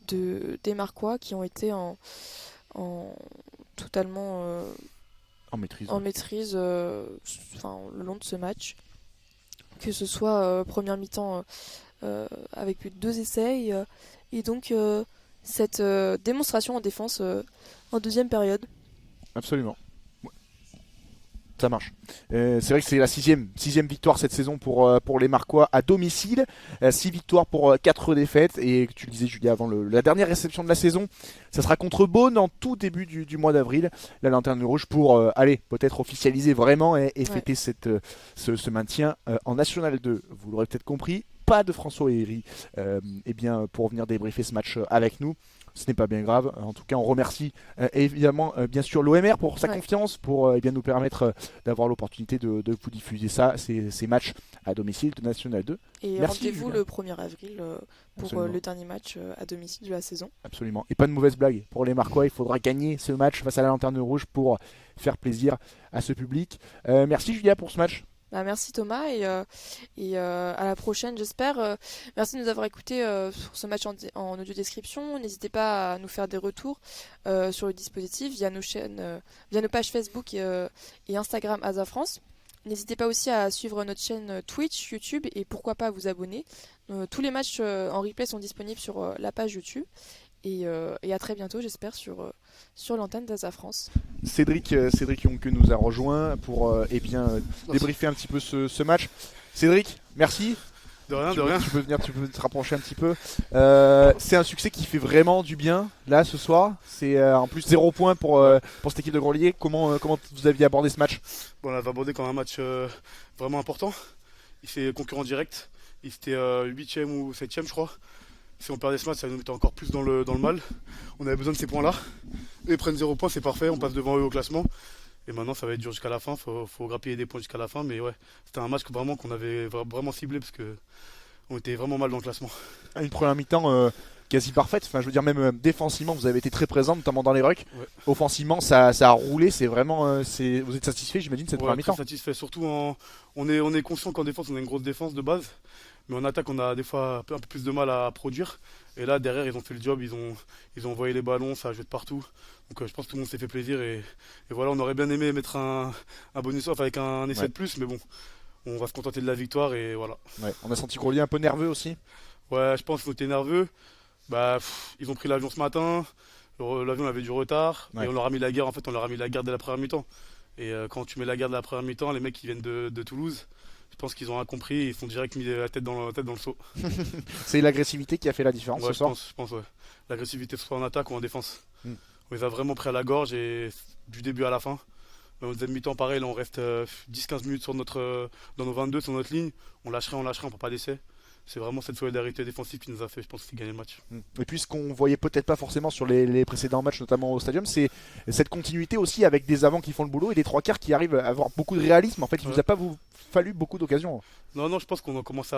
des Marquois qui ont été en totalement En maîtrise. en maîtrise le long de ce match. Que ce soit première mi-temps avec plus de 2 essais et donc cette démonstration en défense en deuxième période. Absolument. Ça marche. C'est vrai que c'est la sixième victoire cette saison pour les Marquois à domicile. 6 victoires pour 4 défaites. Et tu le disais, Julia, avant la dernière réception de la saison, ça sera contre Beaune en tout début du mois d'avril. La lanterne rouge pour aller peut-être officialiser vraiment et Ouais. fêter ce maintien en National 2. Vous l'aurez peut-être compris. Pas de François et Eri eh bien, pour venir débriefer ce match avec nous. Ce n'est pas bien grave. En tout cas, on remercie évidemment bien sûr l'OMR pour sa Ouais. confiance, pour eh bien, nous permettre d'avoir l'opportunité de vous diffuser ces matchs à domicile de National 2. Et Merci, rendez-vous Julia. le 1er avril pour Absolument. le dernier match à domicile de la saison. Absolument. Et pas de mauvaise blague. Pour les Marquois, il faudra gagner ce match face à la Lanterne Rouge pour faire plaisir à ce public. Merci Julia pour ce match. Bah, merci Thomas et à la prochaine j'espère. Merci de nous avoir écoutés sur ce match en audio description. N'hésitez pas à nous faire des retours sur le dispositif via via nos pages Facebook et Instagram Asa France. N'hésitez pas aussi à suivre notre chaîne Twitch, YouTube et pourquoi pas à vous abonner. Tous les matchs en replay sont disponibles sur la page YouTube. Et à très bientôt j'espère sur l'antenne d'Asa France. Cédric Jonque nous a rejoint pour eh bien, débriefer un petit peu ce match. Cédric, merci. De rien. Tu peux venir, tu peux te rapprocher un petit peu. C'est un succès qui fait vraiment du bien là ce soir. C'est en plus 0 points pour cette équipe de Grelier. Comment vous aviez abordé ce match? Bon, on l'avait abordé comme un match vraiment important. Il fait concurrent direct. Il était 8ème ou 7ème, je crois. Si on perdait ce match, ça nous mettait encore plus dans le mal. On avait besoin de ces points-là. Eux, ils prennent 0 points, c'est parfait. On passe devant eux au classement. Et maintenant, ça va être dur jusqu'à la fin. Faut grappiller des points jusqu'à la fin. Mais ouais, c'était un match qu'on avait vraiment ciblé parce que on était vraiment mal dans le classement. Une première mi-temps quasi parfaite. Enfin, je veux dire, même défensivement, vous avez été très présent, notamment dans les rucks. Ouais. Offensivement, ça a roulé. C'est vraiment. Vous êtes satisfait, j'imagine, de cette première Très mi-temps? satisfait. Surtout, on est conscient qu'en défense, on a une grosse défense de base. Mais en attaque, on a des fois un peu plus de mal à produire. Et là, derrière, ils ont fait le job. Ils ont envoyé les ballons, ça a joué de partout. Donc je pense que tout le monde s'est fait plaisir. Et voilà, on aurait bien aimé mettre un bonus off avec un essai de plus. Mais bon, on va se contenter de la victoire. Et voilà. Ouais. On a senti Grelier un peu nerveux aussi. Ouais, je pense qu'ils étaient nerveux. Ils ont pris l'avion ce matin. L'avion avait du retard. Ouais. Et on leur a mis la guerre. En fait, on leur a mis la guerre dès la première mi-temps. Et quand tu mets la guerre de la première mi-temps, les mecs qui viennent de Toulouse, je pense qu'ils ont rien compris, ils sont direct mis la tête dans le seau. C'est l'agressivité qui a fait la différence Ouais, ce soir. je pense, ouais. L'agressivité, soit en attaque ou en défense. Mm. On les a vraiment pris à la gorge et du début à la fin. En deuxième mi-temps, pareil, là, on reste 10-15 minutes dans nos 22, sur notre ligne. On lâcherait, on prend pas d'essai. C'est vraiment cette solidarité défensive qui nous a fait, je pense, gagner le match. Et puis ce qu'on voyait peut-être pas forcément sur les précédents matchs, notamment au stadium, c'est cette continuité aussi avec des avants qui font le boulot et des trois quarts qui arrivent à avoir beaucoup de réalisme. En fait, il Ouais. vous a pas fallu beaucoup d'occasions. Non, je pense qu'on commence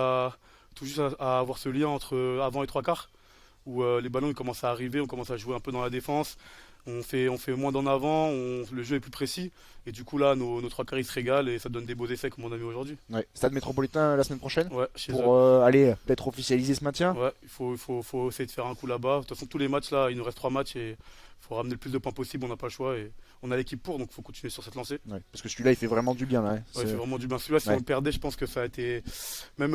tout juste à avoir ce lien entre avant et trois quarts, où les ballons ils commencent à arriver, on commence à jouer un peu dans la défense, on fait moins d'en avant, le jeu est plus précis, et du coup là, nos trois quarts ils se régalent et ça donne des beaux effets comme on a vu aujourd'hui. Ouais. Stade métropolitain la semaine prochaine Ouais, chez pour eux. aller peut-être officialiser ce maintien. Ouais, il faut essayer de faire un coup là-bas. De toute façon, tous les matchs là, il nous reste 3 matchs et il faut ramener le plus de points possible, on n'a pas le choix et on a l'équipe pour, donc il faut continuer sur cette lancée. Ouais. Parce que celui-là, il fait vraiment du bien là. Ouais, il fait vraiment du bien. Celui-là, si Ouais. on le perdait, je pense que ça a été, même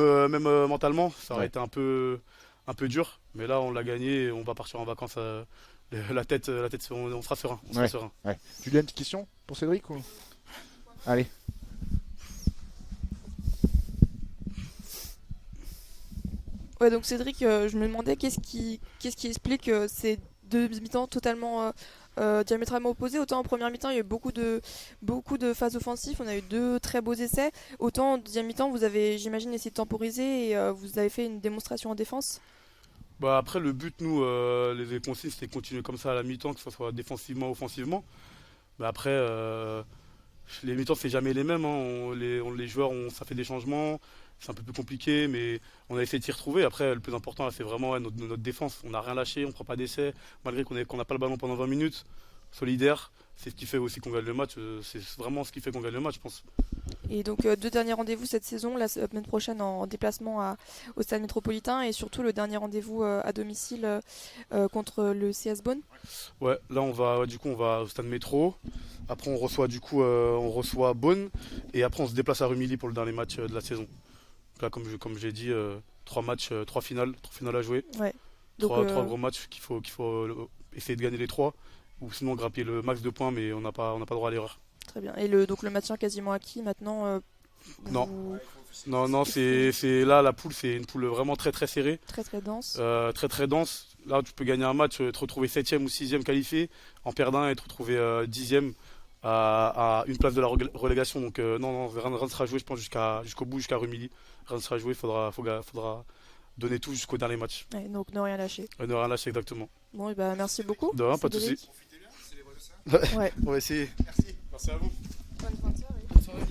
mentalement, ça aurait Ouais. été un peu dur. Mais là, on l'a gagné et on va partir en vacances. La tête, on sera serein. On sera serein. Ouais. Julien, une petite question pour Cédric ou... Allez. Ouais, donc Cédric, je me demandais qu'est-ce qui explique ces deux mi-temps totalement diamétralement opposés. Autant en première mi-temps, il y a eu beaucoup de phases offensives, on a eu deux très beaux essais. Autant en deuxième mi-temps, vous avez, j'imagine, essayé de temporiser et vous avez fait une démonstration en défense. Après, le but, nous, les consignes, c'était de continuer comme ça à la mi-temps, que ce soit défensivement, offensivement. Mais après, les mi-temps, c'est jamais les mêmes. Hein. Les joueurs, ça fait des changements. C'est un peu plus compliqué, mais on a essayé de s'y retrouver. Après, le plus important, là, c'est vraiment notre défense. On n'a rien lâché, on ne prend pas d'essai, malgré qu'on n'a pas le ballon pendant 20 minutes. Solidaire, c'est ce qui fait aussi qu'on gagne le match. C'est vraiment ce qui fait qu'on gagne le match, je pense. Et donc deux derniers rendez-vous cette saison, la semaine prochaine en déplacement au stade métropolitain et surtout le dernier rendez-vous à domicile contre le CS Beaune. Ouais, là on va au stade métro. Après on reçoit Beaune et après on se déplace à Rumilly pour le dernier match de la saison. Donc là comme j'ai dit, 3 matchs, 3 finales à jouer. Ouais. Donc, Trois gros matchs qu'il faut essayer de gagner les 3 ou sinon grappiller le max de points, mais on n'a pas droit à l'erreur. très bien. Et donc le maintien quasiment acquis maintenant. Non. vous- Non, c'est là la poule, c'est une poule vraiment très très serrée, Très très dense. très très dense. Là tu peux gagner un match, te retrouver 7ème ou 6ème qualifié, en perdant un et te retrouver 10ème à une place de la relégation. Donc non, rien ne sera joué, je pense, jusqu'au bout, jusqu'à Rumilly. Rien ne sera joué, faudra donner tout jusqu'au dernier match. Ouais, donc ne rien lâcher. Ne rien lâcher exactement. Bon, et bah, merci beaucoup. De rien, pas de Cédric. soucis. Ouais. On va essayer. Merci à vous. Bonne fin de soirée. Bonne soirée.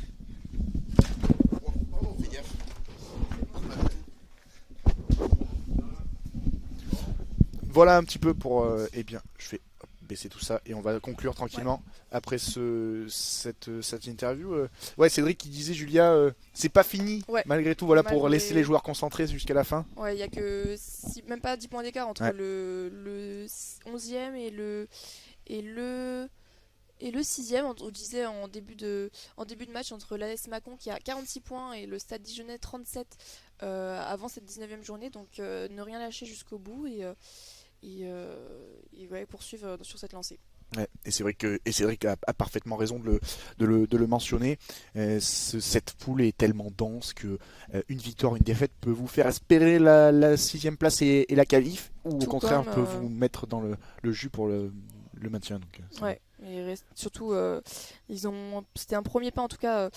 Voilà un petit peu pour. Eh bien, je vais baisser tout ça et on va conclure tranquillement après cette interview. Ouais, Cédric qui disait, Julia, c'est pas fini Ouais. malgré tout. Voilà, pour Malgré- laisser les joueurs concentrés jusqu'à la fin. Ouais, il y a que même pas 10 points d'écart entre Ouais. le 11e et le 6e. On disait en début de match entre l'AS Mâcon qui a 46 points et le Stade Dijonnais 37 avant cette 19e journée. Donc ne rien lâcher jusqu'au bout et ouais, poursuivre sur cette lancée. Ouais, et c'est vrai que Cédric a parfaitement raison de le mentionner. Cette poule est tellement dense que une victoire, une défaite peut vous faire espérer la sixième place et la qualif, ou au Tout contraire comme, peut vous mettre dans le jus pour le maintien. Donc, ouais, surtout, c'était un premier pas en tout cas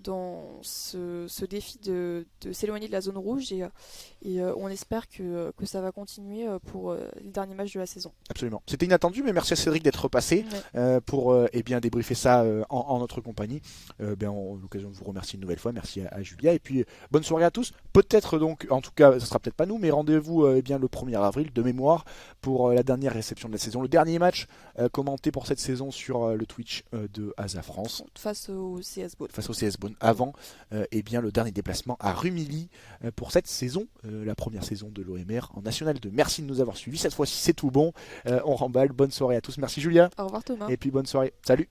dans ce défi de s'éloigner de la zone rouge et on espère que ça va continuer pour les derniers matchs de la saison. absolument. C'était inattendu, mais merci à Cédric d'être repassé Ouais. pour bien débriefer ça en notre compagnie. On a l'occasion de vous remercier une nouvelle fois. Merci à Julia. Et puis, bonne soirée à tous. Peut-être donc, en tout cas, ce sera peut-être pas nous, mais rendez-vous le 1er avril de mémoire pour la dernière réception de la saison. Le dernier match commenté pour cette saison sur le Twitch de Asa France Face au CS Ball. face au CS Bonn avant le dernier déplacement à Rumilly pour cette saison, la première saison de l'OMR en National 2. Merci de nous avoir suivis. Cette fois-ci, c'est tout bon. On remballe. Bonne soirée à tous. Merci Julia. Au revoir Thomas. Et puis bonne soirée. Salut.